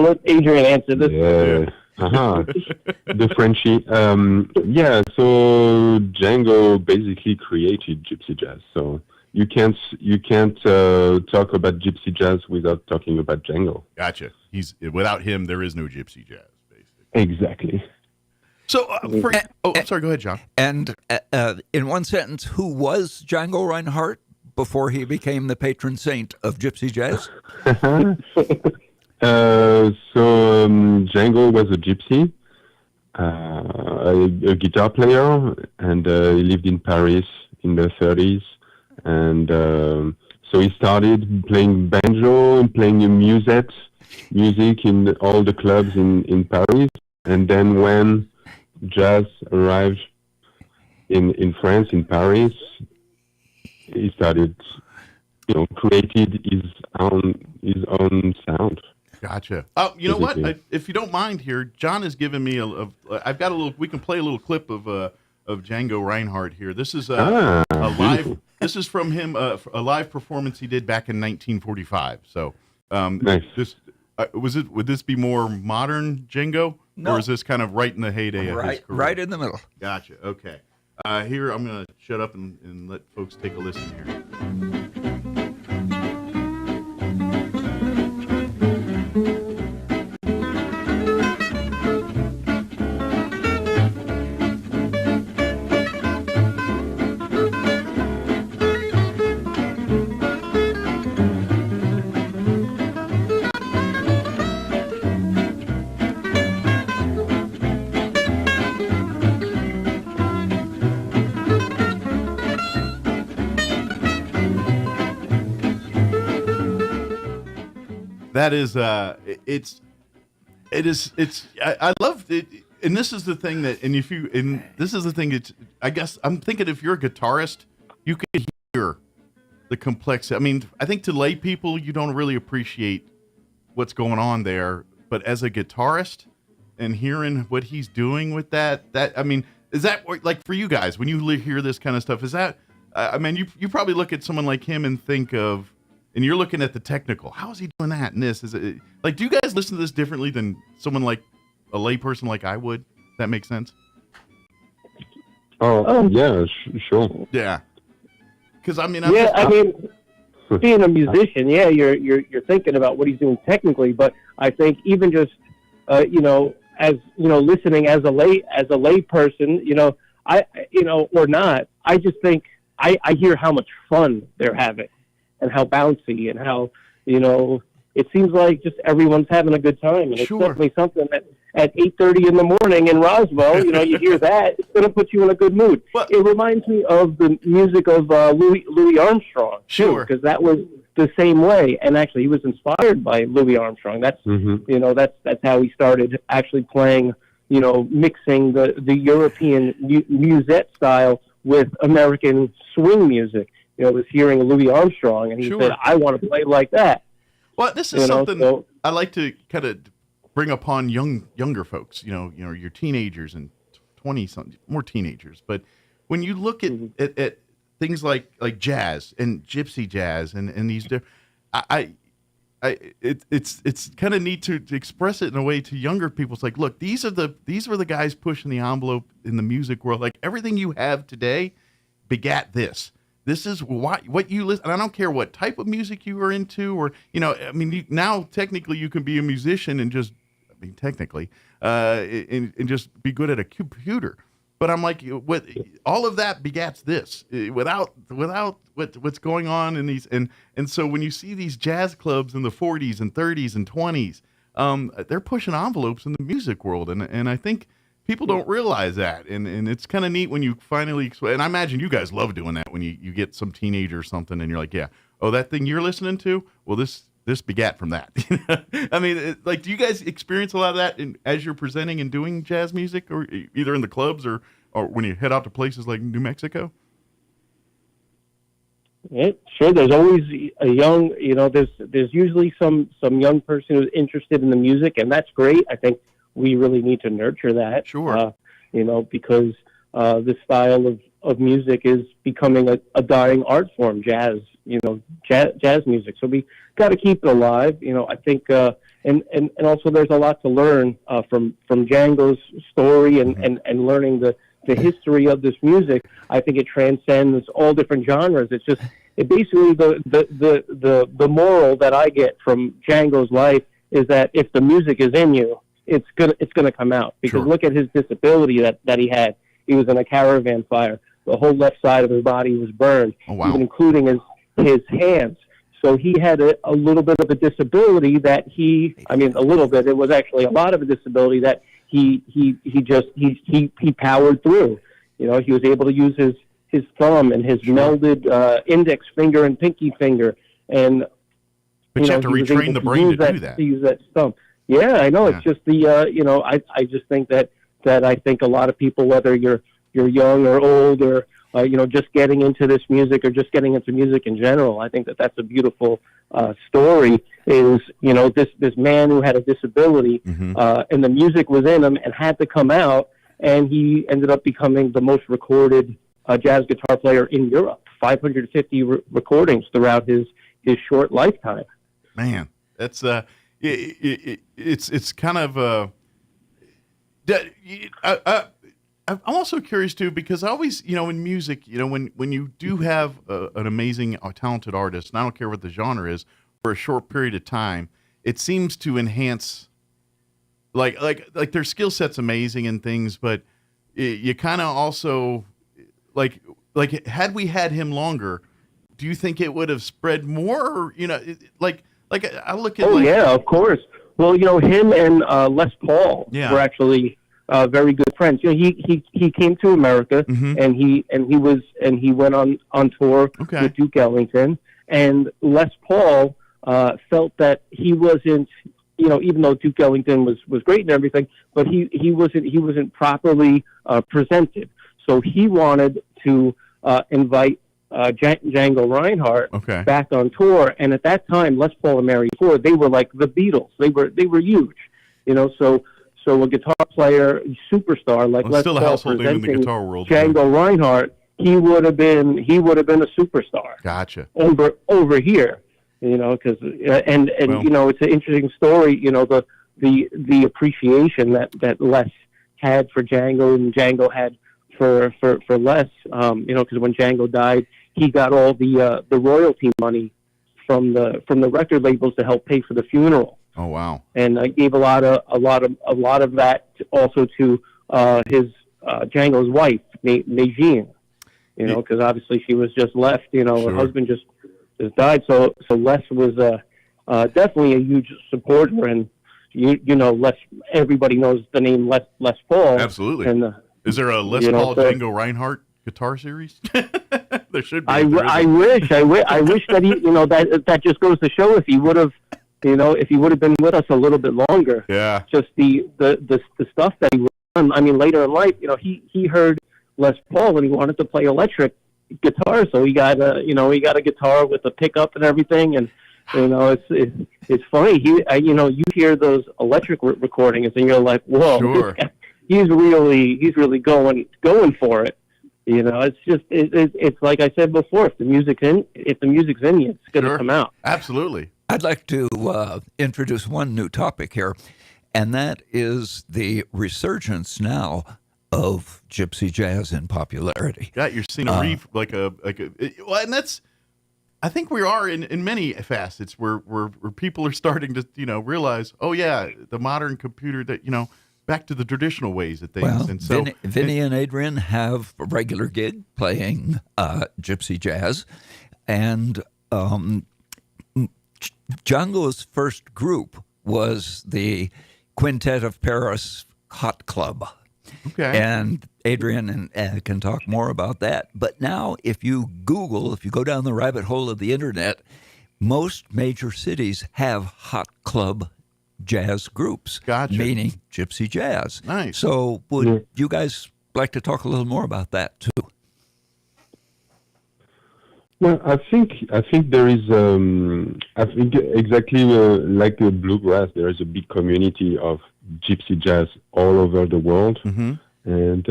Speaker 18: let Adrian answer this.
Speaker 19: Yeah. The Frenchie. So Django basically created gypsy jazz. So you can't talk about gypsy jazz without talking about Django.
Speaker 9: Gotcha. Without him, there is no gypsy jazz, basically.
Speaker 19: Exactly.
Speaker 9: So, I'm sorry. Go ahead, John.
Speaker 4: And in one sentence, who was Django Reinhardt before he became the patron saint of gypsy jazz?
Speaker 19: Django was a gypsy, a guitar player, and he lived in Paris in the 30s. And so he started playing banjo and playing music in all the clubs in Paris. And then when jazz arrived in France, in Paris, he started, created his own sound.
Speaker 9: Gotcha. Oh, you know what? If you don't mind here, John has given me I've got a little. We can play a little clip of Django Reinhardt here. This is a live. This is from him, a live performance he did back in 1945. So,
Speaker 19: nice.
Speaker 9: Would this be more modern Django, or is this kind of right in the heyday of his career?
Speaker 4: Right in the middle.
Speaker 9: Gotcha. Okay. Here, I'm going to shut up and let folks take a listen here. That is, I love it, and this is the thing this is the thing that I guess I'm thinking if you're a guitarist, you can hear the complexity. I mean, I think to lay people, you don't really appreciate what's going on there, but as a guitarist and hearing what he's doing with that I mean, is that like for you guys when you hear this kind of stuff? Is that I mean, you probably look at someone like him and think of, and you're looking at the technical. How is he doing that and this? Is it like, do you guys listen to this differently than someone like a layperson like I would? If that makes sense.
Speaker 19: Oh, yeah, sure.
Speaker 9: Yeah. Because I mean,
Speaker 18: being a musician, yeah, you're thinking about what he's doing technically, but I think even just listening as a lay person, or not, I just think I hear how much fun they're having and how bouncy and how it seems like just everyone's having a good time, and it's definitely something that at 8:30 in the morning in Roswell, you hear that, it's going to put you in a good mood. It reminds me of the music of Louis Armstrong,
Speaker 9: sure,
Speaker 18: because that was the same way. And actually, he was inspired by Louis Armstrong. That's that's how he started actually playing, mixing the European musette style with American swing music. Was hearing Louis Armstrong, and he said, "I want to play like that."
Speaker 9: Well, this is something I like to kind of bring upon younger folks, your teenagers and 20-something, more teenagers. But when you look at things like jazz and gypsy jazz and these it's kind of neat to express it in a way to younger people. It's like, look, these were the guys pushing the envelope in the music world. Like everything you have today begat this. This is what you listen. And I don't care what type of music you are into, or now technically you can be a musician and just, technically, and just be good at a computer. But I'm like, what all of that begats this without what's going on in these and so when you see these jazz clubs in the 40s and 30s and 20s, they're pushing envelopes in the music world, and I think people don't realize that, and it's kind of neat when you finally, and I imagine you guys love doing that when you get some teenager or something and you're like, yeah, oh, that thing you're listening to, well, this begat from that. I mean, do you guys experience a lot of that as you're presenting and doing jazz music, or either in the clubs or when you head out to places like New Mexico?
Speaker 18: Yeah, sure. There's always a young, there's usually some young person who's interested in the music, and that's great. I think we really need to nurture that.
Speaker 9: Sure.
Speaker 18: Because this style of music is becoming a dying art form, jazz music. So we got to keep it alive. I think, and also there's a lot to learn from Django's story and learning the history of this music. I think it transcends all different genres. It basically the moral that I get from Django's life is that if the music is in you, it's gonna come out. Because
Speaker 9: sure.
Speaker 18: Look at his disability that he had. He was in a caravan fire. The whole left side of his body was burned, even including his hands. So he had a little bit of a disability that a little bit. It was actually a lot of a disability that he powered through. He was able to use his thumb and his melded index finger and pinky finger, and
Speaker 9: but you have to retrain the brain to do that.
Speaker 18: To use that thumb. Yeah, I know. Yeah. It's just I just think that I think a lot of people, whether you're young or old or just getting into this music or just getting into music in general, I think that's a beautiful story. Is this man who had a disability and the music was in him and had to come out, and he ended up becoming the most recorded jazz guitar player in Europe. 550 recordings throughout his short lifetime.
Speaker 9: Man, that's it's kind of I'm also curious too, because I always, in music, when you do have an amazing, talented artist, and I don't care what the genre is, for a short period of time, it seems to enhance, like their skill set's amazing and things, but you kind of also, like had we had him longer, do you think it would have spread more? Or, I look at. Oh
Speaker 18: yeah, of course. Well, him and Les Paul were actually very good friends. He came to America and he went on tour with Duke Ellington, and Les Paul felt that he wasn't, even though Duke Ellington was great and everything, but he wasn't properly presented. So he wanted to invite Django Reinhardt
Speaker 9: Okay.
Speaker 18: back on tour, and at that time, Les Paul and Mary Ford, they were like the Beatles. They were huge, you know. So a guitar player, superstar like Les
Speaker 9: still a
Speaker 18: Paul
Speaker 9: household name in the
Speaker 18: presenting
Speaker 9: guitar world.
Speaker 18: Django Reinhardt, he would have been a superstar.
Speaker 9: Gotcha.
Speaker 18: Over here, you know, because and
Speaker 9: Well,
Speaker 18: you know, it's an interesting story. You know, the appreciation that Les had for Django and Django had for Les. You know, because when Django died, he got all the royalty money from the record labels to help pay for the funeral.
Speaker 9: Oh wow!
Speaker 18: And I gave a lot of that also to his Django's wife, Najine. You know, because obviously she was just left. You know, her husband just died. So Les was definitely a huge supporter, and you know, everybody knows the name Les Paul.
Speaker 9: Absolutely.
Speaker 18: And
Speaker 9: is there a Les Paul Django Reinhardt guitar series? There should be.
Speaker 18: I wish that he, you know, that just goes to show if he would have, you know, if he would have been with us a little bit longer.
Speaker 9: Yeah.
Speaker 18: Just the stuff that he done. I mean, later in life, you know, he heard Les Paul and he wanted to play electric guitar, so he got a guitar with a pickup and everything, and you know, it's funny. You know, you hear those electric recordings and you're like, whoa,
Speaker 9: sure.
Speaker 18: he's really going for it. You know, it's just it's like I said before. If the music's in you, it's going to come out.
Speaker 9: Absolutely.
Speaker 4: I'd like to introduce one new topic here, and that is the resurgence now of gypsy jazz in popularity.
Speaker 9: Yeah, you're seeing a well, and that's. I think we are in many facets where people are starting to, you know, realize, oh yeah, the modern computer, that, you know, back to the traditional ways of things.
Speaker 4: Well,
Speaker 9: and so
Speaker 4: Vinny and Adrian have a regular gig playing gypsy jazz, and Django's first group was the Quintet of Paris Hot Club.
Speaker 9: Okay.
Speaker 4: And Adrian can talk more about that. But now, if you go down the rabbit hole of the internet, most major cities have hot club jazz groups,
Speaker 9: Gotcha.
Speaker 4: Meaning gypsy jazz.
Speaker 9: Nice.
Speaker 4: So would you guys like to talk a little more about that, too?
Speaker 19: Well, I think there is. I think exactly like the bluegrass, there is a big community of gypsy jazz all over the world, and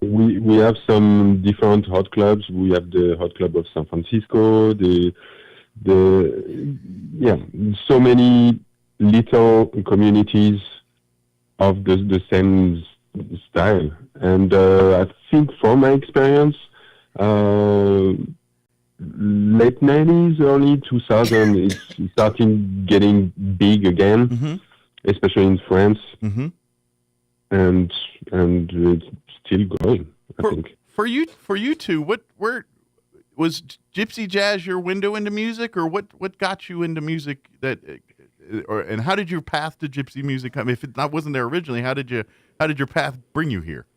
Speaker 19: we have some different hot clubs. We have the hot club of San Francisco. So many little communities of the same style, and I think from my experience. Late 90s, early 2000, it's starting getting big again, especially in France, and it's still growing. I think.
Speaker 9: For you two, where was gypsy jazz your window into music, or what got you into music? And how did your path to gypsy music come? If it wasn't there originally, how did your path bring you here?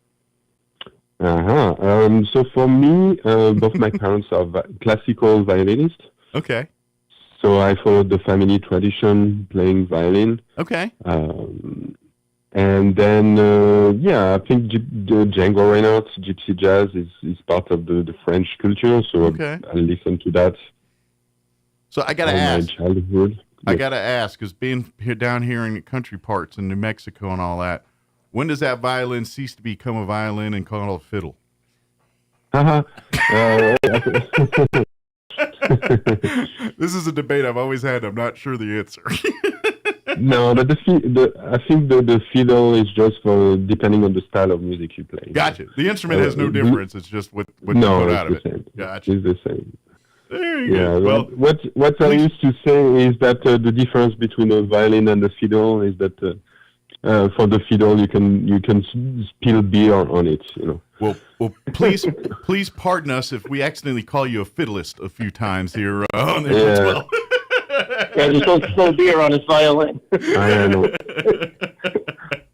Speaker 19: So for me, both my parents are classical violinists.
Speaker 9: Okay.
Speaker 19: So I followed the family tradition, playing violin.
Speaker 9: Okay.
Speaker 19: And then, I think the Django Reinhardt gypsy jazz is part of the French culture. So I listen to that.
Speaker 9: So I gotta ask.
Speaker 19: My childhood.
Speaker 9: I gotta ask, because being down here in the country parts in New Mexico and all that. When does that violin cease to become a violin and call it a fiddle? This is a debate I've always had. I'm not sure the answer.
Speaker 19: No, but I think the fiddle is just for depending on the style of music you play.
Speaker 9: Gotcha. The instrument has no difference. It's just what you put out of it.
Speaker 19: Same.
Speaker 9: Gotcha.
Speaker 19: It's the same.
Speaker 9: There you go.
Speaker 19: Well, what I used to say is that the difference between a violin and a fiddle is that for the fiddle you can spill beer on it, you know.
Speaker 9: Well, please pardon us if we accidentally call you a fiddleist a few times here on the
Speaker 19: Yeah.
Speaker 9: 12.
Speaker 18: Yeah, just don't spill beer on his violin.
Speaker 19: I know.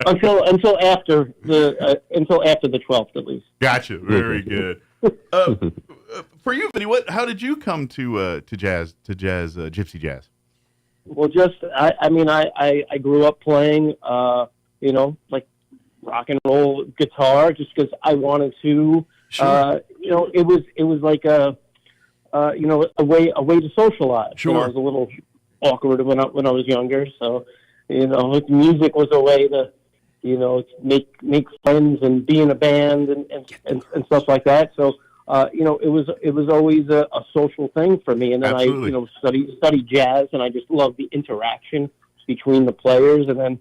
Speaker 18: until after the 12th, at least.
Speaker 9: Gotcha. Very good. For you, Vinny, how did you come to gypsy jazz?
Speaker 18: Well, I grew up playing, like rock and roll guitar, just because I wanted to, it was like a way to socialize.
Speaker 9: Sure.
Speaker 18: I was a little awkward when I was younger, so music was a way to make friends and be in a band and stuff like that. So it was always a social thing for me. And then
Speaker 9: Absolutely.
Speaker 18: I studied jazz, and I just loved the interaction between the players, and then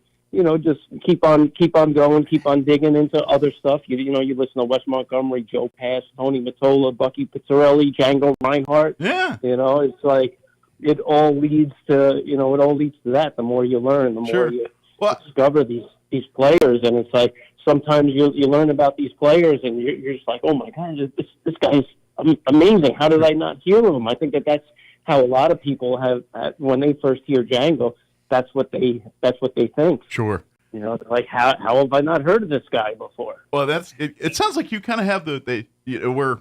Speaker 18: just keep on going, keep on digging into other stuff. You listen to Wes Montgomery, Joe Pass, Tony Mottola, Bucky Pizzarelli, Django Reinhardt.
Speaker 9: Yeah.
Speaker 18: It's like it all leads to that. The more you learn, the more you discover these players, and it's like sometimes you learn about these players, and you're just like, oh my God, this guy's amazing. How did I not hear of him? I think that's how a lot of people have when they first hear Django. That's what they think.
Speaker 9: Sure.
Speaker 18: Like how have I not heard of this guy before?
Speaker 9: Well, it sounds like you kind of have where,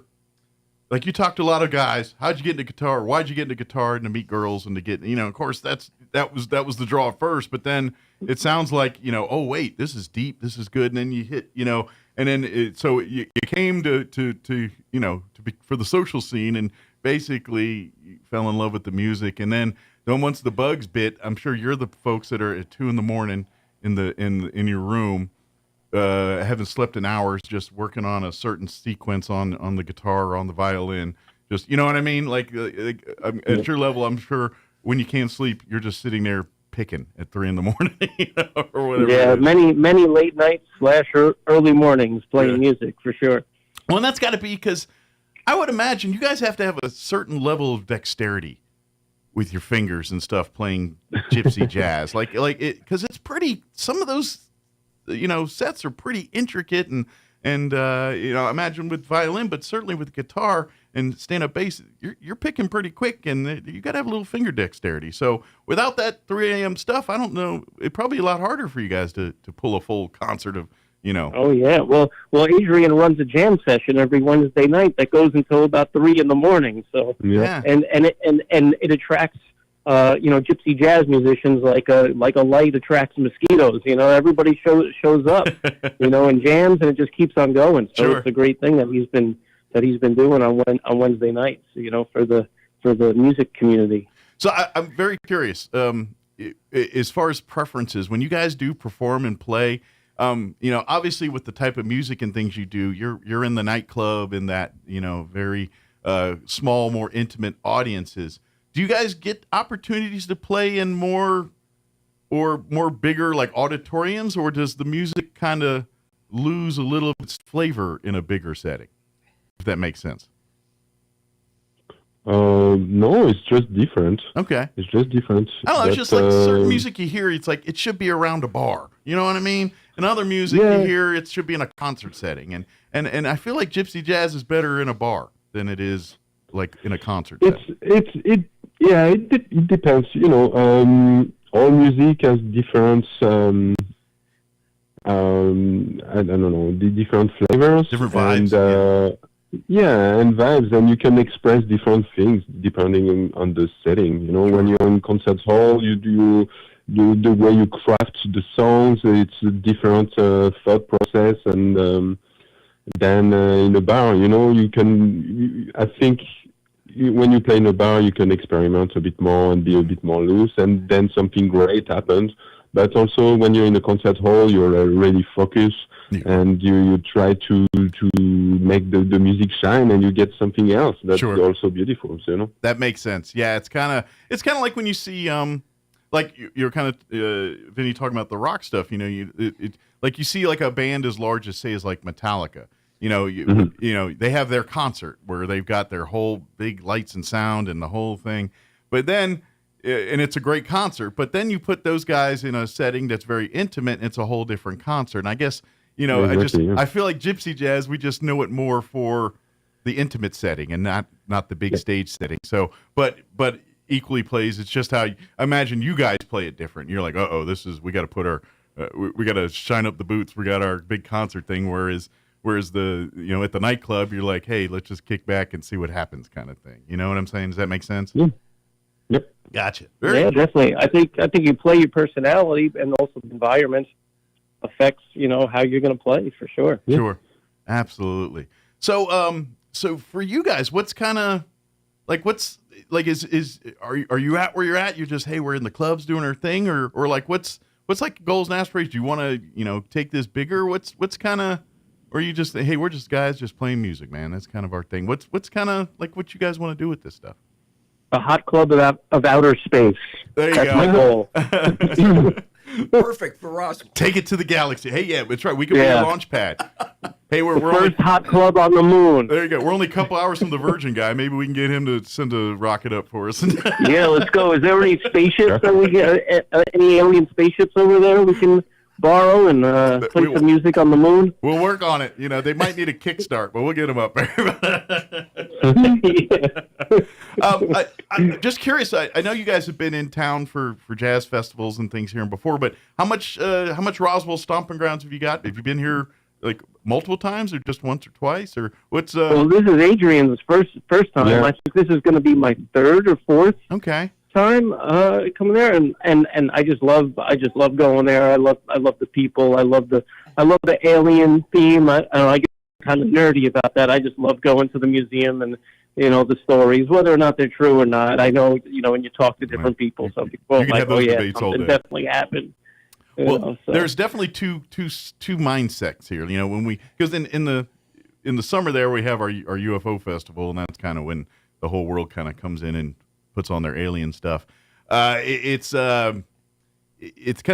Speaker 9: like, you talk to a lot of guys. How'd you get into guitar? Why'd you get into guitar? And to meet girls and to get, of course that was the draw at first, but then it sounds like, oh wait, this is deep, this is good. And then you hit, and then so you came to be for the social scene, and basically you fell in love with the music. And then once the bugs bit, I'm sure you're the folks that are at 2 a.m. in your room, haven't slept in hours, just working on a certain sequence on the guitar or on the violin. Just, you know what I mean? Like at your level, I'm sure when you can't sleep, you're just sitting there picking at 3 a.m, or whatever.
Speaker 18: Yeah, many late nights / early mornings playing music for sure.
Speaker 9: Well, and that's got to be because I would imagine you guys have to have a certain level of dexterity with your fingers and stuff playing gypsy jazz, like it, because it's pretty. Some of those, sets are pretty intricate, and imagine with violin, but certainly with guitar and stand-up bass, you're picking pretty quick, and you got to have a little finger dexterity. So without that 3 a.m. stuff, I don't know, it'd probably be a lot harder for you guys to pull a full concert of.
Speaker 18: Oh yeah. Well, Adrian runs a jam session every Wednesday night that goes until about 3 a.m. So
Speaker 9: yeah,
Speaker 18: and it attracts gypsy jazz musicians like a light attracts mosquitoes. Everybody shows up, and jams, and it just keeps on going. So
Speaker 9: Sure.
Speaker 18: It's a great thing that he's been doing on Wednesday nights. For the music community.
Speaker 9: So I'm very curious. As far as preferences, when you guys do perform and play. Obviously with the type of music and things you do, you're in the nightclub in that, very small, more intimate audiences. Do you guys get opportunities to play in more bigger like auditoriums, or does the music kind of lose a little of its flavor in a bigger setting? If that makes sense.
Speaker 19: No, it's just different.
Speaker 9: Okay.
Speaker 19: It's just different.
Speaker 9: I don't know, it's just like certain music you hear, it's like it should be around a bar. You know what I mean? And other music you hear, it should be in a concert setting. And I feel like gypsy jazz is better in a bar than it is like in a concert setting.
Speaker 19: It depends. All music has different I don't know, the different flavors.
Speaker 9: Different vibes.
Speaker 19: And vibes, and you can express different things depending on the setting. When you're in concert hall, you do the way you craft the songs. It's a different thought process, and then in a bar, I think when you play in a bar, you can experiment a bit more and be a bit more loose, and then something great happens. But also, when you're in a concert hall, you're really focused, and you try to make the music shine, and you get something else that's also beautiful.
Speaker 9: That makes sense. Yeah, it's kind of like when you see like you're kind of Vinny talking about the rock stuff. Like you see like a band as large as say as like Metallica. They have their concert where they've got their whole big lights and sound and the whole thing, but then. And it's a great concert, but then you put those guys in a setting that's very intimate, and it's a whole different concert. And I guess, I feel like gypsy jazz, we just know it more for the intimate setting and not the big stage setting. So, but equally plays, it's just how I imagine you guys play it different. You're like, we got to put our, we got to shine up the boots. We got our big concert thing. Whereas the, at the nightclub, you're like, hey, let's just kick back and see what happens kind of thing. You know what I'm saying? Does that make sense?
Speaker 19: Yeah. Yep.
Speaker 9: Gotcha.
Speaker 18: Definitely. I think you play your personality, and also the environment affects, how you're going to play for sure.
Speaker 9: Sure. Absolutely. So, So for you guys, what's kind of like, are you at where you're at? You're just, hey, we're in the clubs doing our thing, or like what's like goals and aspirations? Do you want to, take this bigger? What's kind of, or you just, hey, we're just guys just playing music, man. That's kind of our thing. What's kind of like what you guys want to do with this stuff?
Speaker 18: A hot club of outer space.
Speaker 9: There you
Speaker 18: That's
Speaker 9: go.
Speaker 18: my goal.
Speaker 4: Perfect for Roswell.
Speaker 9: Take it to the galaxy. Hey, yeah, that's right. We can be a launch pad. Hey, we're
Speaker 18: first
Speaker 9: only
Speaker 18: hot club on the moon.
Speaker 9: There you go. We're only a couple hours from the Virgin guy. Maybe we can get him to send a rocket up for us.
Speaker 18: Yeah, let's go. Is there any spaceships that we get? Any alien spaceships over there we can borrow and play some music on the moon?
Speaker 9: We'll work on it. They might need a kickstart, but we'll get them up there. I'm just curious. I know you guys have been in town for jazz festivals and things here and before, but how much Roswell stomping grounds have you got? Have you been here like multiple times, or just once or twice, or what's?
Speaker 18: Well, this is Adrian's first time.
Speaker 9: Yeah.
Speaker 18: I think this is going to be my third or fourth.
Speaker 9: Okay.
Speaker 18: Time coming there, and I just love going there. I love the people. I love the alien theme. I get kind of nerdy about that. I just love going to the museum and the stories, whether or not they're true or not. I know when you talk to different people, some people are like, oh yeah, something definitely happened.
Speaker 9: There's definitely two mindsets here. Because in the summer there we have our UFO festival, and that's kind of when the whole world kind of comes in and puts on their alien stuff. It's kind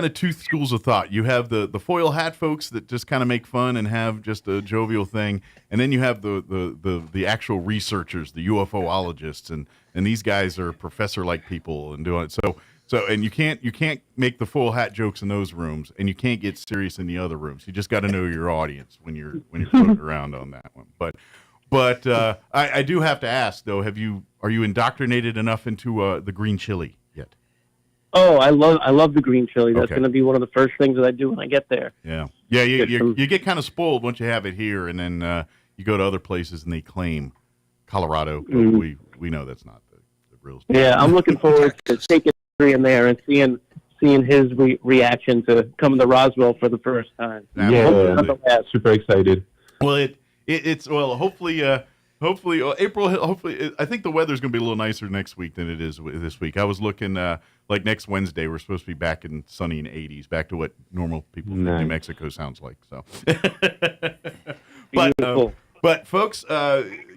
Speaker 9: of two schools of thought. You have the foil hat folks that just kind of make fun and have just a jovial thing, and then you have the actual researchers, the UFOologists, and these guys are professor-like people and doing it. So and you can't make the full hat jokes in those rooms, and you can't get serious in the other rooms. You just got to know your audience when you're floating around on that one. But I do have to ask though, are you indoctrinated enough into the green chili yet?
Speaker 18: Oh, I love the green chili. That's going to be one of the first things that I do when I get there.
Speaker 9: Yeah. You get kind of spoiled once you have it here, and then you go to other places and they claim Colorado. But we know that's not the real story.
Speaker 18: Yeah, I'm looking forward to taking in there and seeing his reaction to coming to Roswell for the first time.
Speaker 19: Yeah, super excited.
Speaker 9: Well, hopefully April. Hopefully, I think the weather's going to be a little nicer next week than it is this week. I was looking like next Wednesday. We're supposed to be back in sunny and 80s, back to what normal people from New Mexico sounds like. So, but folks,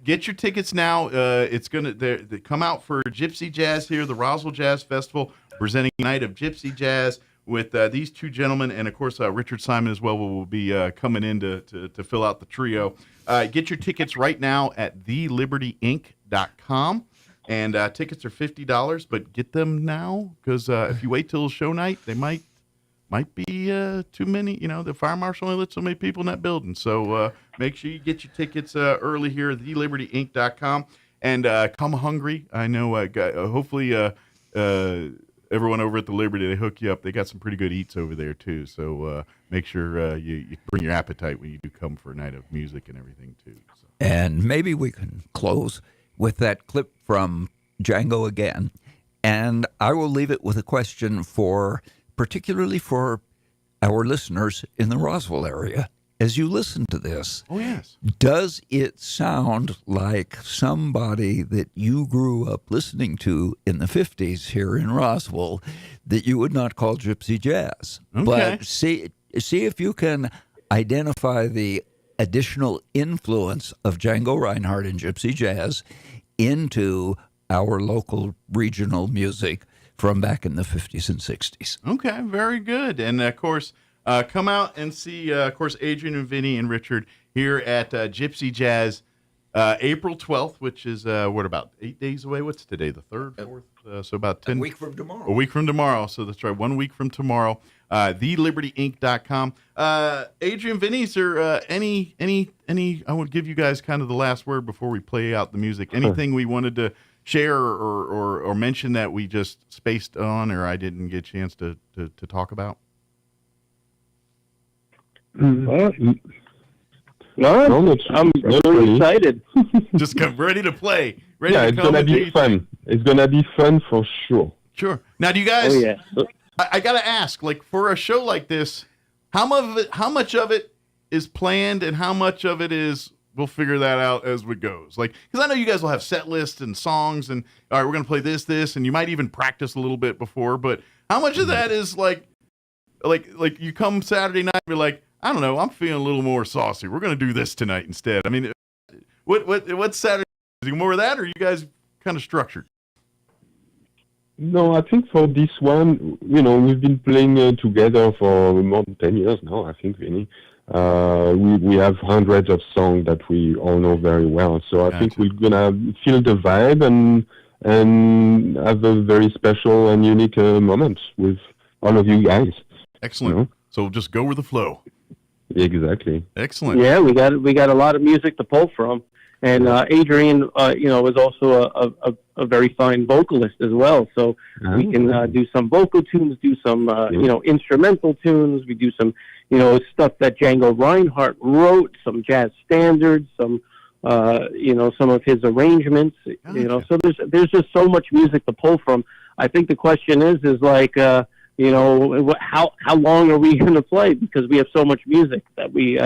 Speaker 9: get your tickets now. It's gonna they come out for Gypsy Jazz here, the Roswell Jazz Festival, presenting a night of Gypsy Jazz with these two gentlemen, and of course Richard Simon as well will be coming in to fill out the trio. Get your tickets right now at thelibertyinc.com, and tickets are $50, but get them now, because if you wait till show night, they might be too many. The fire marshal only let so many people in that building, so make sure you get your tickets early here at thelibertyinc.com, and come hungry. I know hopefully everyone over at the Liberty, they hook you up. They got some pretty good eats over there too, so make sure you bring your appetite when you do come for a night of music and everything too. So.
Speaker 4: And maybe we can close with that clip from Django again, and I will leave it with a question particularly for our listeners in the Roswell area. As you listen to this, does it sound like somebody that you grew up listening to in the 50s here in Roswell that you would not call gypsy jazz?
Speaker 9: Okay.
Speaker 4: But see if you can identify the additional influence of Django Reinhardt and gypsy jazz into our local regional music from back in the 50s and 60s.
Speaker 9: Okay, very good. And of course, come out and see, of course, Adrian and Vinny and Richard here at Gypsy Jazz, April 12th, which is, about 8 days away? What's today, the 3rd, 4th? So about 10.
Speaker 4: A week from tomorrow.
Speaker 9: A week from tomorrow. So that's right, 1 week from tomorrow. TheLibertyInc.com. Adrian, Vinny, is there any, I want to give you guys kind of the last word before we play out the music. Anything we wanted to share or mention that we just spaced on or I didn't get a chance to talk about?
Speaker 18: No, I'm really excited.
Speaker 9: Just come ready to play.
Speaker 19: It's gonna be fun. It's gonna be fun for sure.
Speaker 9: Sure. Now, do you guys? I gotta ask, like, for a show like this, how much of it is planned, and how much of it we'll figure that out as we goes. Like, because I know you guys will have set lists and songs, and all right, we're gonna play this, and you might even practice a little bit before. But how much of that is like you come Saturday night and be like, I don't know, I'm feeling a little more saucy. We're gonna do this tonight instead. I mean, what's Saturday? Is it more of that, or are you guys kind of structured?
Speaker 19: No, I think for this one, we've been playing together for more than 10 years now, I think, Vinny. We have hundreds of songs that we all know very well. So I think we're going to feel the vibe and have a very special and unique moment with all of you guys.
Speaker 9: Excellent. So just go with the flow.
Speaker 19: Exactly.
Speaker 9: Excellent.
Speaker 18: Yeah, we got a lot of music to pull from. And Adrian, is also a very fine vocalist as well. So we can do some vocal tunes, do some, instrumental tunes. We do some, stuff that Django Reinhardt wrote, some jazz standards, some, some of his arrangements. So there's just so much music to pull from. I think the question is like, how long are we going to play? Because we have so much music that we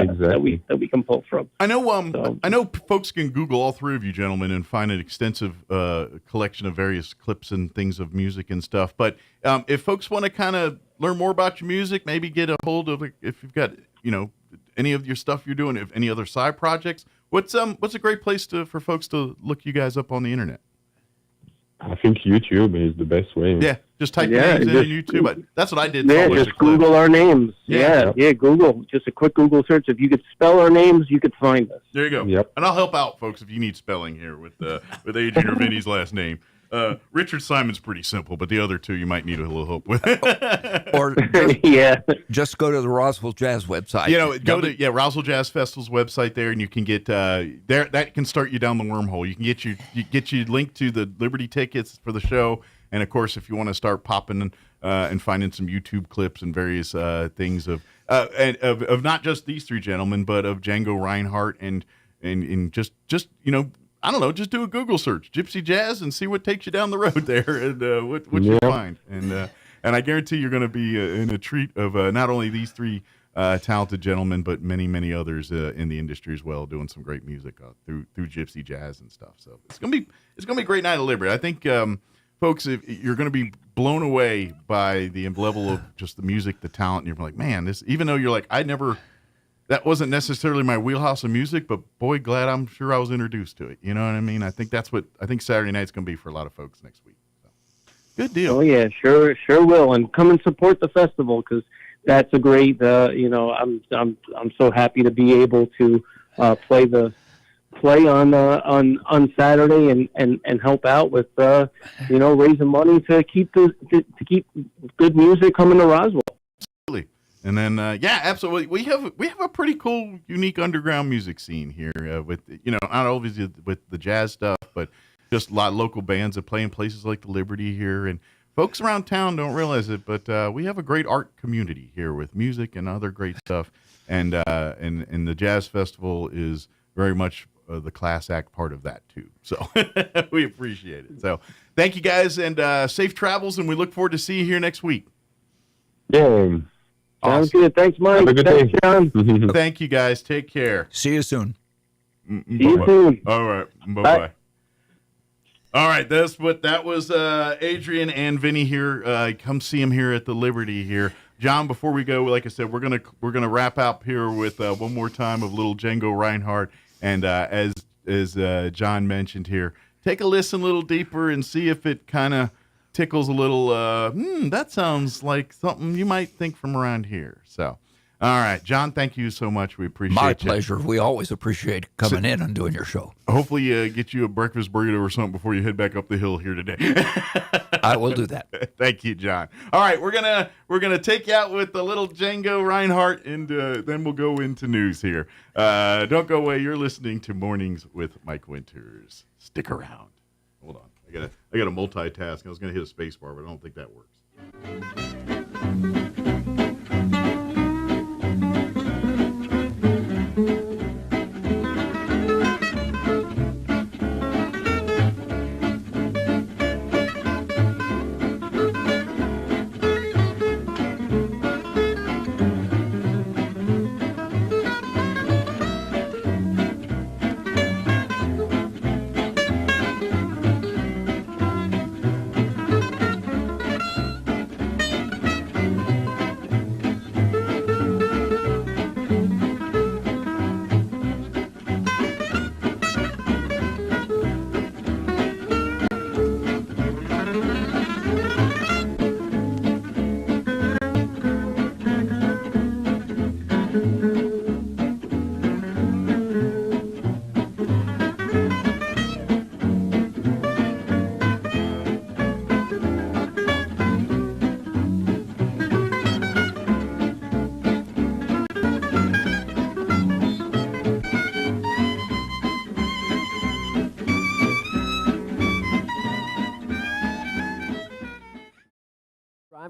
Speaker 18: can pull from.
Speaker 9: I know folks can Google all three of you gentlemen and find an extensive collection of various clips and things of music and stuff. But if folks want to kind of learn more about your music, maybe get a hold of if you've got any of your stuff you're doing, if any other side projects, what's a great place for folks to look you guys up on the internet?
Speaker 19: I think YouTube is the best way.
Speaker 9: Yeah, just type names in YouTube. That's what I did.
Speaker 18: Yeah, just Google our names. Yeah, Google. Just a quick Google search. If you could spell our names, you could find us.
Speaker 9: There you go.
Speaker 19: Yep.
Speaker 9: And I'll help out, folks, if you need spelling here with Adrian or Vinny's last name. Richard Simon's pretty simple, but the other two you might need a little help with.
Speaker 4: Or just go to the Roswell Jazz website.
Speaker 9: Go to Roswell Jazz Festival's website there, and you can get there. That can start you down the wormhole. You can get you linked to the Liberty tickets for the show, and of course, if you want to start popping and finding some YouTube clips and various things of not just these three gentlemen, but of Django Reinhardt and just I don't know, just do a Google search, Gypsy Jazz, and see what takes you down the road there and what you find. And I guarantee you're going to be in a treat of not only these three talented gentlemen, but many, many others in the industry as well, doing some great music through Gypsy Jazz and stuff. So it's gonna be a great night of Liberty. I think, folks, if you're going to be blown away by the level of just the music, the talent, and you're like, man, this. Even though you're like, that wasn't necessarily my wheelhouse of music, but boy, I'm sure I was introduced to it. You know what I mean? I think Saturday night's going to be for a lot of folks next week. So, good deal.
Speaker 18: Oh yeah, sure will. And come and support the festival because that's a great. I'm so happy to be able to play on Saturday and help out with raising money to keep good music coming to Roswell.
Speaker 9: Absolutely. And then, absolutely. We have a pretty cool, unique underground music scene here with, not always with the jazz stuff, but just a lot of local bands that play in places like the Liberty here. And folks around town don't realize it, but we have a great art community here with music and other great stuff. And the Jazz Festival is very much the class act part of that, too. So we appreciate it. So thank you, guys, and safe travels, and we look forward to seeing you here next week.
Speaker 19: Yeah.
Speaker 18: Sounds good. Thanks, Mike.
Speaker 19: Have a good day.
Speaker 18: John.
Speaker 9: Thank you, guys. Take care.
Speaker 4: See you soon.
Speaker 18: See you soon.
Speaker 9: All right. Bye-bye. All right. That was Adrian and Vinny here. Come see him here at the Liberty here. John, before we go, like I said, we're gonna wrap up here with one more time of little Django Reinhardt. And as John mentioned here, take a listen a little deeper and see if it kind of tickles a little, that sounds like something you might think from around here. So, all right, John, thank you so much. We appreciate it.
Speaker 4: My pleasure. We always appreciate coming in and doing your show.
Speaker 9: Hopefully get you a breakfast burrito or something before you head back up the hill here today.
Speaker 4: I will do that.
Speaker 9: Thank you, John. All right, we're gonna take you out with a little Django Reinhardt, and then we'll go into news here. Don't go away. You're listening to Mornings with Mike Winters. Stick around. Hold on. I got to multitask. I was going to hit a space bar, but I don't think that works.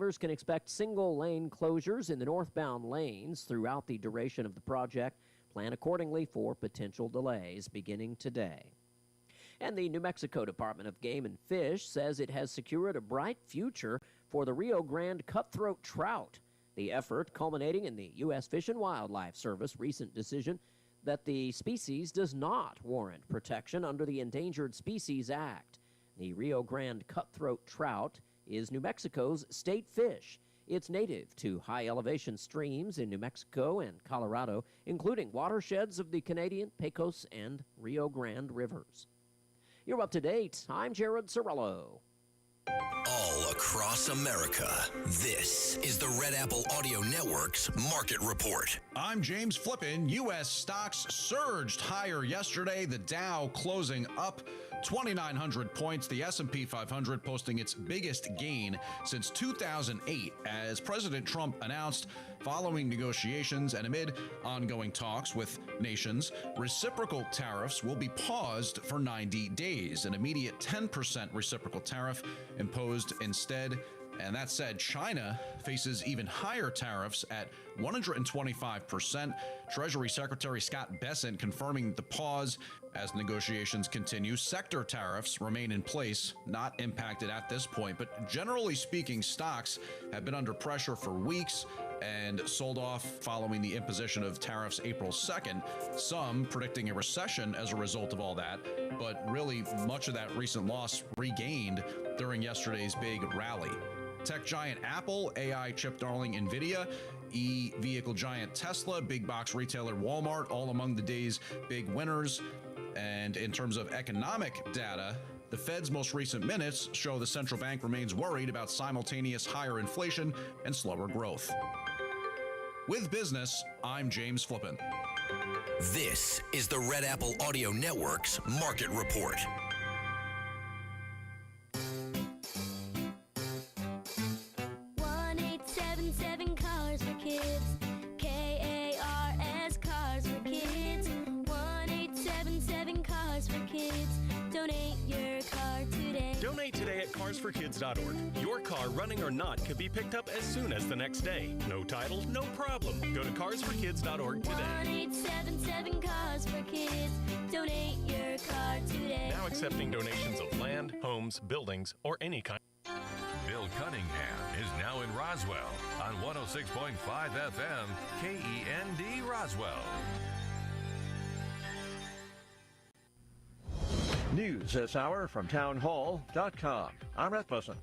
Speaker 20: drivers can expect single-lane closures in the northbound lanes throughout the duration of the project. Plan accordingly for potential delays beginning today. And the New Mexico Department of Game and Fish says it has secured a bright future for the Rio Grande cutthroat trout. The effort culminating in the U.S. Fish and Wildlife Service recent decision that the species does not warrant protection under the Endangered Species Act. The Rio Grande cutthroat trout is New Mexico's state fish. It's native to high-elevation streams in New Mexico and Colorado, including watersheds of the Canadian, Pecos, and Rio Grande rivers. You're up to date. I'm Jared Sorello.
Speaker 21: All across America, this is the Red Apple Audio Network's Market Report.
Speaker 22: I'm James Flippin. U.S. stocks surged higher yesterday. The Dow closing up 2,900 points. The S&P 500 posting its biggest gain since 2008 as President Trump announced following negotiations and amid ongoing talks with nations, reciprocal tariffs will be paused for 90 days. An immediate 10% reciprocal tariff imposed instead. And that said, China faces even higher tariffs at 125%. Treasury Secretary Scott Bessent confirming the pause as negotiations continue. Sector tariffs remain in place, not impacted at this point. But generally speaking, stocks have been under pressure for weeks and sold off following the imposition of tariffs April 2nd. Some predicting a recession as a result of all that, but really much of that recent loss regained during yesterday's big rally. Tech giant Apple, AI chip darling NVIDIA, e-vehicle giant Tesla, big box retailer Walmart, all among the day's big winners. And in terms of economic data, the Fed's most recent minutes show the central bank remains worried about simultaneous higher inflation and slower growth. With business, I'm James Flippin.
Speaker 21: This is the Red Apple Audio Network's Market Report.
Speaker 23: Cars for Kids. KARS Cars for Kids. 1-877 Cars for Kids. Donate your car today.
Speaker 24: Donate today at carsforkids.org. Your car, running or not, could be picked up as soon as the next day. No title, no problem. Go to carsforkids.org today.
Speaker 23: 1-877 Cars for Kids. Donate your car today.
Speaker 24: Now accepting donations of land, homes, buildings, or any kind.
Speaker 8: Bill Cunningham is now in Roswell on 106.5 FM, KEND Roswell.
Speaker 2: News this hour from townhall.com. I'm Rasmussen.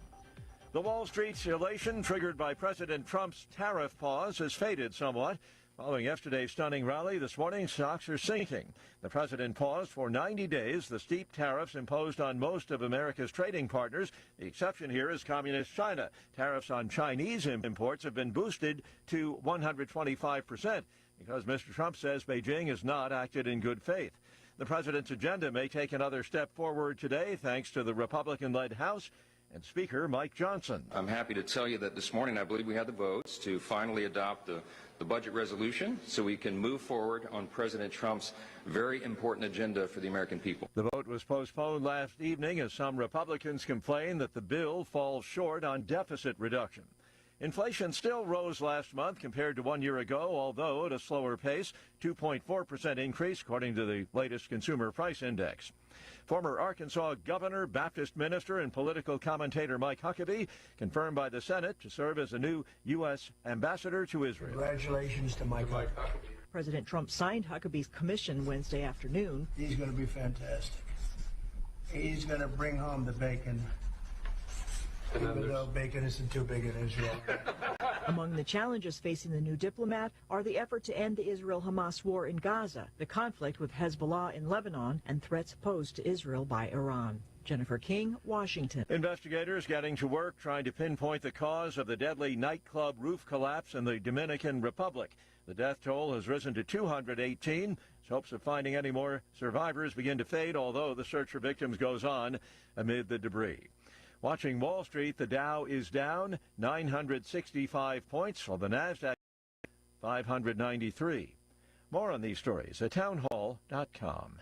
Speaker 2: The Wall Street's elation triggered by President Trump's tariff pause has faded somewhat. Following yesterday's stunning rally, this morning stocks are sinking. The president paused for 90 days the steep tariffs imposed on most of America's trading partners. The exception here is Communist China. Tariffs on Chinese imports have been boosted to 125% because Mr. Trump says Beijing has not acted in good faith. The president's agenda may take another step forward today thanks to the Republican-led House and Speaker Mike Johnson.
Speaker 25: I'm happy to tell you that this morning I believe we had the votes to finally adopt the budget resolution so we can move forward on President Trump's very important agenda for the American people.
Speaker 2: The vote was postponed last evening as some Republicans complain that the bill falls short on deficit reduction. Inflation still rose last month compared to 1 year ago, although at a slower pace, 2.4% increase according to the latest Consumer Price Index. Former Arkansas governor, Baptist minister, and political commentator Mike Huckabee confirmed by the Senate to serve as a new U.S. ambassador to Israel.
Speaker 27: Congratulations to Mike Huckabee.
Speaker 26: President Trump signed Huckabee's commission Wednesday afternoon.
Speaker 27: He's going to be fantastic. He's going to bring home the bacon, even though bacon isn't too big in Israel.
Speaker 26: Among the challenges facing the new diplomat are the effort to end the Israel-Hamas war in Gaza, the conflict with Hezbollah in Lebanon, and threats posed to Israel by Iran. Jennifer King, Washington.
Speaker 2: Investigators getting to work trying to pinpoint the cause of the deadly nightclub roof collapse in the Dominican Republic. The death toll has risen to 218. Hopes of finding any more survivors begin to fade, although the search for victims goes on amid the debris. Watching Wall Street, the Dow is down 965 points, while the NASDAQ 593. More on these stories at townhall.com.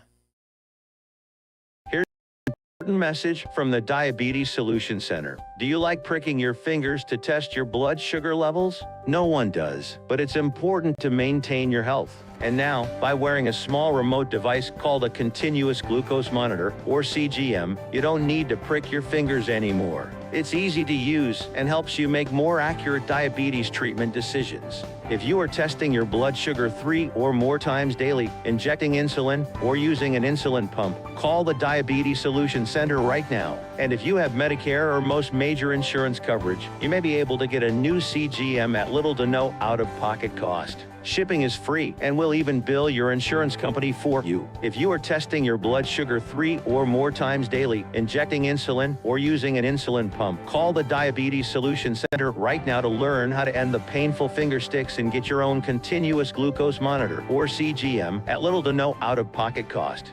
Speaker 1: Message from the Diabetes Solution Center. Do you like pricking your fingers to test your blood sugar levels? No one does, but it's important to maintain your health. And now, by wearing a small remote device called a continuous glucose monitor, or CGM, you don't need to prick your fingers anymore. It's easy to use and helps you make more accurate diabetes treatment decisions. If you are testing your blood sugar 3 or more times daily, injecting insulin, or using an insulin pump, call the Diabetes Solution Center right now. And if you have Medicare or most major insurance coverage, you may be able to get a new CGM at little to no out-of-pocket cost. Shipping is free, and we'll even bill your insurance company for you. If you are testing your blood sugar 3 or more times daily, injecting insulin, or using an insulin pump, call the Diabetes Solution Center right now to learn how to end the painful finger sticks and get your own continuous glucose monitor, or CGM, at little to no out-of-pocket cost.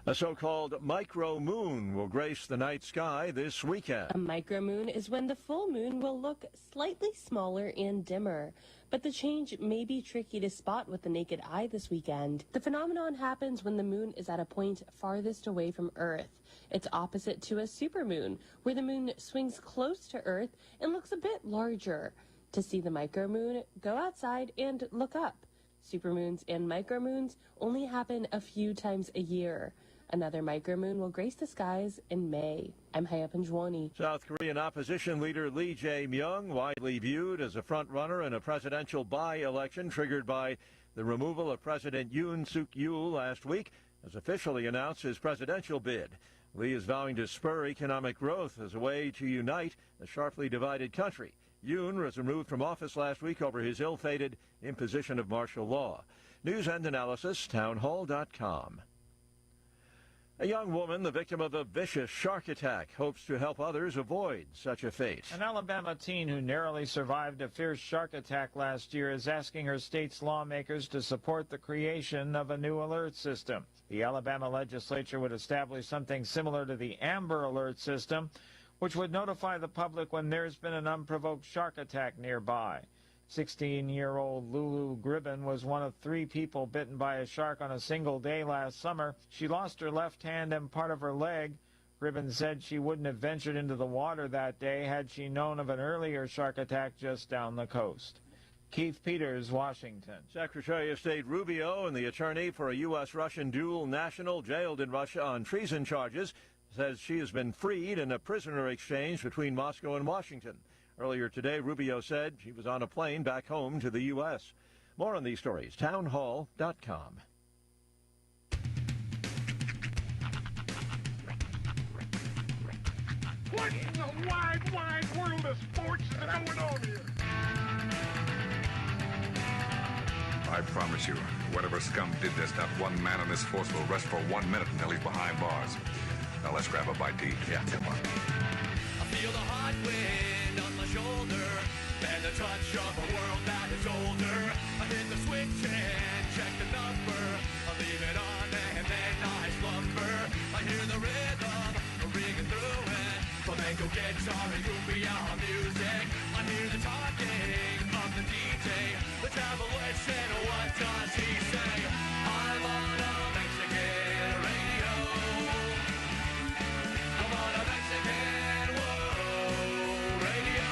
Speaker 2: A so-called micro-moon will grace the night sky this weekend.
Speaker 5: A micromoon is when the full moon will look slightly smaller and dimmer, but the change may be tricky to spot with the naked eye this weekend. The phenomenon happens when the moon is at a point farthest away from Earth. It's opposite to a supermoon, where the moon swings close to Earth and looks a bit larger. To see the micromoon, go outside and look up. Supermoons and micromoons only happen a few times a year. Another micromoon will grace the skies in May. I'm Haya Panjwani.
Speaker 2: South Korean opposition leader Lee Jae-myung, widely viewed as a front-runner in a presidential by-election triggered by the removal of President Yoon Suk-yeol last week, has officially announced his presidential bid. Lee is vowing to spur economic growth as a way to unite a sharply divided country. Yoon was removed from office last week over his ill-fated imposition of martial law. News and analysis, townhall.com. A young woman, the victim of a vicious shark attack, hopes to help others avoid such a fate.
Speaker 6: An Alabama teen who narrowly survived a fierce shark attack last year is asking her state's lawmakers to support the creation of a new alert system. The Alabama legislature would establish something similar to the Amber Alert system, which would notify the public when there's been an unprovoked shark attack nearby. 16-year-old Lulu Gribben was one of 3 people bitten by a shark on a single day last summer. She lost her left hand and part of her leg. Gribben said she wouldn't have ventured into the water that day had she known of an earlier shark attack just down the coast. Keith Peters, Washington.
Speaker 2: Secretary of State Rubio and the attorney for a U.S.-Russian dual national jailed in Russia on treason charges says she has been freed in a prisoner exchange between Moscow and Washington. Earlier today, Rubio said she was on a plane back home to the U.S. More on these stories, townhall.com.
Speaker 7: What in the wide, wide world of sports is going on here?
Speaker 10: I promise you, whatever scum did this, not one man in this force will rest for 1 minute until he's behind bars. Now let's grab a bite to eat. Yeah, come on.
Speaker 12: I feel the hot wind on my shoulder and the touch of a world that is older. I hit the switch and check the number. I leave it on and then I slumber. I hear the rhythm ringing through it. Flamenco guitar and cumbia music. I hear the talking of the DJ. Let's have a listen. What does he say? I'm on a Mexican radio. I'm on a Mexican world radio.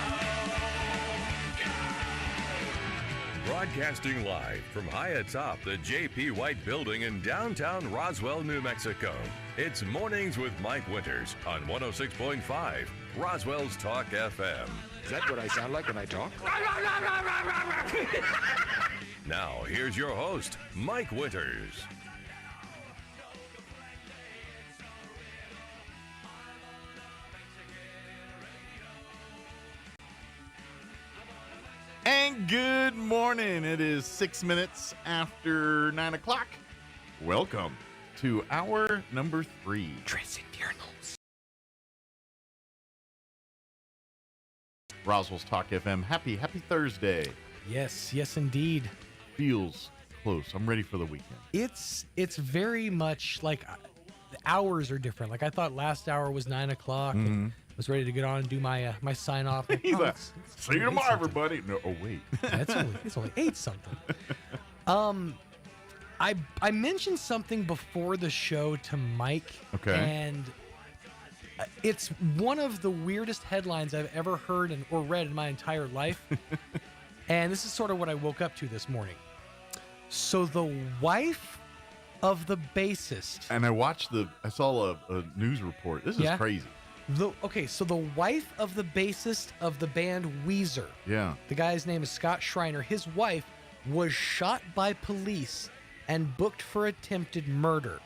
Speaker 8: Broadcasting live from high atop the J.P. White Building in downtown Roswell, New Mexico. It's Mornings with Mike Winters on 106.5 Roswell's Talk FM.
Speaker 13: Is that what I sound like when I talk?
Speaker 8: Now, here's your host, Mike Winters.
Speaker 9: And good morning. It is 6 minutes after 9 o'clock. Welcome to hour number 3.
Speaker 13: Dressing urinals.
Speaker 9: Roswell's Talk FM. Happy Thursday.
Speaker 28: Yes, indeed.
Speaker 9: Feels close. I'm ready for the weekend.
Speaker 28: It's very much like the hours are different. Like I thought last hour was 9 o'clock. And was ready to get on and do my my sign off. Like,
Speaker 9: He's like, see you tomorrow, everybody. No, oh wait,
Speaker 28: it's only 8 something. I mentioned something before the show to Mike.
Speaker 9: Okay.
Speaker 28: And it's one of the weirdest headlines I've ever heard or read in my entire life. And this is sort of what I woke up to this morning. So the wife of the bassist.
Speaker 9: And I saw a news report. This is crazy.
Speaker 28: So the wife of the bassist of the band Weezer.
Speaker 9: Yeah.
Speaker 28: The guy's name is Scott Schreiner. His wife was shot by police and booked for attempted murder.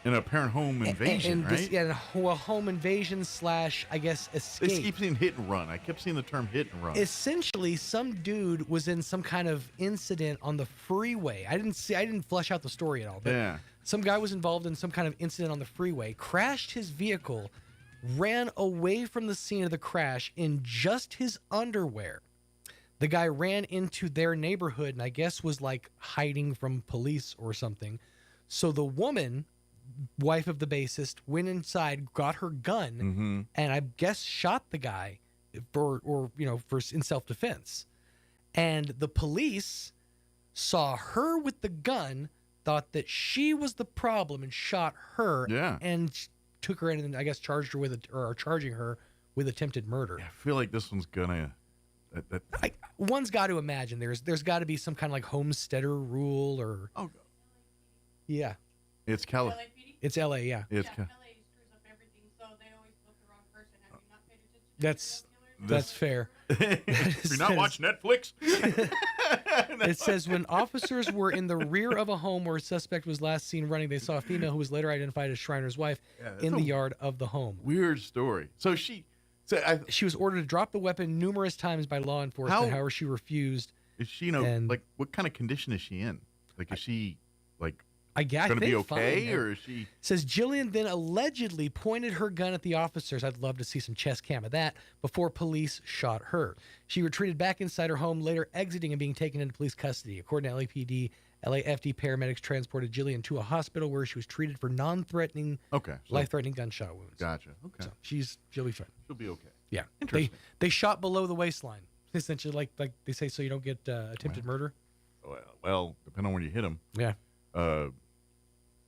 Speaker 9: In a apparent home invasion, right?
Speaker 28: A home invasion / I guess, escape.
Speaker 9: They keep saying hit and run. I kept seeing the term hit and run.
Speaker 28: Essentially, some dude was in some kind of incident on the freeway. I didn't flesh out the story at all. But some guy was involved in some kind of incident on the freeway, crashed his vehicle, ran away from the scene of the crash in just his underwear. The guy ran into their neighborhood and I guess was like hiding from police or something. So the woman, wife of the bassist, went inside, got her gun, and I guess shot the guy for in self-defense. And the police saw her with the gun, thought that she was the problem, and shot her.
Speaker 9: Yeah.
Speaker 28: And took her in and I guess charged her or charging her with attempted murder.
Speaker 9: I feel like this one's gonna.
Speaker 28: One's got to imagine there's got to be some kind of like homesteader rule or.
Speaker 9: Oh.
Speaker 28: Yeah.
Speaker 9: It's California.
Speaker 28: It's LA, yeah.
Speaker 9: It's
Speaker 28: LA screws up everything, so they always book the wrong person. Have you not paid attention? That's fair.
Speaker 9: If you're not watching Netflix.
Speaker 28: It says when officers were in the rear of a home where a suspect was last seen running, they saw a female who was later identified as Schreiner's wife in the yard of the home.
Speaker 9: Weird story. So she
Speaker 28: was ordered to drop the weapon numerous times by law enforcement. However, she refused.
Speaker 9: Is she what kind of condition is she in? Like, is she like
Speaker 28: I guess
Speaker 9: going to be okay,
Speaker 28: fine.
Speaker 9: or is she?
Speaker 28: Says Jillian then allegedly pointed her gun at the officers. I'd love to see some chest cam of that before police shot her. She retreated back inside her home, later exiting and being taken into police custody. According to LAPD, LAFD paramedics transported Jillian to a hospital where she was treated for non-threatening, life-threatening gunshot wounds.
Speaker 9: Gotcha. Okay.
Speaker 28: So she'll be fine.
Speaker 9: She'll be okay.
Speaker 28: Yeah.
Speaker 9: Interesting.
Speaker 28: They shot below the waistline, essentially, like they say, so you don't get attempted murder.
Speaker 9: Well, depending on where you hit them.
Speaker 28: Yeah.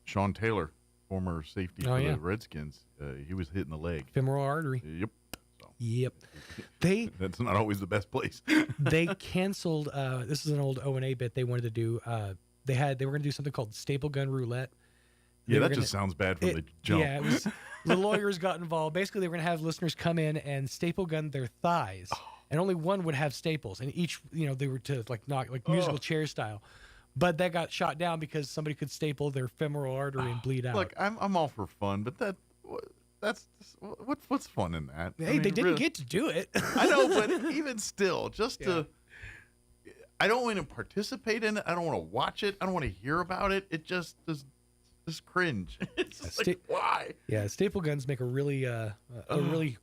Speaker 9: Sean Taylor, former safety for the Redskins, he was hit in the leg.
Speaker 28: Femoral artery.
Speaker 9: Yep.
Speaker 28: Yep.
Speaker 9: That's not always the best place.
Speaker 28: They canceled. This is an old O&A bit they wanted to do. They were going to do something called staple gun roulette.
Speaker 9: Just sounds bad from the jump.
Speaker 28: Yeah, it was, the lawyers got involved. Basically, they were going to have listeners come in and staple gun their thighs, and only one would have staples, and each, they were to knock musical chair style. But that got shot down because somebody could staple their femoral artery and bleed out.
Speaker 9: Look, I'm all for fun, but that's what's fun in that?
Speaker 28: Hey, they didn't get to do it.
Speaker 9: I know, but even still, I don't want to participate in it. I don't want to watch it. I don't want to hear about it. It just is cringe. It's just why?
Speaker 28: Yeah, staple guns make a really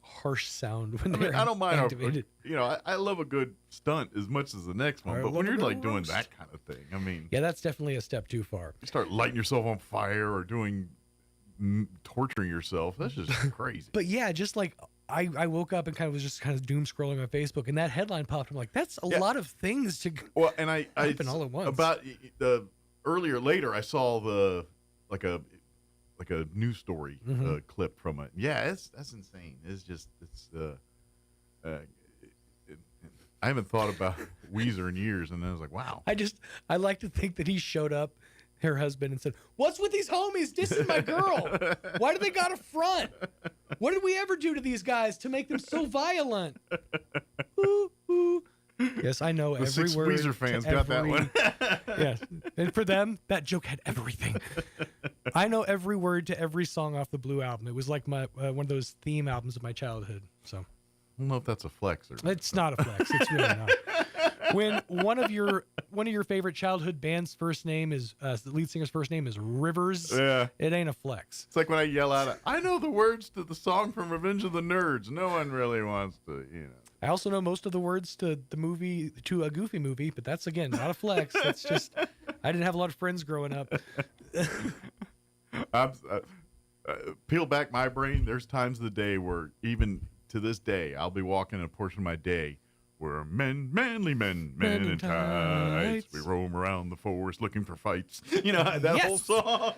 Speaker 28: harsh sound when they're
Speaker 9: I don't mind.
Speaker 28: activated.
Speaker 9: I love a good stunt as much as the next one, but when you're doing that kind of thing,
Speaker 28: yeah, that's definitely a step too far.
Speaker 9: You start lighting yourself on fire or torturing yourself. That's just crazy.
Speaker 28: But yeah, just like I woke up and was just doom scrolling on Facebook, and that headline popped. I'm like, that's a lot of things to happen all at once.
Speaker 9: About later, I saw like a news story clip from it. Yeah, that's insane. I haven't thought about Weezer in years, and I was like, wow.
Speaker 28: I like to think that he showed up, her husband, and said, "What's with these homies dissing my girl? Why do they got a front? What did we ever do to these guys to make them so violent?" Ooh, ooh. Yes, I know every
Speaker 9: six
Speaker 28: word.
Speaker 9: Weezer fans got that one.
Speaker 28: Yes, and for them, that joke had everything. I know every word to every song off the Blue album. It was like my one of those theme albums of my childhood. So
Speaker 9: I don't know if that's a flex or
Speaker 28: it's not a flex. It's really not. When one of your favorite childhood band's first name is the lead singer's first name is Rivers, it ain't a flex.
Speaker 9: It's like when I yell out, "I know the words to the song from Revenge of the Nerds." No one really wants to,
Speaker 28: I also know most of the words to a Goofy movie, but that's, again, not a flex. It's just I didn't have a lot of friends growing up.
Speaker 9: Peel back my brain. There's times of the day where, even to this day, I'll be walking a portion of my day We're manly men in tights. We roam around the forest looking for fights. You know, that whole song.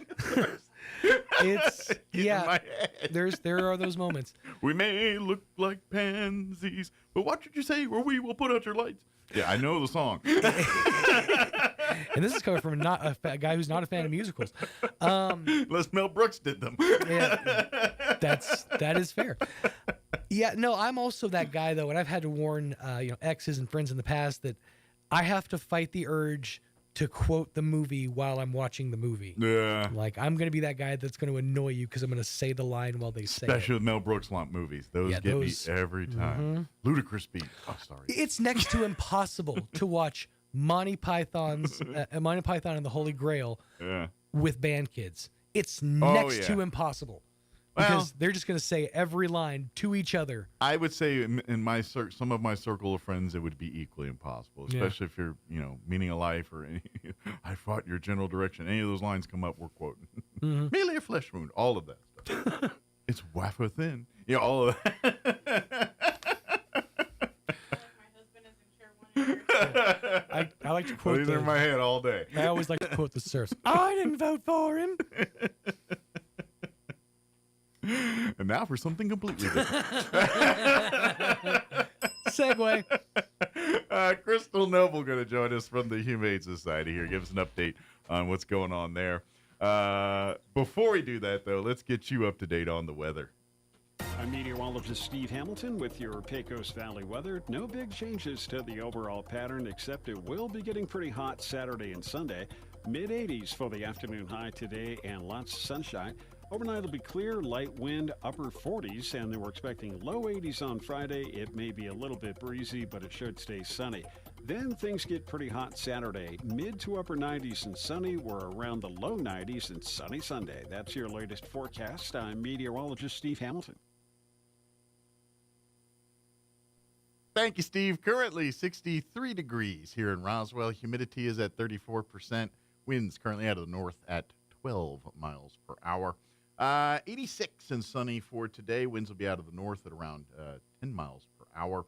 Speaker 28: It's, yeah, there are those moments.
Speaker 9: We may look like pansies, but what did you say? Where we will put out your lights. Yeah, I know the song.
Speaker 28: And this is coming from a guy who's not a fan of musicals.
Speaker 9: Unless Mel Brooks did them.
Speaker 28: Yeah, that is fair. Yeah, no, I'm also that guy though, and I've had to warn exes and friends in the past that I have to fight the urge to quote the movie while I'm watching the movie.
Speaker 9: Yeah.
Speaker 28: Like, I'm going to be that guy that's going to annoy you because I'm going to say the line while they say
Speaker 9: Especially
Speaker 28: it.
Speaker 9: with Mel Brooks movies. Those get me every time. Ludicrous beat. Oh, sorry.
Speaker 28: It's next to impossible to watch Monty Python and the Holy Grail with band kids. It's next to impossible. Because they're just going to say every line to each other.
Speaker 9: I would say in my some of my circle of friends, it would be equally impossible, especially if you're, meaning a life or I fought your general direction. Any of those lines come up, we're quoting. Merely a flesh wound, all of that stuff. It's wafer thin. Yeah, all of that.
Speaker 28: I like to quote
Speaker 9: these are in my head all day.
Speaker 28: I always like to quote the Surfs. I didn't vote for him.
Speaker 9: And now for something completely different.
Speaker 28: Segue.
Speaker 9: Crystal Noble going to join us from the Humane Society here. Give us an update on what's going on there. Before we do that, though, let's get you up to date on the weather.
Speaker 3: I'm meteorologist Steve Hamilton with your Pecos Valley weather. No big changes to the overall pattern, except it will be getting pretty hot Saturday and Sunday. Mid-80s for the afternoon high today and lots of sunshine. Overnight it'll be clear, light wind, upper 40s, and then we're expecting low 80s on Friday. It may be a little bit breezy, but it should stay sunny. Then things get pretty hot Saturday, mid to upper 90s and sunny. We're around the low 90s and sunny Sunday. That's your latest forecast. I'm meteorologist Steve Hamilton.
Speaker 9: Thank you, Steve. Currently 63 degrees here in Roswell. Humidity is at 34%. Winds currently out of the north at 12 miles per hour. 86 and sunny for today. Winds will be out of the north at around 10 miles per hour.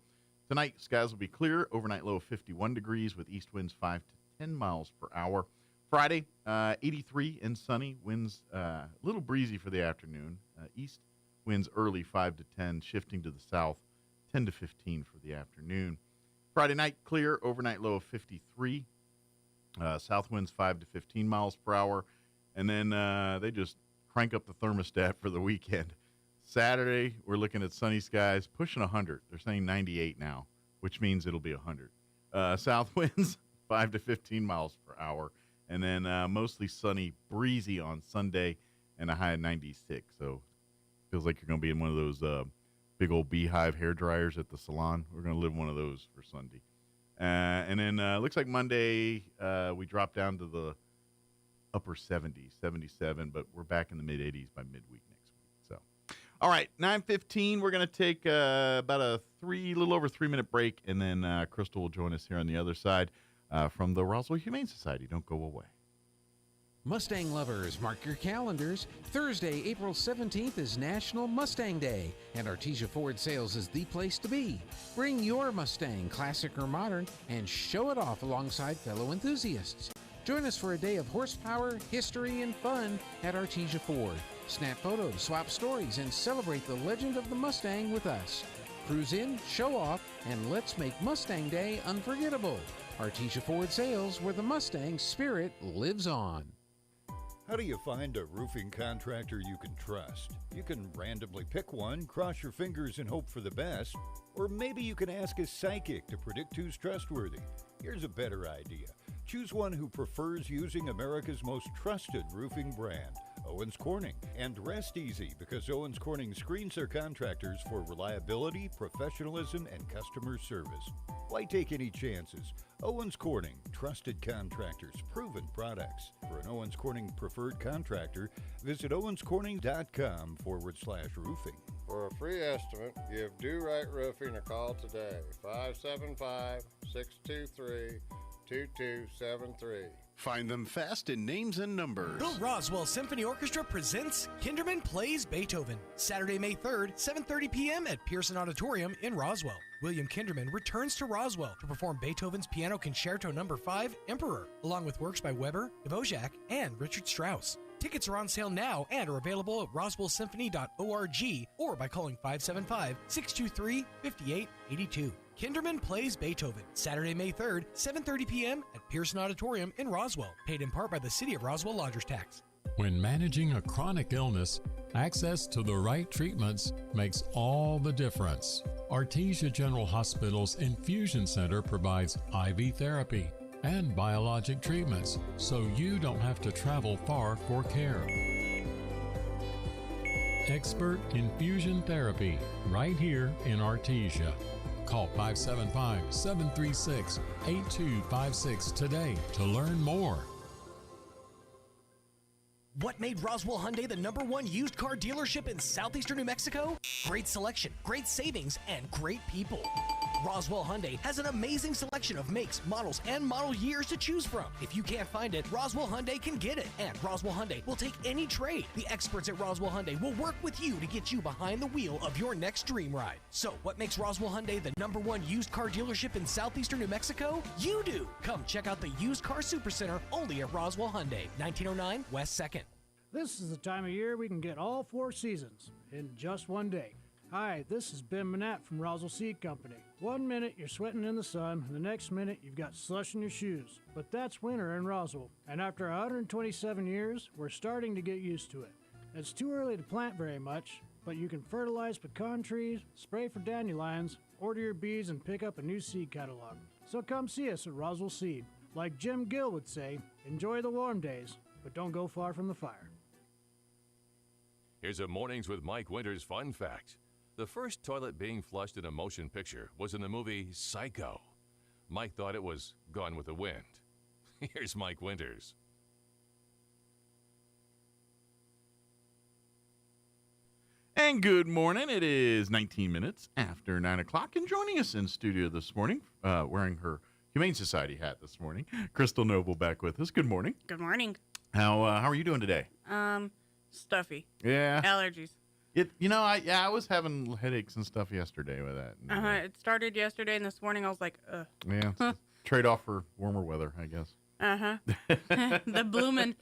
Speaker 9: Tonight, skies will be clear. Overnight low of 51 degrees with east winds 5 to 10 miles per hour. Friday, 83 and sunny. Winds a little breezy for the afternoon. East winds early 5 to 10, shifting to the south 10 to 15 for the afternoon. Friday night, clear. Overnight low of 53. South winds 5 to 15 miles per hour. And then they just crank up the thermostat for the weekend. Saturday, we're looking at sunny skies, pushing 100. They're saying 98 now, which means it'll be 100. South winds 5 to 15 miles per hour. And then mostly sunny, breezy on Sunday, and a high of 96. So feels like you're going to be in one of those big old beehive hair dryers at the salon. We're going to live one of those for Sunday. And then looks like Monday we drop down to the upper 70s, 77, but we're back in the mid-80s by midweek next week. So, all right, 9:15. We're going to take about a little over 3-minute break, and then Crystal will join us here on the other side from the Roswell Humane Society. Don't go away.
Speaker 11: Mustang lovers, mark your calendars. Thursday, April 17th is National Mustang Day, and Artesia Ford Sales is the place to be. Bring your Mustang, classic or modern, and show it off alongside fellow enthusiasts. Join us for a day of horsepower, history, and fun at Artesia Ford. Snap photos, swap stories, and celebrate the legend of the Mustang with us. Cruise in, show off, and let's make Mustang Day unforgettable. Artesia Ford Sales, where the Mustang spirit lives on.
Speaker 14: How do you find a roofing contractor you can trust? You can randomly pick one, cross your fingers and hope for the best, or maybe you can ask a psychic to predict who's trustworthy. Here's a better idea. Choose one who prefers using America's most trusted roofing brand, Owens Corning. And rest easy, because Owens Corning screens their contractors for reliability, professionalism, and customer service. Why take any chances? Owens Corning, trusted contractors, proven products. For an Owens Corning preferred contractor, visit owenscorning.com/roofing.
Speaker 15: For a free estimate, give Do Right Roofing a call today, 575-623-2273.
Speaker 16: Find them fast in names and numbers.
Speaker 17: The Roswell Symphony Orchestra presents Kinderman Plays Beethoven, Saturday, May 3rd, 7:30 p.m. at Pearson Auditorium in Roswell. William Kinderman returns to Roswell to perform Beethoven's Piano Concerto No. 5, Emperor, along with works by Weber, Dvorak, and Richard Strauss. Tickets are on sale now and are available at roswellsymphony.org or by calling 575-623-5882. Kinderman Plays Beethoven, Saturday, May 3rd, 7:30 p.m. at Pearson Auditorium in Roswell. Paid in part by the City of Roswell Lodgers Tax.
Speaker 4: When managing a chronic illness, access to the right treatments makes all the difference. Artesia General Hospital's Infusion Center provides IV therapy and biologic treatments, so you don't have to travel far for care. Expert infusion therapy right here in Artesia. Call 575-736-8256 today to learn more.
Speaker 17: What made Roswell Hyundai the #1 used car dealership in southeastern New Mexico? Great selection, great savings, and great people. Roswell Hyundai has an amazing selection of makes, models, and model years to choose from. If you can't find it, Roswell Hyundai can get it. And Roswell Hyundai will take any trade. The experts at Roswell Hyundai will work with you to get you behind the wheel of your next dream ride. So, what makes Roswell Hyundai the #1 used car dealership in southeastern New Mexico? You do! Come check out the Used Car Supercenter only at Roswell Hyundai, 1909 West 2nd.
Speaker 18: This is the time of year we can get all 4 seasons in just one day. Hi, this is Ben Manette from Roswell Seed Company. 1 minute you're sweating in the sun, and the next minute you've got slush in your shoes. But that's winter in Roswell, and after 127 years, we're starting to get used to it. It's too early to plant very much, but you can fertilize pecan trees, spray for dandelions, order your bees, and pick up a new seed catalog. So come see us at Roswell Seed. Like Jim Gill would say, enjoy the warm days, but don't go far from the fire.
Speaker 8: Here's a Mornings with Mike Winters fun fact. The first toilet being flushed in a motion picture was in the movie Psycho. Mike thought it was Gone with the Wind. Here's Mike Winters.
Speaker 9: And good morning. It is 19 minutes after 9 o'clock. And joining us in studio this morning, wearing her Humane Society hat this morning, Crystal Noble back with us. Good morning.
Speaker 19: Good morning.
Speaker 9: How are you doing today?
Speaker 19: Stuffy.
Speaker 9: Yeah.
Speaker 19: Allergies.
Speaker 9: I was having headaches and stuff yesterday with that.
Speaker 19: It started yesterday, and this morning I was like, ugh.
Speaker 9: Yeah. Trade off for warmer weather, I guess.
Speaker 19: The bloomin'.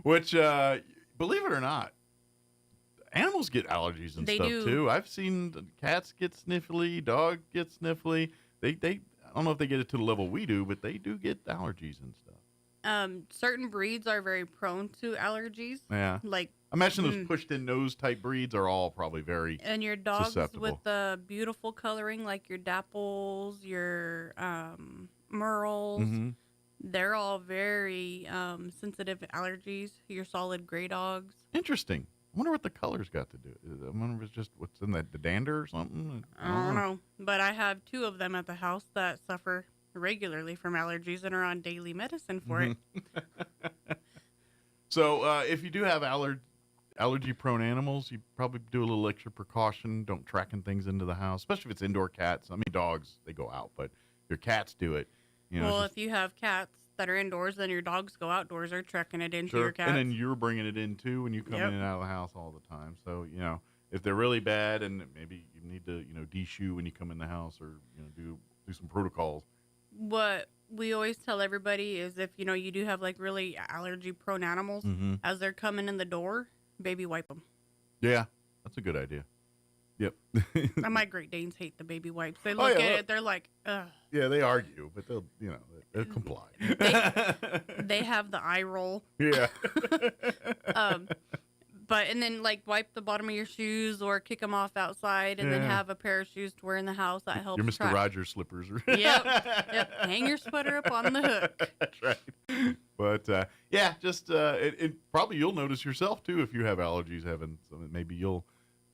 Speaker 9: Which, believe it or not, animals get allergies and stuff too. I've seen cats get sniffly, dog get sniffly. They I don't know if they get it to the level we do, but they do get allergies and stuff.
Speaker 19: Certain breeds are very prone to allergies.
Speaker 9: Yeah.
Speaker 19: Like
Speaker 9: I imagine those pushed-in nose type breeds are all probably very
Speaker 19: and your dogs
Speaker 9: susceptible.
Speaker 19: with the beautiful coloring, like your Dapples, your Merles, they're all very sensitive to allergies. Your solid gray dogs.
Speaker 9: Interesting. I wonder what the colors got to do. I wonder if it's just what's in the dander or something.
Speaker 19: I don't know. But I have 2 of them at the house that suffer regularly from allergies and are on daily medicine for it.
Speaker 9: So if you do have allergy-prone animals, you probably do a little extra precaution. Don't tracking things into the house, especially if it's indoor cats. I mean, dogs, they go out, but your cats do it.
Speaker 19: Well, if you have cats that are indoors, then your dogs go outdoors or tracking it into your cats.
Speaker 9: And then you're bringing it in, too, when you come in and out of the house all the time. So, if they're really bad and maybe you need to, de-shoe when you come in the house or, do some protocols.
Speaker 19: What we always tell everybody is if, you do have, like, really allergy-prone animals, as they're coming in the door, baby wipe them.
Speaker 9: Yeah, that's a good idea. Yep.
Speaker 19: My Great Danes hate the baby wipes. They look at it, they're like, ugh.
Speaker 9: Yeah, they argue, but they'll comply.
Speaker 19: They have the eye roll.
Speaker 9: Yeah.
Speaker 19: And then like wipe the bottom of your shoes or kick them off outside and then have a pair of shoes to wear in the house. That helps.
Speaker 9: Your Mr. Rogers slippers.
Speaker 19: Yep. Hang your sweater up on the hook.
Speaker 9: That's right. But just it probably you'll notice yourself too if you have allergies having something. Maybe you'll,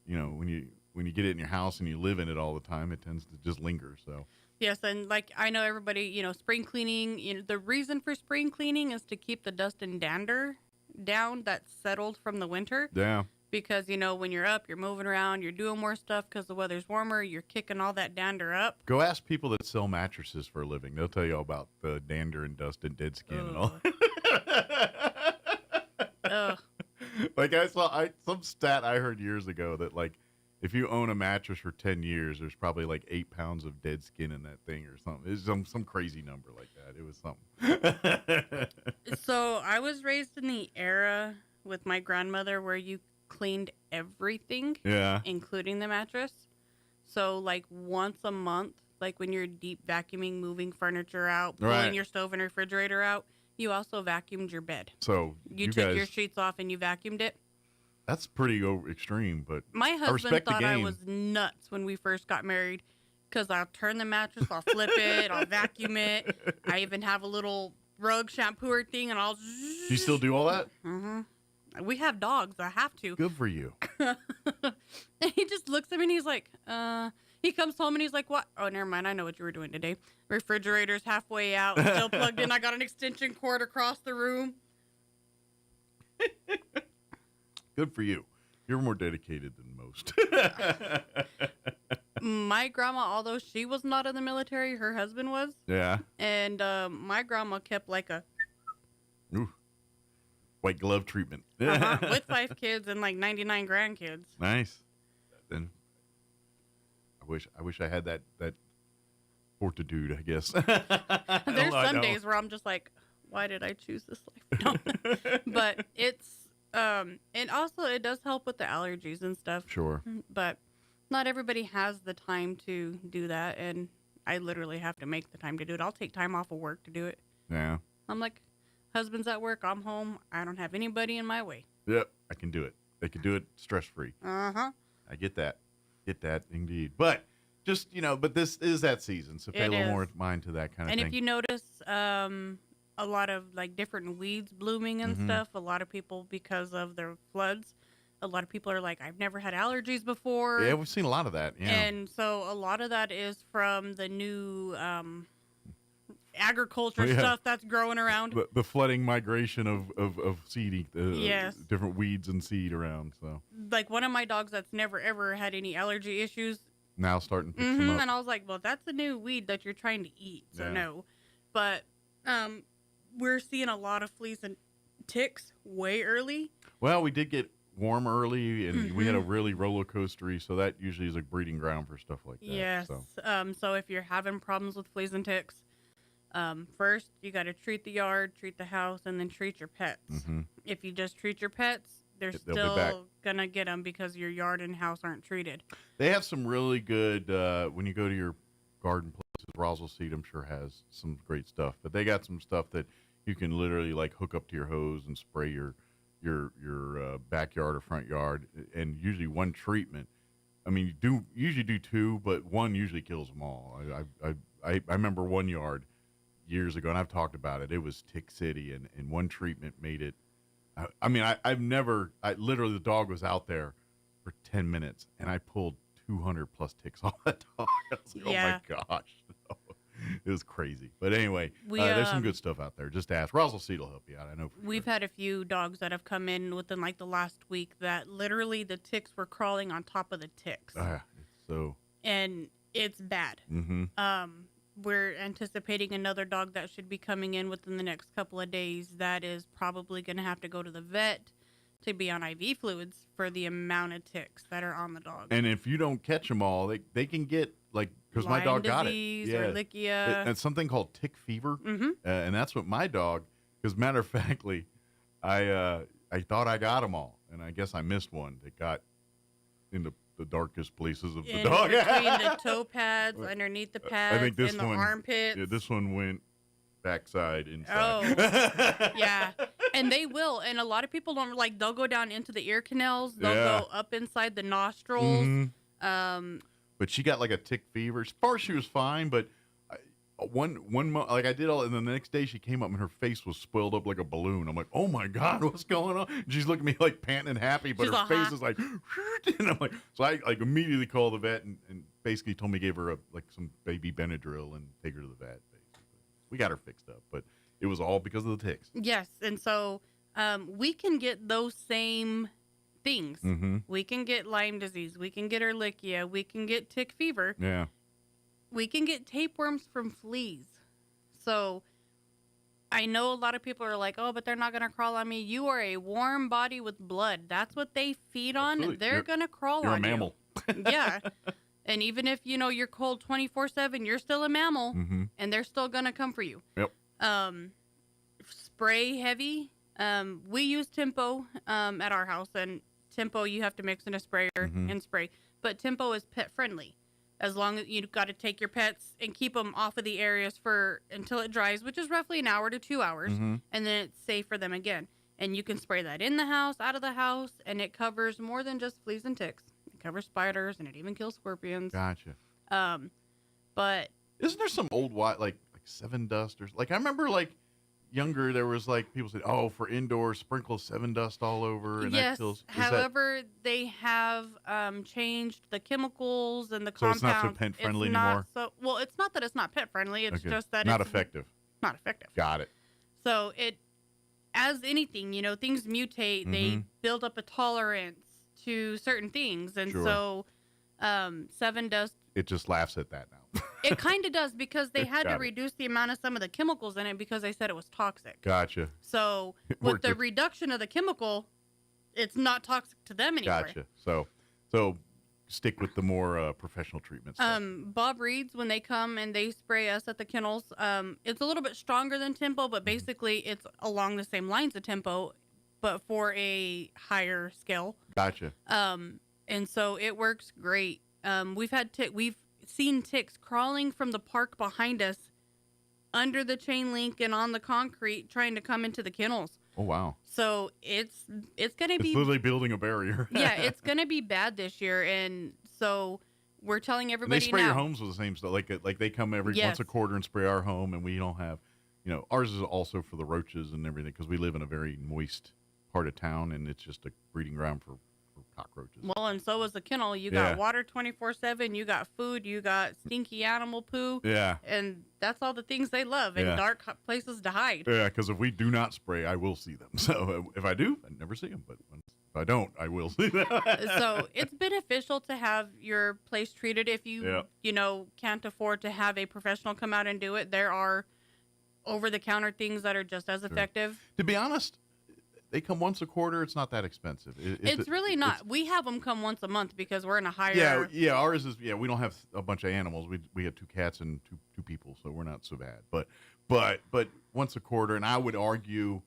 Speaker 9: when you get it in your house and you live in it all the time, it tends to just linger. So.
Speaker 19: Yes, and like I know everybody, spring cleaning. The reason for spring cleaning is to keep the dust and dander down that's settled from the winter.
Speaker 9: Yeah.
Speaker 19: Because, when you're up, you're moving around, you're doing more stuff because the weather's warmer, you're kicking all that dander up.
Speaker 9: Go ask people that sell mattresses for a living. They'll tell you all about the dander and dust and dead skin and all. Like I saw some stat I heard years ago that like if you own a mattress for 10 years, there's probably like 8 pounds of dead skin in that thing or something. It's some crazy number like that. It was something.
Speaker 19: So I was raised in the era with my grandmother where you cleaned everything, including the mattress. So like once a month, like when you're deep vacuuming, moving furniture out, pulling your stove and refrigerator out, you also vacuumed your bed.
Speaker 9: So
Speaker 19: you took your sheets off and you vacuumed it.
Speaker 9: That's pretty extreme, but
Speaker 19: my husband thought I was nuts when we first got married because I'll turn the mattress, I'll flip it, I'll vacuum it. I even have a little rug shampooer thing, and I'll.
Speaker 9: Do you still do all that?
Speaker 19: Mm-hmm. We have dogs. I have to.
Speaker 9: Good for you.
Speaker 19: And he just looks at me and he's like, he comes home and he's like, what? Oh, never mind. I know what you were doing today. Refrigerator's halfway out, still plugged in. I got an extension cord across the room.
Speaker 9: Good for you. You're more dedicated than most.
Speaker 19: My grandma, although she was not in the military, her husband was.
Speaker 9: Yeah.
Speaker 19: And my grandma kept like a
Speaker 9: white glove treatment.
Speaker 19: With 5 kids and like 99 grandkids.
Speaker 9: Nice. Then I wish I had that fortitude, I guess.
Speaker 19: There's some days where I'm just like, why did I choose this life? No. But it's and also it does help with the allergies and stuff.
Speaker 9: Sure.
Speaker 19: But not everybody has the time to do that, and I literally have to make the time to do it. I'll take time off of work to do it.
Speaker 9: Yeah.
Speaker 19: I'm like, husband's at work, I'm home. I don't have anybody in my way.
Speaker 9: Yep, I can do it. They can do it stress-free.
Speaker 19: Uh-huh.
Speaker 9: I get that. Get that, indeed. But just, but this is that season, so pay a little more mind to that kind of thing.
Speaker 19: And if you notice, a lot of like different weeds blooming and stuff, a lot of people, because of the floods, a lot of people are like, I've never had allergies before.
Speaker 9: Yeah, we've seen a lot of that. Yeah.
Speaker 19: And so a lot of that is from the new agriculture stuff that's growing around.
Speaker 9: The flooding migration of seed,
Speaker 19: yes.
Speaker 9: Different weeds and seed around. So,
Speaker 19: like one of my dogs that's never ever had any allergy issues.
Speaker 9: Now starting to pick some up.
Speaker 19: And I was like, well, that's a new weed that you're trying to eat. So no. But we're seeing a lot of fleas and ticks way early.
Speaker 9: Well, we did get warm early, and we had a really roller coastery, so that usually is a breeding ground for stuff like that.
Speaker 19: Yes. So if you're having problems with fleas and ticks, first you got to treat the yard, treat the house, and then treat your pets. If you just treat your pets, they're still gonna get them because your yard and house aren't treated.
Speaker 9: They have some really good when you go to your garden places. Roswell Seed, I'm sure, has some great stuff, but they got some stuff that you can literally like hook up to your hose and spray your backyard or front yard, and usually one treatment. I mean, you usually do 2, but one usually kills them all. I remember one yard years ago, and I've talked about it. It was Tick City, and one treatment made it. I mean, literally the dog was out there for 10 minutes, and I pulled 200 plus ticks off that dog. I was like, oh my gosh. It was crazy. But anyway, there's some good stuff out there. Just ask. Roswell Seed will help you out. I know.
Speaker 19: We've had a few dogs that have come in within like the last week that literally the ticks were crawling on top of the ticks. And it's bad. We're anticipating another dog that should be coming in within the next couple of days that is probably going to have to go to the vet to be on IV fluids for the amount of ticks that are on the dog.
Speaker 9: And if you don't catch them all, they can get like, because my dog got it.
Speaker 19: Or Lichia.
Speaker 9: It's something called tick fever. And that's what my dog, because matter of factly, I thought I got them all. And I guess I missed one that got into the darkest places of the dog.
Speaker 19: Between the toe pads, underneath the pads,
Speaker 9: I think this
Speaker 19: in the
Speaker 9: one,
Speaker 19: armpits.
Speaker 9: Yeah, this one went backside, inside.
Speaker 19: Oh, yeah. And they will. And a lot of people don't, like, they'll go down into the ear canals. They'll go up inside the nostrils.
Speaker 9: But she got like a tick fever. As far as she was fine, but one like I did all, and then the next day she came up and her face was swelled up like a balloon. I'm like, oh my God, what's going on? And she's looking at me like panting and happy, but her face is like, and I'm like, so I like immediately called the vet and basically told me, gave her some baby Benadryl and take her to the vet. Basically. We got her fixed up, but it was all because of the ticks.
Speaker 19: Yes, and so we can get those same things. We can get Lyme disease. We can get Ehrlichia. We can get tick fever.
Speaker 9: Yeah.
Speaker 19: We can get tapeworms from fleas. So I know a lot of people are like, oh, but they're not going to crawl on me. You are a warm body with blood. That's what they feed on.
Speaker 9: Absolutely.
Speaker 19: They're going to crawl on you.
Speaker 9: You're a mammal.
Speaker 19: Yeah. And even if, you're cold 24/7, you're still a mammal, and they're still going to come for you.
Speaker 9: Yep.
Speaker 19: Spray heavy. We use Tempo at our house, and Tempo you have to mix in a sprayer and spray. But Tempo is pet friendly. As long as you've got to take your pets and keep them off of the areas until it dries, which is roughly an hour to 2 hours, and then it's safe for them again. And you can spray that in the house, out of the house, and it covers more than just fleas and ticks. It covers spiders, and it even kills scorpions.
Speaker 9: Gotcha.
Speaker 19: But
Speaker 9: isn't there some old like Seven Dust or like I remember like younger there was like people said, oh, for indoors sprinkle Seven Dust all over and
Speaker 19: yes,
Speaker 9: that kills.
Speaker 19: However, they have changed the chemicals and the compounds.
Speaker 9: So it's not so pet friendly anymore.
Speaker 19: It's not that it's not pet friendly. It's just that
Speaker 9: not
Speaker 19: it's
Speaker 9: effective.
Speaker 19: Not effective.
Speaker 9: Got it.
Speaker 19: So as anything, things mutate. They build up a tolerance to certain things, and so Seven Dust.
Speaker 9: It just laughs at that now.
Speaker 19: It kind of does because they had to reduce the amount of some of the chemicals in it because they said it was toxic.
Speaker 9: Gotcha.
Speaker 19: So with the reduction of the chemical, it's not toxic to them anymore.
Speaker 9: Gotcha. So stick with the more professional treatments.
Speaker 19: Bob Reed's, when they come and they spray us at the kennels, it's a little bit stronger than Tempo, but basically it's along the same lines of Tempo, but for a higher scale.
Speaker 9: Gotcha.
Speaker 19: And so it works great. We've seen ticks crawling from the park behind us under the chain link and on the concrete trying to come into the kennels.
Speaker 9: Oh, wow.
Speaker 19: So it's going to be...
Speaker 9: It's literally building a barrier.
Speaker 19: Yeah, it's going to be bad this year. And so we're telling everybody
Speaker 9: and they spray
Speaker 19: now,
Speaker 9: your homes with the same stuff. Like they come once a quarter and spray our home, and we don't have... ours is also for the roaches and everything because we live in a very moist part of town, and it's just a breeding ground for cockroaches.
Speaker 19: Well, and so is the kennel. You got water 24/7. You got food. You got stinky animal poo.
Speaker 9: Yeah.
Speaker 19: And that's all the things they love, and dark places to hide.
Speaker 9: Yeah, because if we do not spray, I will see them. So if I do, I never see them. But if I don't, I will see them.
Speaker 19: So it's beneficial to have your place treated. If you, can't afford to have a professional come out and do it, there are over-the-counter things that are just as effective.
Speaker 9: To be honest, they come once a quarter. It's not that expensive.
Speaker 19: It's really not. We have them come once a month because we're in a higher...
Speaker 9: Yeah, ours is... Yeah, we don't have a bunch of animals. We have 2 cats and two people, so we're not so bad. But once a quarter, and I would argue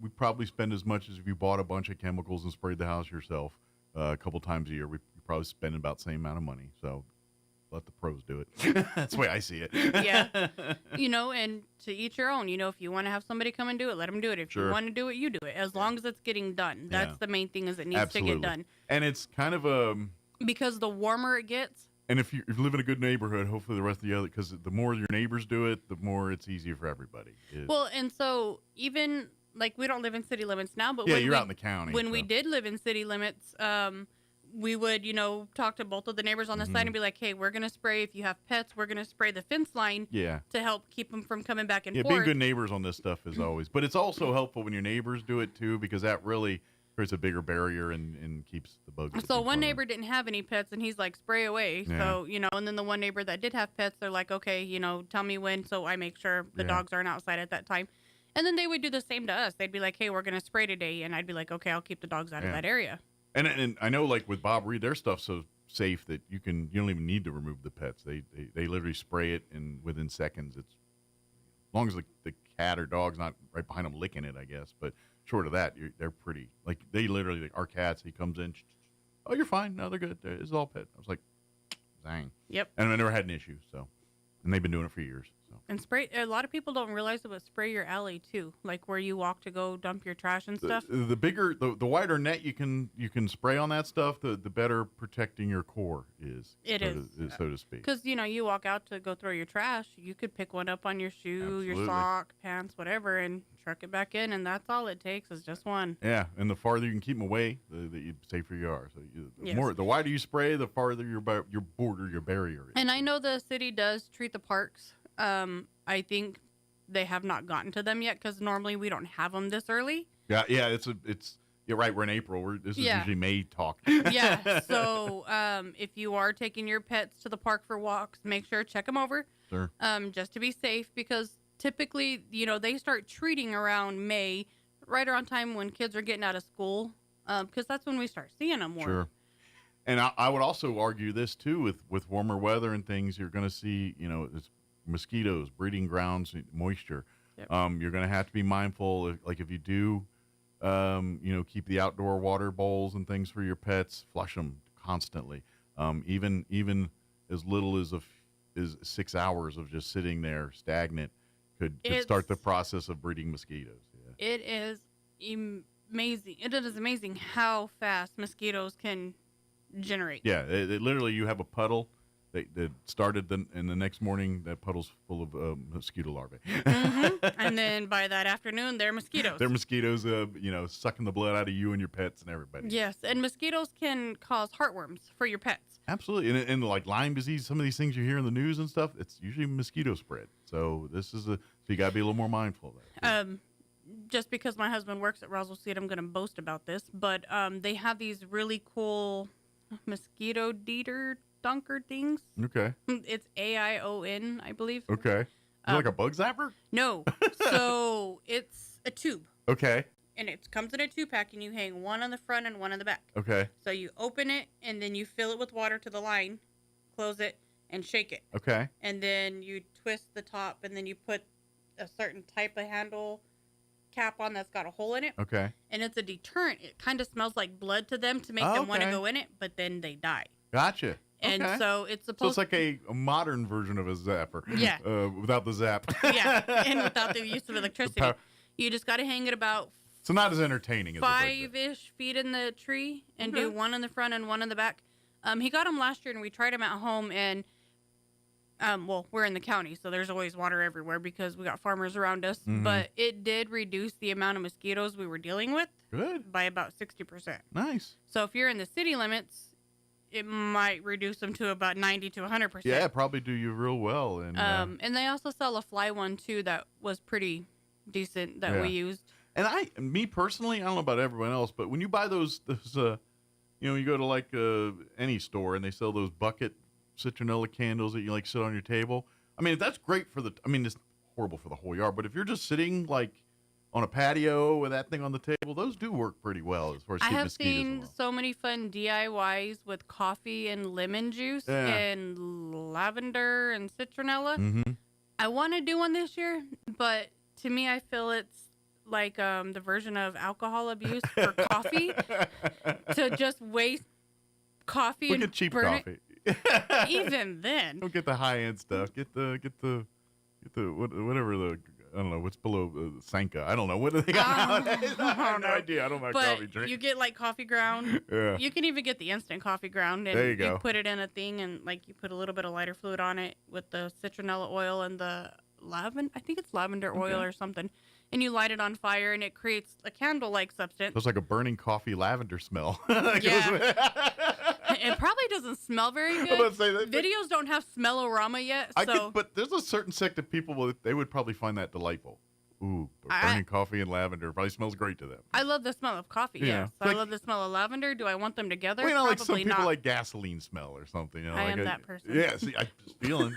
Speaker 9: we probably spend as much as if you bought a bunch of chemicals and sprayed the house yourself a couple times a year. We probably spend about the same amount of money, so... Let the pros do it. That's the way I see it.
Speaker 19: Yeah. And to each your own. If you want to have somebody come and do it, let them do it. If you want to do it, you do it. As long as it's getting done. That's the main thing is it needs to get done.
Speaker 9: And it's kind of
Speaker 19: because the warmer it gets.
Speaker 9: And if you live in a good neighborhood, hopefully the rest of the other, because the more your neighbors do it, the more it's easier for everybody.
Speaker 19: Well, and so even, like, we don't live in city limits now, but
Speaker 9: you're out in the county.
Speaker 19: When we did live in city limits, we would, talk to both of the neighbors on the side and be like, hey, we're going to spray. If you have pets, we're going to spray the fence line to help keep them from coming back and forth.
Speaker 9: Being good neighbors on this stuff is always. But it's also helpful when your neighbors do it, too, because that really creates a bigger barrier and keeps the bugs.
Speaker 19: So one neighbor didn't have any pets, and he's like, spray away. Yeah. So, and then the one neighbor that did have pets, they're like, okay, tell me when, so I make sure the dogs aren't outside at that time. And then they would do the same to us. They'd be like, hey, we're going to spray today. And I'd be like, okay, I'll keep the dogs out of that area.
Speaker 9: And I know, like with Bob Reed, their stuff's so safe that you don't even need to remove the pets. They literally spray it, and within seconds, it's as long as the cat or dog's not right behind them licking it, I guess. But short of that, they're pretty. Like they literally, like our cats, he comes in, oh, you're fine. No, they're good. It's all pet. I was like, dang.
Speaker 19: Yep.
Speaker 9: And I never had an issue. So, and they've been doing it for years. So.
Speaker 19: And spray. A lot of people don't realize it, but spray your alley too, like where you walk to go dump your trash and stuff.
Speaker 9: The bigger, the wider net you can spray on that stuff, the better protecting your core is.
Speaker 19: It is,
Speaker 9: so to speak.
Speaker 19: Because you walk out to go throw your trash, you could pick one up on your shoe,
Speaker 9: Absolutely.
Speaker 19: Your sock, pants, whatever, and truck it back in, and that's all it takes is just one.
Speaker 9: Yeah, and the farther you can keep them away, the safer you are. So the wider you spray, the farther your barrier is.
Speaker 19: And I know the city does treat the parks. I think they have not gotten to them yet because normally we don't have them this early.
Speaker 9: Yeah, you're right. We're in April. This is usually May talk.
Speaker 19: Yeah. So if you are taking your pets to the park for walks, make sure check them over.
Speaker 9: Sure.
Speaker 19: Just to be safe, because typically, they start treating around May, right around time when kids are getting out of school, because that's when we start seeing them more.
Speaker 9: Sure. And I would also argue this too, with warmer weather and things, you're going to see, it's mosquitoes, breeding grounds, moisture.
Speaker 19: Yep.
Speaker 9: You're going to have to be mindful, if you do, keep the outdoor water bowls and things for your pets, flush them constantly. Even as little as 6 hours of just sitting there stagnant could start the process of breeding mosquitoes. Yeah.
Speaker 19: It is amazing. It is amazing how fast mosquitoes can generate.
Speaker 9: Yeah, it literally, you have a puddle that started, and the next morning that puddle's full of mosquito larvae.
Speaker 19: And then by that afternoon, they're mosquitoes.
Speaker 9: They're mosquitoes, sucking the blood out of you and your pets and everybody.
Speaker 19: Yes, and mosquitoes can cause heartworms for your pets.
Speaker 9: Absolutely, and like Lyme disease, some of these things you hear in the news and stuff, it's usually mosquito spread. So so you got to be a little more mindful of that.
Speaker 19: Just because my husband works at Roswell Seed, I'm going to boast about this, but they have these really cool mosquito dunker things.
Speaker 9: Okay.
Speaker 19: It's AION, I believe.
Speaker 9: Okay. Is it like a bug zapper?
Speaker 19: No. So it's a tube.
Speaker 9: Okay.
Speaker 19: And it comes in a 2-pack, and you hang one on the front and one on the back.
Speaker 9: Okay.
Speaker 19: So you open it, and then you fill it with water to the line, close it, and shake it.
Speaker 9: Okay.
Speaker 19: And then you twist the top, and then you put a certain type of handle cap on that's got a hole in it.
Speaker 9: Okay.
Speaker 19: And it's a deterrent. It kind of smells like blood to them to make them want to go in it, but then they die.
Speaker 9: Gotcha.
Speaker 19: And
Speaker 9: okay.
Speaker 19: so it's supposed.
Speaker 9: So it's like a modern version of a zapper.
Speaker 19: Yeah.
Speaker 9: Without the zap.
Speaker 19: Yeah, and without the use of electricity. You just got to hang it about.
Speaker 9: So not as entertaining as
Speaker 19: 5-ish feet in the tree and do one in the front and one in the back. He got them last year, and we tried them at home, and we're in the county, so there's always water everywhere because we got farmers around us.
Speaker 9: Mm-hmm.
Speaker 19: But it did reduce the amount of mosquitoes we were dealing with.
Speaker 9: Good.
Speaker 19: By about 60%.
Speaker 9: Nice.
Speaker 19: So if you're in the city limits, it might reduce them to about 90 to 100%.
Speaker 9: Yeah, probably do you real well.
Speaker 19: And they also sell a fly one too that was pretty decent that we used.
Speaker 9: And me personally, I don't know about everyone else, but when you buy those you go to like any store and they sell those bucket citronella candles that you like sit on your table. I mean, that's great it's horrible for the whole yard, but if you're just sitting like on a patio with that thing on the table, those do work pretty well as far as keeping mosquitoes
Speaker 19: I have seen
Speaker 9: alone.
Speaker 19: so many fun DIYs with coffee and lemon juice and lavender and citronella.
Speaker 9: Mm-hmm.
Speaker 19: I want to do one this year, but to me, I feel it's like the version of alcohol abuse for coffee to just waste coffee and
Speaker 9: get cheap
Speaker 19: burn
Speaker 9: coffee.
Speaker 19: it. Even then,
Speaker 9: Don't get the high end stuff. Get the whatever the. I don't know what's below Sanka. I don't know what do they got nowadays. I have no idea. I don't know coffee drink.
Speaker 19: You get like coffee ground.
Speaker 9: Yeah.
Speaker 19: You can even get the instant coffee ground, and
Speaker 9: there you go.
Speaker 19: put it in a thing, and like you put a little bit of lighter fluid on it with the citronella oil and the lavender. I think it's lavender oil or something, and you light it on fire, and it creates a candle-like substance.
Speaker 9: So it's like a burning coffee lavender smell.
Speaker 19: Yeah. It probably doesn't smell very good.
Speaker 9: I'm about to say that,
Speaker 19: Videos don't have smell-o-rama yet, so.
Speaker 9: But there's a certain sect of people they would probably find that delightful. Ooh, burning coffee and lavender probably smells great to them.
Speaker 19: I love the smell of coffee, yes. I love the smell of lavender. Do I want them together?
Speaker 9: Well,
Speaker 19: Probably
Speaker 9: like some people
Speaker 19: not.
Speaker 9: like gasoline smell or something.
Speaker 19: I am that person.
Speaker 9: Yeah, see, I'm just feeling.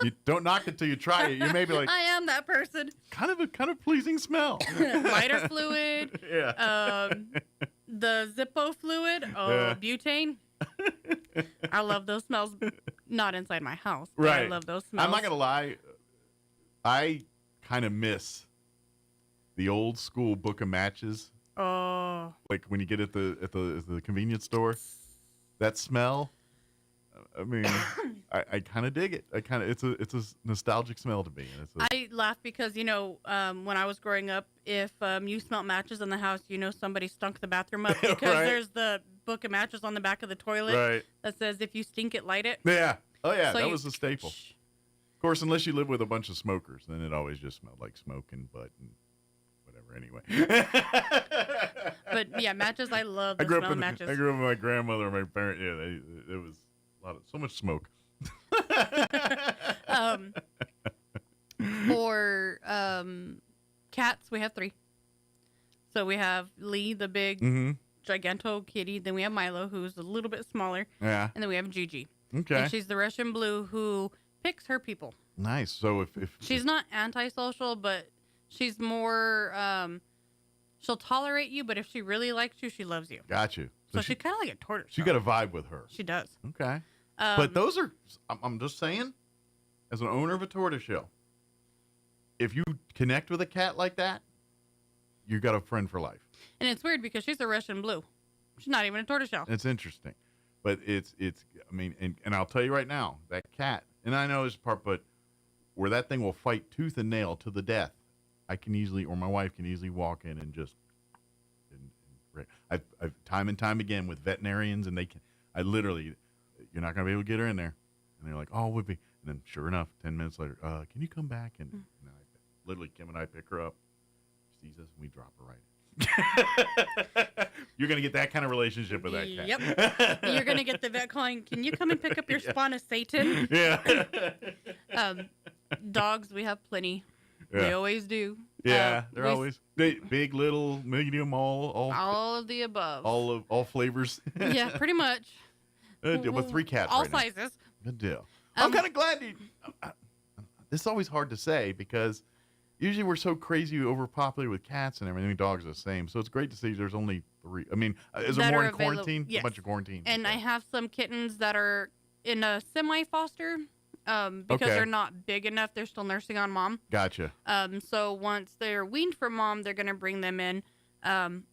Speaker 9: You don't knock it till you try it. You may be like,
Speaker 19: I am that person.
Speaker 9: Kind of pleasing smell.
Speaker 19: Lighter fluid.
Speaker 9: Yeah.
Speaker 19: The Zippo fluid. Butane. I love those smells. Not inside my house. But
Speaker 9: Right.
Speaker 19: I love those smells.
Speaker 9: I'm not gonna lie. I kind of miss the old school book of matches.
Speaker 19: Oh.
Speaker 9: Like when you get at the convenience store, that smell. I mean, I kind of dig it. It's a nostalgic smell to me.
Speaker 19: I laugh because when I was growing up, if you smelt matches in the house, somebody stunk the bathroom up because
Speaker 9: Right.
Speaker 19: there's the book of matches on the back of the toilet
Speaker 9: Right.
Speaker 19: that says if you stink it, light it.
Speaker 9: Yeah. Oh yeah,
Speaker 19: So
Speaker 9: that
Speaker 19: you-
Speaker 9: was a staple. Of course, unless you live with a bunch of smokers, then it always just smelled like smoke and butt and whatever. Anyway.
Speaker 19: But yeah, matches. I love the
Speaker 9: I grew
Speaker 19: smell
Speaker 9: up
Speaker 19: of matches.
Speaker 9: I grew up with my grandmother and my parents. Yeah, it was so much smoke.
Speaker 19: For cats, we have 3. So we have Lee, the big giganto kitty. Then we have Milo, who's a little bit smaller.
Speaker 9: Yeah.
Speaker 19: And then we have Gigi.
Speaker 9: Okay.
Speaker 19: And she's the Russian blue who picks her people.
Speaker 9: Nice. So if
Speaker 19: She's not antisocial, but she's more She'll tolerate you, but if she really likes you, she loves you.
Speaker 9: Got you.
Speaker 19: So she's kind of like a tortoise.
Speaker 9: So you got a vibe with her.
Speaker 19: She does.
Speaker 9: Okay. But those are, I'm just saying, as an owner of a tortoiseshell, if you connect with a cat like that, you got a friend for life.
Speaker 19: And it's weird because she's a Russian blue. She's not even a tortoiseshell.
Speaker 9: It's interesting. But it's I mean, and I'll tell you right now, that cat, and I know it's part, but where that thing will fight tooth and nail to the death, I can easily, or my wife can easily walk in and just, I've time and time again with veterinarians, and I literally, you're not going to be able to get her in there. And they're like, oh, would be. And then sure enough, 10 minutes later, can you come back? And then literally, Kim and I pick her up, she sees us, and we drop her right in. You're going to get that kind of relationship with that cat.
Speaker 19: Yep. You're going to get the vet calling, can you come and pick up your spawn of Satan?
Speaker 9: Yeah.
Speaker 19: Dogs, we have plenty.
Speaker 9: Yeah.
Speaker 19: They always do.
Speaker 9: Yeah, they're always big, little, medium, all
Speaker 19: of the above.
Speaker 9: All flavors.
Speaker 19: Yeah, pretty much.
Speaker 9: With 3 cats
Speaker 19: all
Speaker 9: right now.
Speaker 19: sizes.
Speaker 9: Good deal. I'm kind of glad this is always hard to say because usually we're so crazy overpopulated with cats and everything. Dogs are the same. So it's great to see there's only 3. I mean, is there more in quarantine?
Speaker 19: Yes.
Speaker 9: A bunch of quarantine.
Speaker 19: And I have some kittens that are in a semi-foster because they're not big enough. They're still nursing on mom.
Speaker 9: Gotcha.
Speaker 19: So once they're weaned from mom, they're going to bring them in.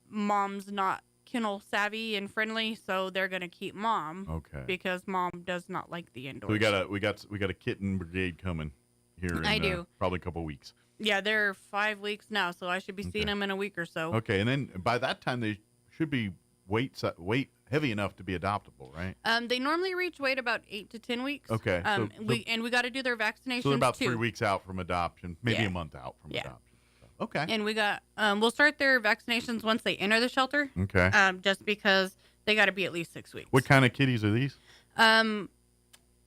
Speaker 19: Mom's not kennel savvy and friendly, so they're going to keep mom.
Speaker 9: Okay.
Speaker 19: Because mom does not like the indoors.
Speaker 9: So we got a kitten brigade coming here in probably a couple weeks.
Speaker 19: Yeah, they're 5 weeks now, so I should be seeing them in a week or so.
Speaker 9: Okay, and then by that time they should be weight heavy enough to be adoptable, right?
Speaker 19: They normally reach weight about 8 to 10 weeks.
Speaker 9: Okay.
Speaker 19: We got to do their vaccinations
Speaker 9: so they're about
Speaker 19: too.
Speaker 9: 3 weeks out from adoption, maybe a month out from adoption. So, okay.
Speaker 19: And we got we'll start their vaccinations once they enter the shelter.
Speaker 9: Okay.
Speaker 19: Just because they got to be at least 6 weeks.
Speaker 9: What kind of kitties are these?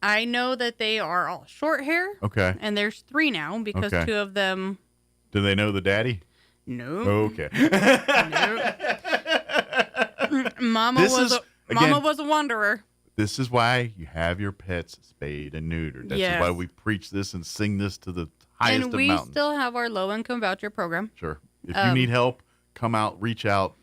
Speaker 19: I know that they are all short hair.
Speaker 9: Okay.
Speaker 19: And there's 3 now because 2 of them.
Speaker 9: Do they know the daddy?
Speaker 19: No.
Speaker 9: Okay.
Speaker 19: Mama was a wanderer.
Speaker 9: This is why you have your pets spayed and neutered. That's why we preach this and sing this to the highest of mountains.
Speaker 19: And we still have our low-income voucher program.
Speaker 9: Sure. If you need help, come out, reach out.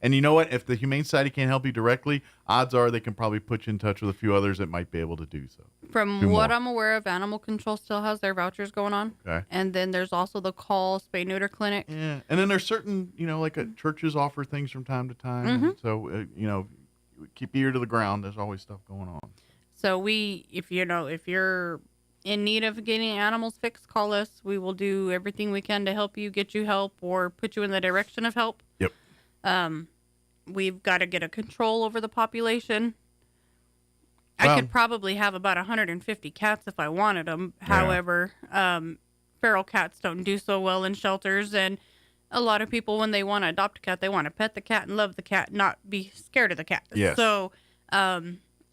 Speaker 9: And you know what? If the Humane Society can't help you directly, odds are they can probably put you in touch with a few others that might be able to do so.
Speaker 19: From what I'm aware of, Animal Control still has their vouchers going on.
Speaker 9: Okay.
Speaker 19: And then there's also the Call Spay Neuter Clinic.
Speaker 9: Yeah. And then there's certain, churches offer things from time to time.
Speaker 19: Mm-hmm.
Speaker 9: And so, keep your ear to the ground. There's always stuff going on.
Speaker 19: So if you're in need of getting animals fixed, call us. We will do everything we can to help you, get you help, or put you in the direction of help.
Speaker 9: Yep.
Speaker 19: We've got to get a control over the population.
Speaker 9: Well,
Speaker 19: I could probably have about 150 cats if I wanted them.
Speaker 9: Yeah.
Speaker 19: However, feral cats don't do so well in shelters, and a lot of people, when they want to adopt a cat, they want to pet the cat and love the cat, not be scared of the cat.
Speaker 9: Yes.
Speaker 19: So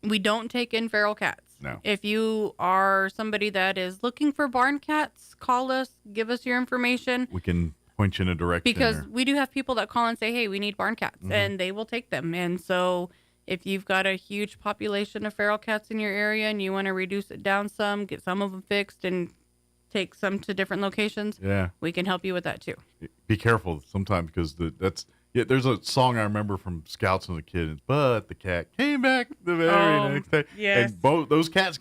Speaker 19: we don't take in feral cats.
Speaker 9: No.
Speaker 19: If you are somebody that is looking for barn cats, call us, give us your information.
Speaker 9: We can point you in a direction.
Speaker 19: Because we do have people that call and say, hey, we need barn cats, and they will take them. And so if you've got a huge population of feral cats in your area and you want to reduce it down some, get some of them fixed and take some to different locations, we can help you with that too.
Speaker 9: Be careful sometimes because there's a song I remember from Scouts as a kid. But the cat came back the very next day.
Speaker 19: Yes.
Speaker 9: And both those cats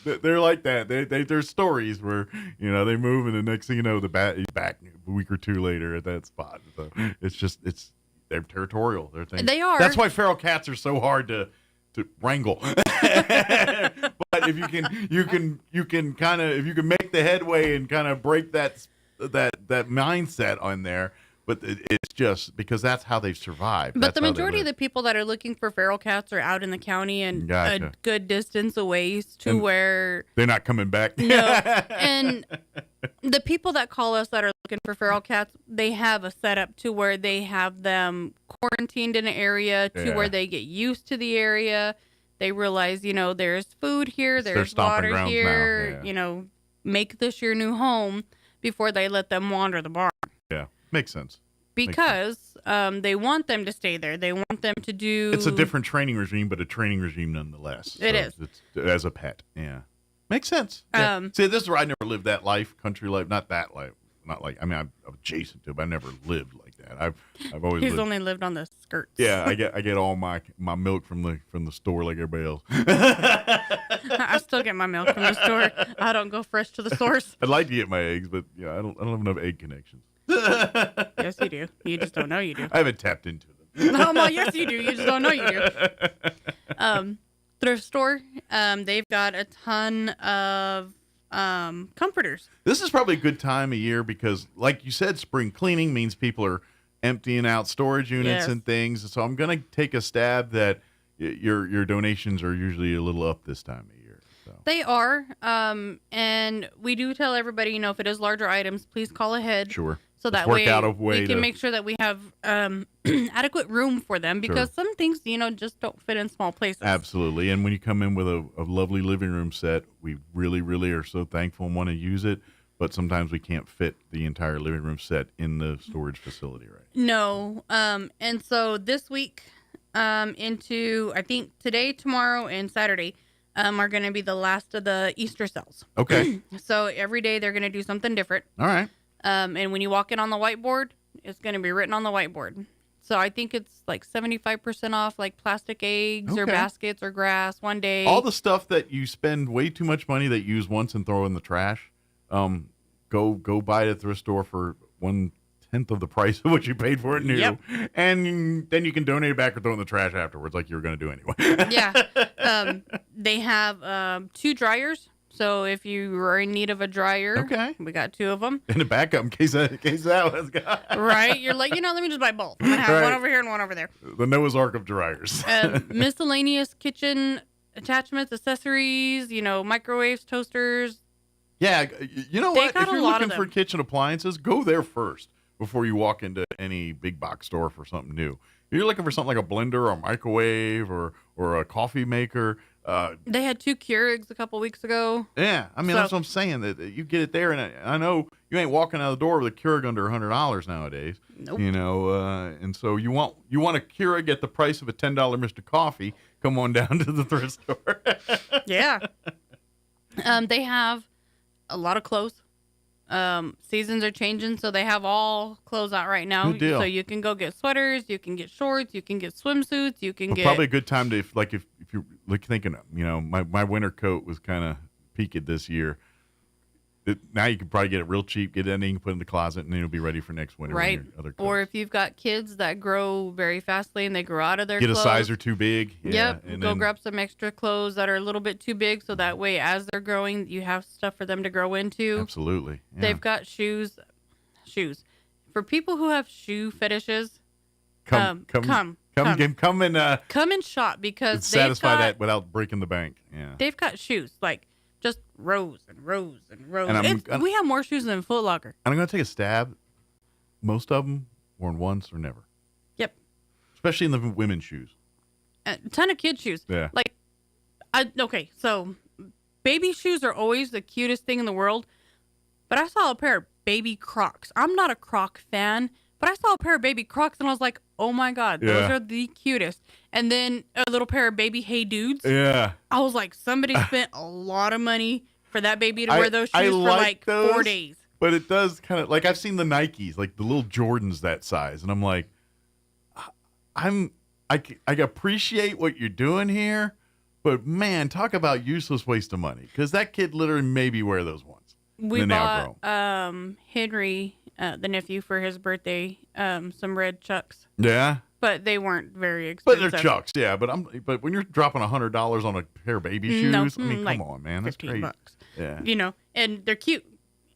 Speaker 9: they're like that. There's stories where they move and the next thing you know the bat is back a week or 2 later at that spot. So they're territorial.
Speaker 19: They are.
Speaker 9: That's why feral cats are so hard to wrangle. But if you can kind of, if you can make the headway and kind of break that mindset on there, but it's just because that's how they've survived.
Speaker 19: But the majority of the people that are looking for feral cats are out in the county and a good distance away where
Speaker 9: they're not coming back.
Speaker 19: No, and the people that call us that are looking for feral cats, they have a setup to where they have them quarantined in an area to where they get used to the area. They realize, there's food here, there's water here, make this your new home before they let them wander the barn.
Speaker 9: Yeah, makes sense.
Speaker 19: Because they want them to stay there. They want them to do...
Speaker 9: It's a different training regime, but a training regime nonetheless.
Speaker 19: It is.
Speaker 9: It's, as a pet, yeah. Makes sense. Yeah. See, this is where I never lived that life, country life, not that life. Not like, I'm adjacent to it, but I never lived like that. that. I've always
Speaker 19: He's
Speaker 9: lived.
Speaker 19: only lived on the skirts.
Speaker 9: Yeah, I get all my milk from the store like everybody else.
Speaker 19: I still get my milk from the store. I don't go fresh to the source.
Speaker 9: I'd like to get my eggs, but I don't have enough egg connections.
Speaker 19: Yes, you do. You just don't know you do.
Speaker 9: I haven't tapped into them.
Speaker 19: No, well, yes, you do. You just don't know you do. Thrift store, they've got a ton of comforters.
Speaker 9: This is probably a good time of year because, like you said, spring cleaning means people are emptying out storage units and things. So I'm going to take a stab that your donations are usually a little up this time of year. So.
Speaker 19: They are, and we do tell everybody, if it is larger items, please call ahead.
Speaker 9: Sure.
Speaker 19: So that way we can make sure that we have adequate room for them because some things, just don't fit in small places.
Speaker 9: Absolutely. And when you come in with a lovely living room set, we really, really are so thankful and want to use it. But sometimes we can't fit the entire living room set in the storage facility, right?
Speaker 19: No. And so this week into, I think today, tomorrow, and Saturday are going to be the last of the Easter sales.
Speaker 9: Okay.
Speaker 19: So every day they're going to do something different.
Speaker 9: All right.
Speaker 19: And when you walk in on the whiteboard, it's going to be written on the whiteboard. So I think it's like 75% off, like plastic eggs or baskets or grass one day.
Speaker 9: All the stuff that you spend way too much money that you use once and throw in the trash, go buy it at the thrift store for 1/10 of the price of what you paid for it new.
Speaker 19: Yep.
Speaker 9: And then you can donate it back or throw it in the trash afterwards like you were going to do anyway.
Speaker 19: Yeah. They have 2 dryers. So if you are in need of a dryer, we got 2 of them.
Speaker 9: And a backup in case that one's gone.
Speaker 19: Right. You're like, let me just buy both. I'm going to have one over here and one over there.
Speaker 9: The Noah's Ark of dryers.
Speaker 19: Miscellaneous kitchen attachments, accessories, microwaves, toasters.
Speaker 9: Yeah. You know what? If you're looking for
Speaker 19: them.
Speaker 9: kitchen appliances, go there first before you walk into any big box store for something new. If you're looking for something like a blender or a microwave or a coffee maker.
Speaker 19: They had 2 Keurigs a couple weeks ago.
Speaker 9: Yeah, I mean, that's what I'm saying. That you get it there, and I know you ain't walking out of the door with a Keurig under $100 nowadays.
Speaker 19: Nope.
Speaker 9: And so you want a Keurig at the price of a $10 Mr. Coffee. Come on down to the thrift store.
Speaker 19: Yeah. They have a lot of clothes. Seasons are changing, so they have all clothes out right now.
Speaker 9: Good deal.
Speaker 19: So you can go get sweaters, you can get shorts, you can get swimsuits, you can get
Speaker 9: probably a good time to if you're like thinking, my winter coat was kind of peaked this year. Now you can probably get it real cheap, get it in, you can put it in the closet, and then it'll be ready for next winter.
Speaker 19: Right.
Speaker 9: Other
Speaker 19: or if you've got kids that grow very fastly and they grow out of their
Speaker 9: get
Speaker 19: clothes.
Speaker 9: a size or too big.
Speaker 19: Yep.
Speaker 9: And
Speaker 19: go grab some extra clothes that are a little bit too big so that way as they're growing, you have stuff for them to grow into.
Speaker 9: Absolutely. Yeah.
Speaker 19: They've got shoes. For people who have shoe fetishes,
Speaker 9: come and
Speaker 19: shop because
Speaker 9: satisfy that without breaking the bank. Yeah.
Speaker 19: They've got shoes like just rows and rows and rows.
Speaker 9: And
Speaker 19: we have more shoes than Foot Locker.
Speaker 9: And I'm going to take a stab. Most of them worn once or never.
Speaker 19: Yep.
Speaker 9: Especially in the women's shoes.
Speaker 19: A ton of kid shoes.
Speaker 9: Yeah.
Speaker 19: So baby shoes are always the cutest thing in the world. But I saw a pair of baby Crocs. I'm not a Croc fan, but I saw a pair of baby Crocs and I was like, oh my God, those are the cutest. And then a little pair of baby Hey Dudes.
Speaker 9: Yeah.
Speaker 19: I was like, somebody spent a lot of money for that baby to wear those shoes for like those, 4 days.
Speaker 9: But it does kind of, like I've seen the Nikes, like the little Jordans that size. And I'm like, I appreciate what you're doing here, but man, talk about useless waste of money. Because that kid literally maybe wear those once.
Speaker 19: We bought Henry, the nephew, for his birthday, some red Chucks.
Speaker 9: Yeah.
Speaker 19: But they weren't very expensive.
Speaker 9: But they're Chucks, yeah. But when you're dropping $100 on a pair of baby shoes, I mean, come on, man, that's crazy.
Speaker 19: $15.
Speaker 9: Yeah.
Speaker 19: And they're cute.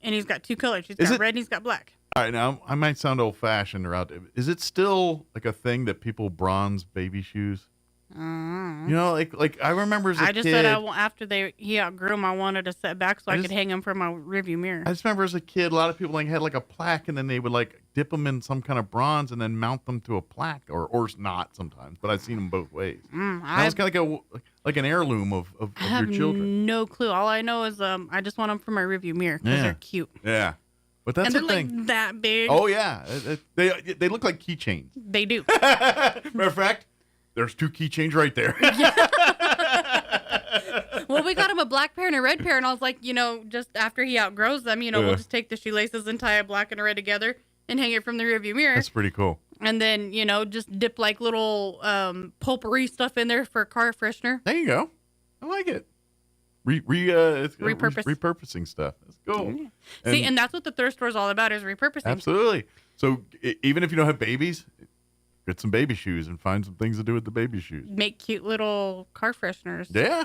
Speaker 19: And he's got 2 colors. He's got red and he's got black.
Speaker 9: All right, now I might sound old-fashioned or out. Is it still like a thing that people bronze baby shoes? Like I remember as a kid.
Speaker 19: I just said after he outgrew them, I wanted to set back so I could hang them from my rearview mirror.
Speaker 9: I just remember as a kid, a lot of people had like a plaque, and then they would like dip them in some kind of bronze and then mount them to a plaque, or not sometimes. But I've seen them both ways. That was kind of like an heirloom of your children.
Speaker 19: No clue. All I know is I just want them for my rearview mirror because they're cute.
Speaker 9: Yeah. But that's
Speaker 19: and
Speaker 9: the
Speaker 19: they're
Speaker 9: thing.
Speaker 19: Like that big.
Speaker 9: Oh yeah, they look like keychains.
Speaker 19: They do.
Speaker 9: Matter of fact, there's 2 keychains right there.
Speaker 19: Well, we got him a black pair and a red pair, and I was like, just after he outgrows them, we'll just take the shoelaces and tie a black and a red together and hang it from the rearview mirror.
Speaker 9: That's pretty cool.
Speaker 19: And then, just dip like little potpourri stuff in there for car freshener.
Speaker 9: There you go. I like it. Repurposing stuff. That's cool.
Speaker 19: Yeah. See, and that's what the thrift store is all about, is repurposing.
Speaker 9: Absolutely. So even if you don't have babies, get some baby shoes and find some things to do with the baby shoes.
Speaker 19: Make cute little car fresheners.
Speaker 9: Yeah.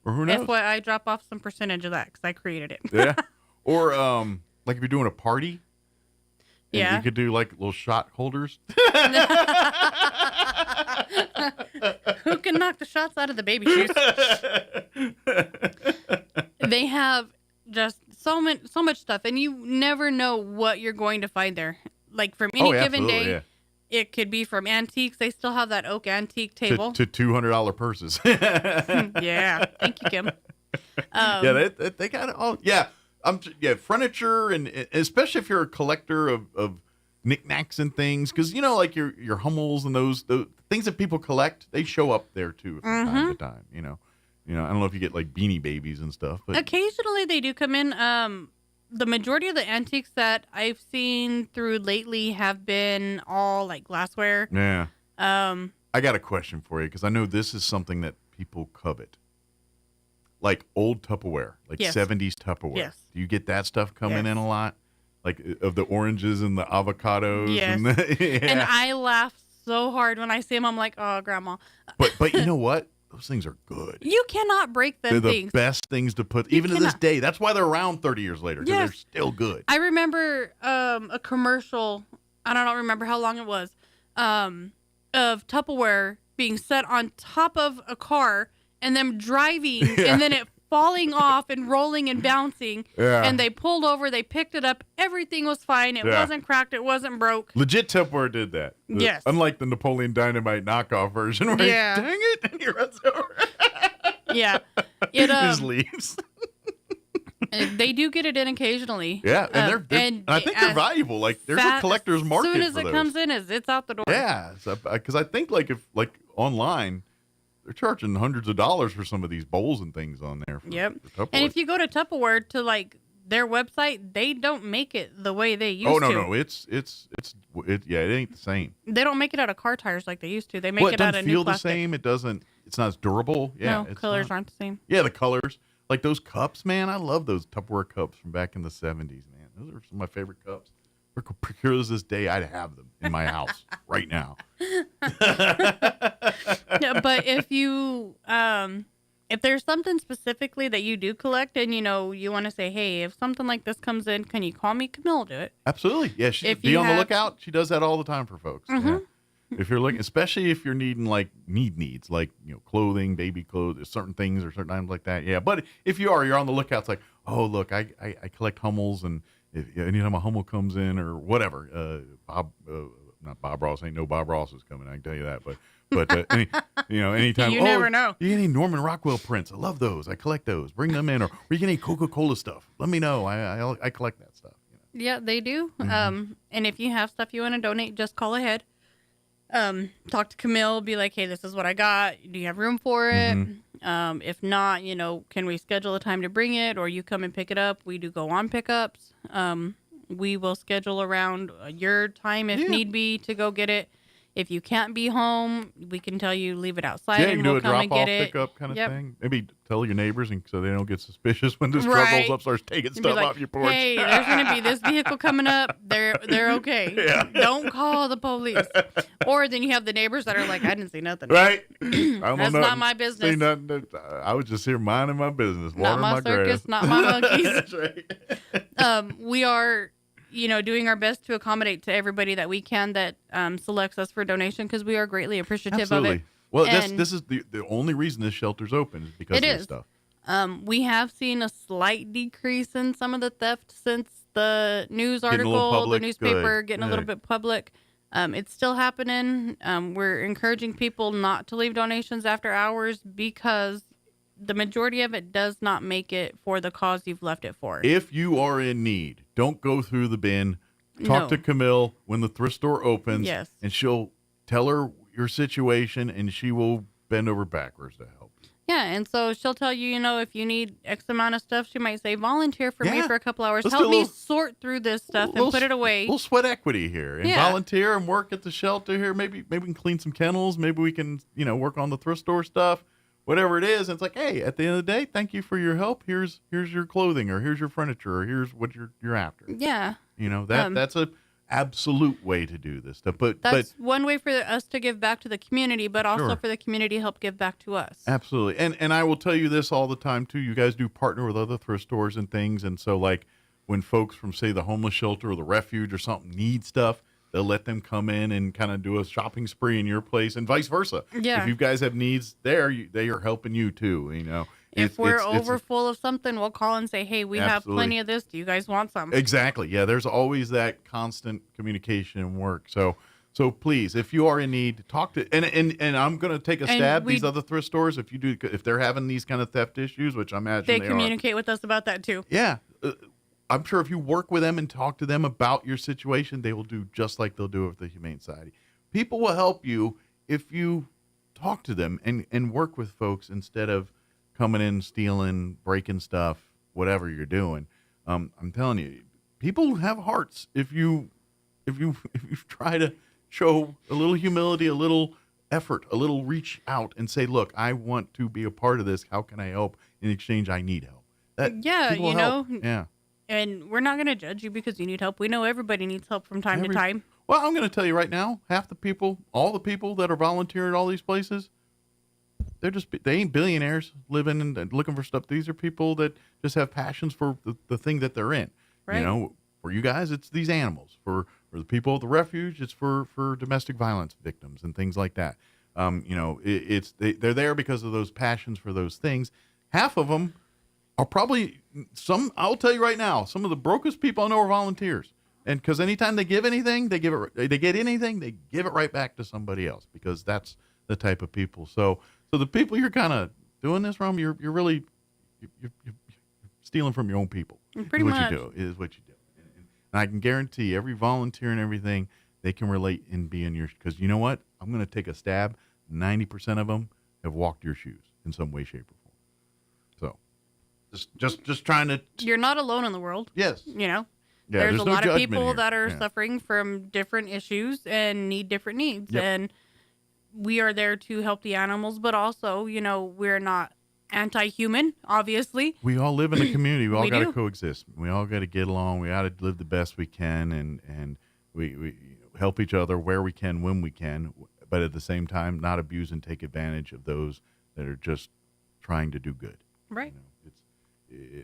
Speaker 9: Or who knows?
Speaker 19: FYI, drop off some percentage of that because I created it.
Speaker 9: Yeah. Or like if you're doing a party.
Speaker 19: Yeah.
Speaker 9: You could do like little shot holders.
Speaker 19: Who can knock the shots out of the baby shoes? They have just so much stuff, and you never know what you're going to find there. Like from any given day, it could be from antiques. They still have that oak antique table.
Speaker 9: To $200 purses.
Speaker 19: Yeah. Thank you, Kim.
Speaker 9: They got it all. Yeah. Furniture, and especially if you're a collector of knickknacks and things, because like your Hummels and those things that people collect, they show up there too from time to time. I don't know if you get like Beanie Babies and stuff, but
Speaker 19: occasionally they do come in. The majority of the antiques that I've seen through lately have been all like glassware.
Speaker 9: Yeah. I got a question for you, because I know this is something that people covet. Like old Tupperware, like 70s Tupperware.
Speaker 19: Yes.
Speaker 9: Do you get that stuff coming in a lot? Like of the oranges and the avocados?
Speaker 19: Yes. And I laugh so hard when I see them. I'm like, oh, Grandma.
Speaker 9: But you know what? Those things are good.
Speaker 19: You cannot break them.
Speaker 9: They're the best things to put, even to this day. That's why they're around 30 years later, because they're still good.
Speaker 19: I remember a commercial, I don't remember how long it was, of Tupperware being set on top of a car and them driving and then it falling off and rolling and bouncing.
Speaker 9: Yeah.
Speaker 19: And they pulled over, they picked it up, everything was fine. It wasn't cracked, it wasn't broke.
Speaker 9: Legit Tupperware did that.
Speaker 19: Yes.
Speaker 9: Unlike the Napoleon Dynamite knockoff version where
Speaker 19: Yeah.
Speaker 9: dang it, and he runs over.
Speaker 19: Yeah. It
Speaker 9: just leaves.
Speaker 19: They do get it in occasionally.
Speaker 9: Yeah, and I think they're valuable. Like there's a collector's market for those.
Speaker 19: As soon as it comes in, it's out the door.
Speaker 9: Yeah, because I think if online, they're charging hundreds of dollars for some of these bowls and things on there. For Tupperware.
Speaker 19: And if you go to Tupperware to their website, they don't make it the way they used to.
Speaker 9: Oh no, it ain't the same.
Speaker 19: They don't make it out of car tires like they used to. They make it out of new plastic.
Speaker 9: It doesn't feel the same. It doesn't. It's not as durable. Yeah,
Speaker 19: no, colors aren't the same.
Speaker 9: Yeah, the colors. Like those cups, man. I love those Tupperware cups from back in the 70s, man. Those are some of my favorite cups. If I could procure those this day, I'd have them in my house right now.
Speaker 19: Yeah, but if you, if there's something specifically that you do collect and, you want to say, hey, if something like this comes in, can you call me? Camille will do it.
Speaker 9: Absolutely. Yeah, be on the lookout. She does that all the time for folks.
Speaker 19: Mm-hmm.
Speaker 9: Yeah. If you're looking, especially if you're needing needs, like, clothing, baby clothes, certain things or certain items like that. Yeah. But if you're on the lookout, it's like, oh, look, I collect Hummels, and if anytime a Hummel comes in or whatever, not Bob Ross, ain't no Bob Ross is coming. I can tell you that. But anytime.
Speaker 19: You never know.
Speaker 9: You get any Norman Rockwell prints? I love those. I collect those. Bring them in. Or you get any Coca-Cola stuff? Let me know. I collect that stuff.
Speaker 19: Yeah, they do.
Speaker 9: Mm-hmm.
Speaker 19: And if you have stuff you want to donate, just call ahead. Talk to Camille, be like, hey, this is what I got. Do you have room for it?
Speaker 9: Mm-hmm.
Speaker 19: If not, can we schedule a time to bring it, or you come and pick it up? We do go on pickups. We will schedule around your time if need be to go get it. If you can't be home, we can tell you leave it outside and we'll come and get it.
Speaker 9: Pickup kind of thing. Maybe tell your neighbors so they don't get suspicious when this truck rolls up, starts taking stuff off your porch.
Speaker 19: Hey, there's going to be this vehicle coming up. They're okay.
Speaker 9: Yeah.
Speaker 19: Don't call the police. Or then you have the neighbors that are like, I didn't see nothing.
Speaker 9: Right.
Speaker 19: That's not my business.
Speaker 9: I was just here minding my business.
Speaker 19: Not my circus,
Speaker 9: grass.
Speaker 19: not my monkeys.
Speaker 9: That's right.
Speaker 19: We are doing our best to accommodate to everybody that we can that selects us for donation, because we are greatly appreciative of it.
Speaker 9: Well, this is the only reason this shelter's open is because of this stuff.
Speaker 19: We have seen a slight decrease in some of the theft since the news article, the newspaper getting a little bit public. It's still happening. We're encouraging people not to leave donations after hours, because the majority of it does not make it for the cause you've left it for.
Speaker 9: If you are in need, don't go through the bin. Talk to Camille when the thrift store opens.
Speaker 19: Yes.
Speaker 9: And she'll tell her your situation, and she will bend over backwards to help.
Speaker 19: Yeah, and so she'll tell you, if you need X amount of stuff, she might say, volunteer for me for a couple hours. Help me sort through this stuff and put it away.
Speaker 9: Little sweat equity here, and volunteer and work at the shelter here. Maybe we can clean some kennels. Maybe we can, work on the thrift store stuff. Whatever it is, it's like, hey, at the end of the day, thank you for your help. Here's your clothing, or here's your furniture, or here's what you're after.
Speaker 19: Yeah.
Speaker 9: That's a absolute way to do this stuff. But
Speaker 19: that's one way for us to give back to the community, but also for the community to help give back to us.
Speaker 9: Absolutely. And I will tell you this all the time too. You guys do partner with other thrift stores and things, and so like when folks from say the homeless shelter or the refuge or something need stuff, they'll let them come in and kind of do a shopping spree in your place, and vice versa.
Speaker 19: Yeah.
Speaker 9: If you guys have needs there, they are helping you too.
Speaker 19: If we're full of something, we'll call and say, hey, we have plenty of this. Do you guys want some?
Speaker 9: Exactly. Yeah, there's always that constant communication and work. So please, if you are in need, talk to and I'm going to take a stab. These other thrift stores, if they're having these kind of theft issues, which I imagine
Speaker 19: they communicate with us about that too.
Speaker 9: Yeah. I'm sure if you work with them and talk to them about your situation, they will do just like they'll do with the Humane Society. People will help you if you talk to them and work with folks instead of coming in, stealing, breaking stuff, whatever you're doing. I'm telling you, people have hearts. If you try to show a little humility, a little effort, a little reach out and say, look, I want to be a part of this. How can I help? In exchange, I need help.
Speaker 19: Yeah. And we're not going to judge you because you need help. We know everybody needs help from time to time.
Speaker 9: Well, I'm going to tell you right now, all the people that are volunteering at all these places, they ain't billionaires living and looking for stuff. These are people that just have passions for the thing that they're in.
Speaker 19: Right.
Speaker 9: For you guys, it's these animals. For the people at the refuge, it's for domestic violence victims and things like that. They're there because of those passions for those things. Half of them are probably I'll tell you right now, some of the brokest people I know are volunteers. And because anytime they give anything, they get it right back to somebody else, because that's the type of people. So the people you're kind of doing this from, you're really stealing from your own people.
Speaker 19: Pretty much.
Speaker 9: Is what you do. And I can guarantee every volunteer and everything, they can relate and be in your, because you know what? I'm going to take a stab. 90% of them have walked your shoes in some way, shape, or form. Just trying to.
Speaker 19: You're not alone in the world.
Speaker 9: Yes.
Speaker 19: There's a lot of people that are suffering from different issues and need different needs.
Speaker 9: Yep.
Speaker 19: And we are there to help the animals, but also, we're not anti-human, obviously.
Speaker 9: We all live in a community. We all got to
Speaker 19: do.
Speaker 9: coexist. We all got to get along. We got to live the best we can, and we help each other where we can, when we can, but at the same time, not abuse and take advantage of those that are just trying to do good.
Speaker 19: Right.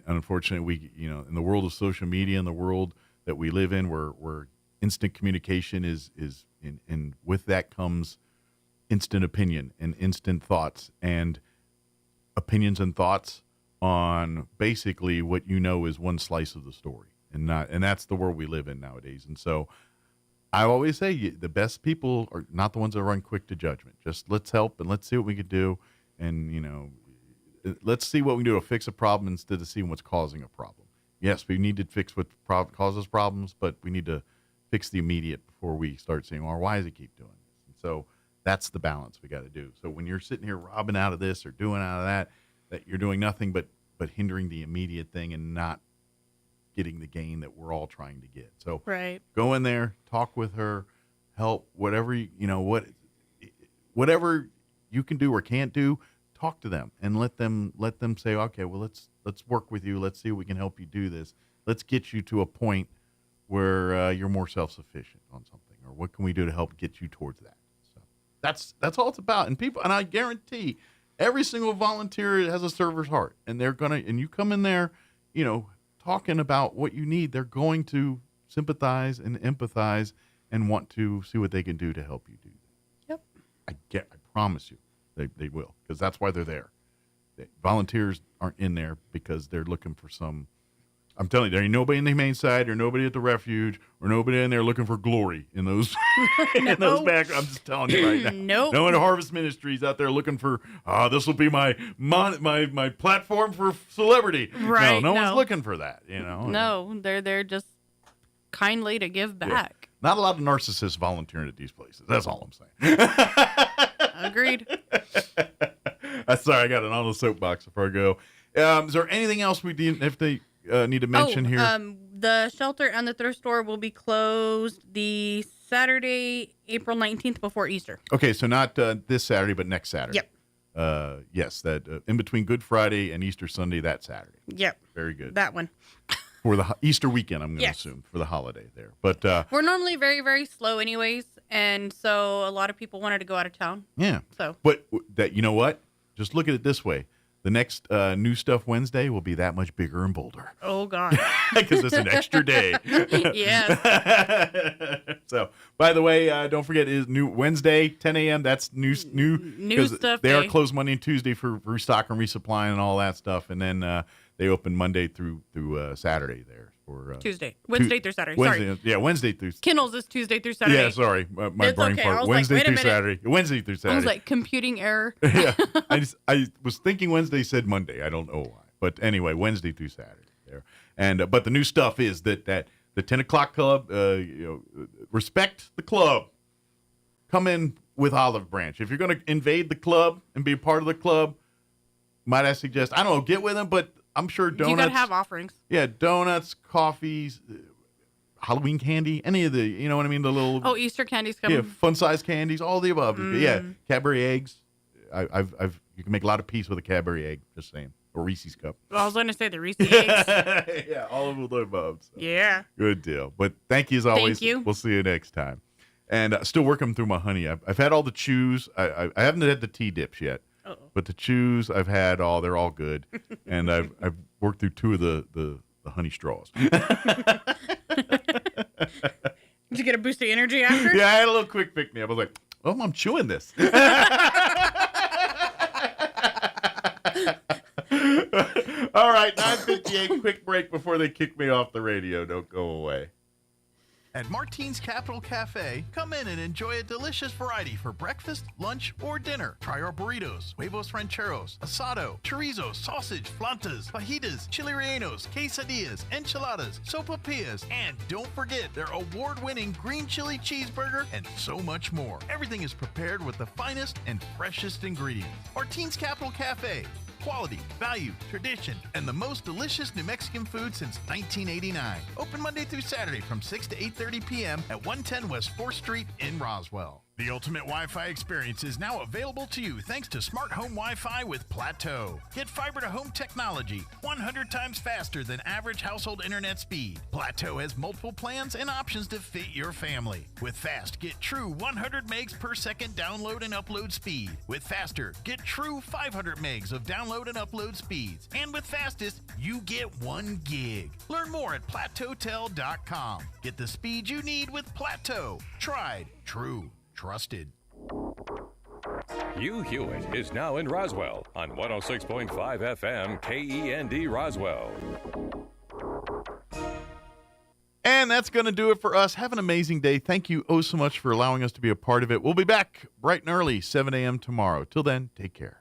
Speaker 9: Unfortunately, in the world of social media, in the world that we live in, where instant communication is and with that comes instant opinion and instant thoughts, and opinions and thoughts on basically what is one slice of the story, and that's the world we live in nowadays. And so I always say the best people are not the ones that run quick to judgment. Just let's help and let's see what we can do, and let's see what we can do to fix a problem instead of seeing what's causing a problem. Yes, we need to fix what causes problems, but we need to fix the immediate before we start saying, well, why does it keep doing this? And so that's the balance we got to do. So when you're sitting here robbing out of this or doing out of that you're doing nothing but hindering the immediate thing and not getting the gain that we're all trying to get. So go in there, talk with her, help, whatever whatever you can do or can't do. Talk to them and let them say, okay, well, let's work with you. Let's see if we can help you do this. Let's get you to a point where you're more self-sufficient on something, or what can we do to help get you towards that? So that's all it's about. And I guarantee every single volunteer has a server's heart, and and you come in there, talking about what you need, they're going to sympathize and empathize and want to see what they can do to help you do that.
Speaker 19: Yep.
Speaker 9: I promise you. They will, because that's why they're there. Volunteers aren't in there because they're looking for some. I'm telling you, there ain't nobody in the Humane Society or nobody at the refuge or nobody in there looking for glory in those in those back. I'm just telling you right now.
Speaker 19: Nope.
Speaker 9: No one at Harvest Ministries out there looking for this will be my platform for celebrity.
Speaker 19: Right.
Speaker 9: No one's looking for that.
Speaker 19: No, they're just kindly to give back.
Speaker 9: Yeah. Not a lot of narcissists volunteering at these places. That's all I'm saying.
Speaker 19: Agreed.
Speaker 9: Sorry, I got it on the soapbox before I go. Is there anything else we need to mention here?
Speaker 19: The shelter and the thrift store will be closed the Saturday, April 19th before Easter.
Speaker 9: Okay, so not this Saturday, but next Saturday.
Speaker 19: Yep.
Speaker 9: Yes, that in between Good Friday and Easter Sunday, that Saturday.
Speaker 19: Yep.
Speaker 9: Very good.
Speaker 19: That one.
Speaker 9: For the Easter weekend, I'm going to assume, for the holiday there. But
Speaker 19: we're normally very, very slow anyways, and so a lot of people wanted to go out of town.
Speaker 9: Yeah.
Speaker 19: So.
Speaker 9: But you know what? Just look at it this way. The next New Stuff Wednesday will be that much bigger and bolder.
Speaker 19: Oh, God.
Speaker 9: Because it's an extra day.
Speaker 19: Yes.
Speaker 9: So, by the way, don't forget, it is new Wednesday, 10 a.m. That's new
Speaker 19: stuff.
Speaker 9: They are closed Monday and Tuesday for restock and resupply and all that stuff. And then they open Monday through Saturday there. For
Speaker 19: Tuesday. Wednesday through Saturday.
Speaker 9: Wednesday,
Speaker 19: sorry.
Speaker 9: Yeah, Wednesday through.
Speaker 19: Kindles is Tuesday through Saturday.
Speaker 9: Yeah, sorry. My
Speaker 19: It's
Speaker 9: brain
Speaker 19: okay.
Speaker 9: fart.
Speaker 19: I was
Speaker 9: Wednesday
Speaker 19: like, wait a
Speaker 9: through
Speaker 19: minute.
Speaker 9: Saturday. Wednesday through Saturday.
Speaker 19: I was like, computing error.
Speaker 9: Yeah. I was thinking Wednesday said Monday. I don't know why. But anyway, Wednesday through Saturday there. And but the new stuff is that the 10 o'clock club, respect the club. Come in with olive branch. If you're going to invade the club and be a part of the club, might I suggest, I don't know, get with them, but I'm sure donuts.
Speaker 19: You got to have offerings.
Speaker 9: Yeah, donuts, coffees, Halloween candy, any of the, you know what I mean, the little.
Speaker 19: Oh, Easter candies coming.
Speaker 9: Yeah, fun-sized candies, all the above. Yeah, Cadbury eggs. You can make a lot of peace with a Cadbury egg, just saying. Or Reese's cup.
Speaker 19: Well, I was going to say the Reese's eggs.
Speaker 9: Yeah, all of the above. So.
Speaker 19: Yeah.
Speaker 9: Good deal. But thank you as always.
Speaker 19: Thank you.
Speaker 9: We'll see you next time. And still working through my honey. I've had all the chews. I haven't had the tea dips yet.
Speaker 19: Uh-oh.
Speaker 9: But the chews I've had, they're all good. And I've worked through two of the honey straws.
Speaker 19: Did you get a boost of energy after?
Speaker 9: Yeah, I had a little quick pick-me-up. I was like, oh, I'm chewing this. All right, 9:58, quick break before they kick me off the radio. Don't go away.
Speaker 16: At Martine's Capital Cafe, come in and enjoy a delicious variety for breakfast, lunch, or dinner. Try our burritos, huevos rancheros, asado, chorizo, sausage, flantas, fajitas, chili rellenos, quesadillas, enchiladas, sopapillas, and don't forget their award-winning green chili cheeseburger and so much more. Everything is prepared with the finest and freshest ingredients. Martine's Capital Cafe. Quality, value, tradition, and the most delicious New Mexican food since 1989. Open Monday through Saturday from 6 to 8:30 p.m. at 110 West 4th Street in Roswell. The ultimate Wi-Fi experience is now available to you thanks to Smart Home Wi-Fi with Plateau. Get fiber-to-home technology 100 times faster than average household internet speed. Plateau has multiple plans and options to fit your family. With Fast, get true 100 megs per second download and upload speed. With Faster, get true 500 megs of download and upload speeds. And with Fastest, you get 1 gig. Learn more at plateautel.com. Get the speed you need with Plateau. Tried, true, trusted.
Speaker 8: Hugh Hewitt is now in Roswell on 106.5 FM KEND Roswell.
Speaker 9: And that's going to do it for us. Have an amazing day. Thank you oh so much for allowing us to be a part of it. We'll be back bright and early, 7 a.m. tomorrow. Till then, take care.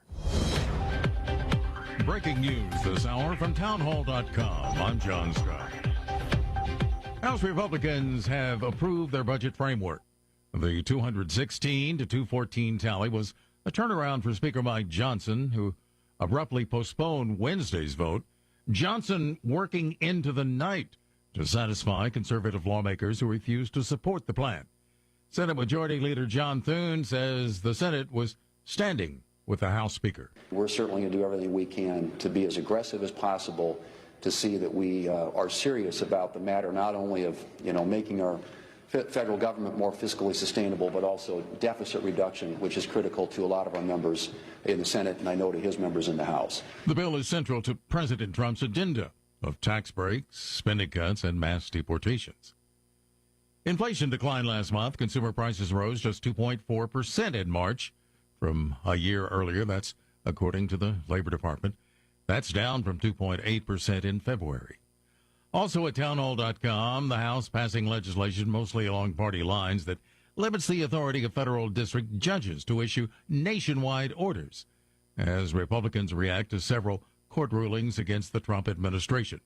Speaker 20: Breaking news this hour from townhall.com. I'm John Scott. House Republicans have approved their budget framework. The 216 to 214 tally was a turnaround for Speaker Mike Johnson, who abruptly postponed Wednesday's vote. Johnson working into the night to satisfy conservative lawmakers who refused to support the plan. Senate Majority Leader John Thune says the Senate was standing with the House Speaker.
Speaker 21: We're certainly going to do everything we can to be as aggressive as possible to see that we are serious about the matter, not only of making our federal government more fiscally sustainable, but also deficit reduction, which is critical to a lot of our members in the Senate, and I know to his members in the House.
Speaker 20: The bill is central to President Trump's agenda of tax breaks, spending cuts, and mass deportations. Inflation declined last month. Consumer prices rose just 2.4% in March from a year earlier. That's according to the Labor Department. That's down from 2.8% in February. Also at townhall.com, the House passing legislation mostly along party lines that limits the authority of federal district judges to issue nationwide orders as Republicans react to several court rulings against the Trump administration.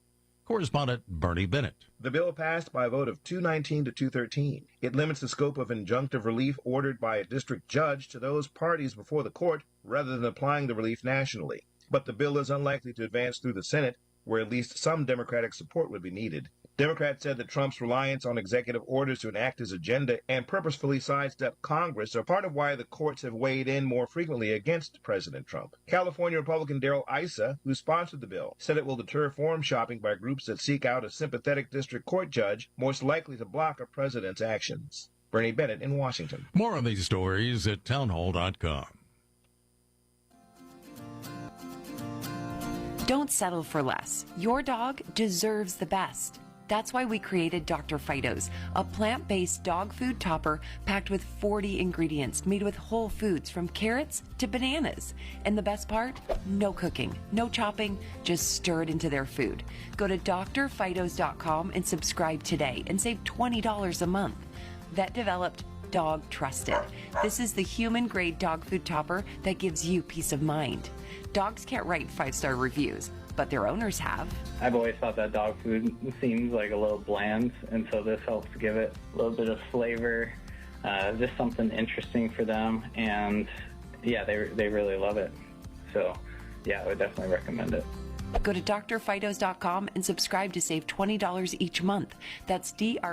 Speaker 20: Correspondent Bernie Bennett.
Speaker 1: The bill passed by a vote of 219 to 213. It limits the scope of injunctive relief ordered by a district judge to those parties before the court rather than applying the relief nationally. But the bill is unlikely to advance through the Senate, where at least some Democratic support would be needed. Democrats said that Trump's reliance on executive orders to enact his agenda and purposefully sidestep Congress are part of why the courts have weighed in more frequently against President Trump. California Republican Darrell Issa, who sponsored the bill, said it will deter forum shopping by groups that seek out a sympathetic district court judge most likely to block a president's actions. Bernie Bennett in Washington.
Speaker 20: More on these stories at townhall.com.
Speaker 5: Don't settle for less. Your dog deserves the best. That's why we created Dr. Fido's, a plant-based dog food topper packed with 40 ingredients made with whole foods from carrots to bananas. And the best part? No cooking, no chopping, just stir it into their food. Go to drfidos.com and subscribe today and save $20 a month. Vet developed, dog trusted. This is the human-grade dog food topper that gives you peace of mind. Dogs can't write 5-star reviews, but their owners have.
Speaker 22: I've always thought that dog food seems like a little bland, and so this helps give it a little bit of flavor, just something interesting for them, and yeah, they really love it. So yeah, I would definitely recommend it.
Speaker 5: Go to drfidos.com and subscribe to save $20 each month. That's drphytos.com.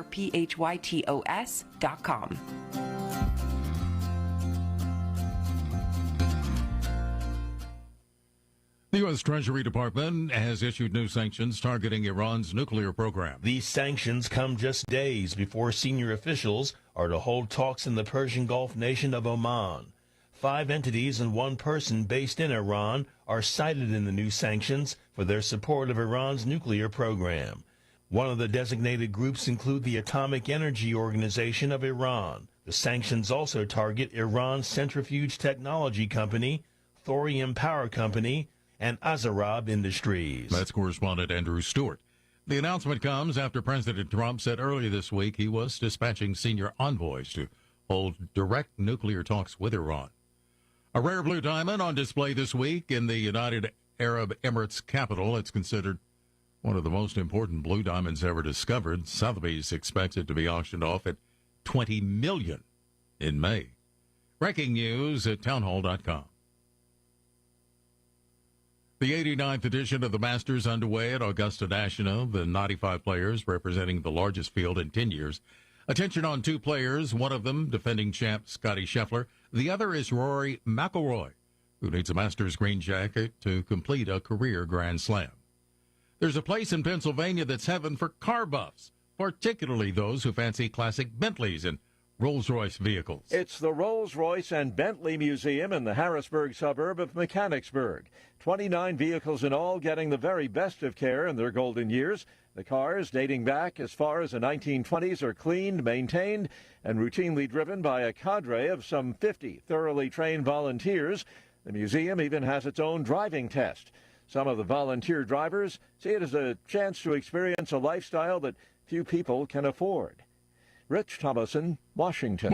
Speaker 20: The U.S. Treasury Department has issued new sanctions targeting Iran's nuclear program.
Speaker 23: These sanctions come just days before senior officials are to hold talks in the Persian Gulf nation of Oman. 5 entities and 1 person based in Iran are cited in the new sanctions for their support of Iran's nuclear program. One of the designated groups include the Atomic Energy Organization of Iran. The sanctions also target Iran's Centrifuge Technology Company, Thorium Power Company, and Azarab Industries.
Speaker 20: That's correspondent Andrew Stewart. The announcement comes after President Trump said earlier this week he was dispatching senior envoys to hold direct nuclear talks with Iran. A rare blue diamond on display this week in the United Arab Emirates capital. It's considered one of the most important blue diamonds ever discovered. Sotheby's expects it to be auctioned off at $20 million in May. Breaking news at townhall.com. The 89th edition of the Masters underway at Augusta National. The 95 players representing the largest field in 10 years. Attention on 2 players, one of them defending champ Scotty Scheffler. The other is Rory McIlroy, who needs a Masters green jacket to complete a career Grand Slam. There's a place in Pennsylvania that's heaven for car buffs, particularly those who fancy classic Bentleys and Rolls-Royce vehicles.
Speaker 2: It's the Rolls-Royce and Bentley Museum in the Harrisburg suburb of Mechanicsburg. 29 vehicles in all getting the very best of care in their golden years. The cars, dating back as far as the 1920s, are cleaned, maintained, and routinely driven by a cadre of some 50 thoroughly trained volunteers. The museum even has its own driving test. Some of the volunteer drivers see it as a chance to experience a lifestyle that few people can afford. Rich Thomason, Washington.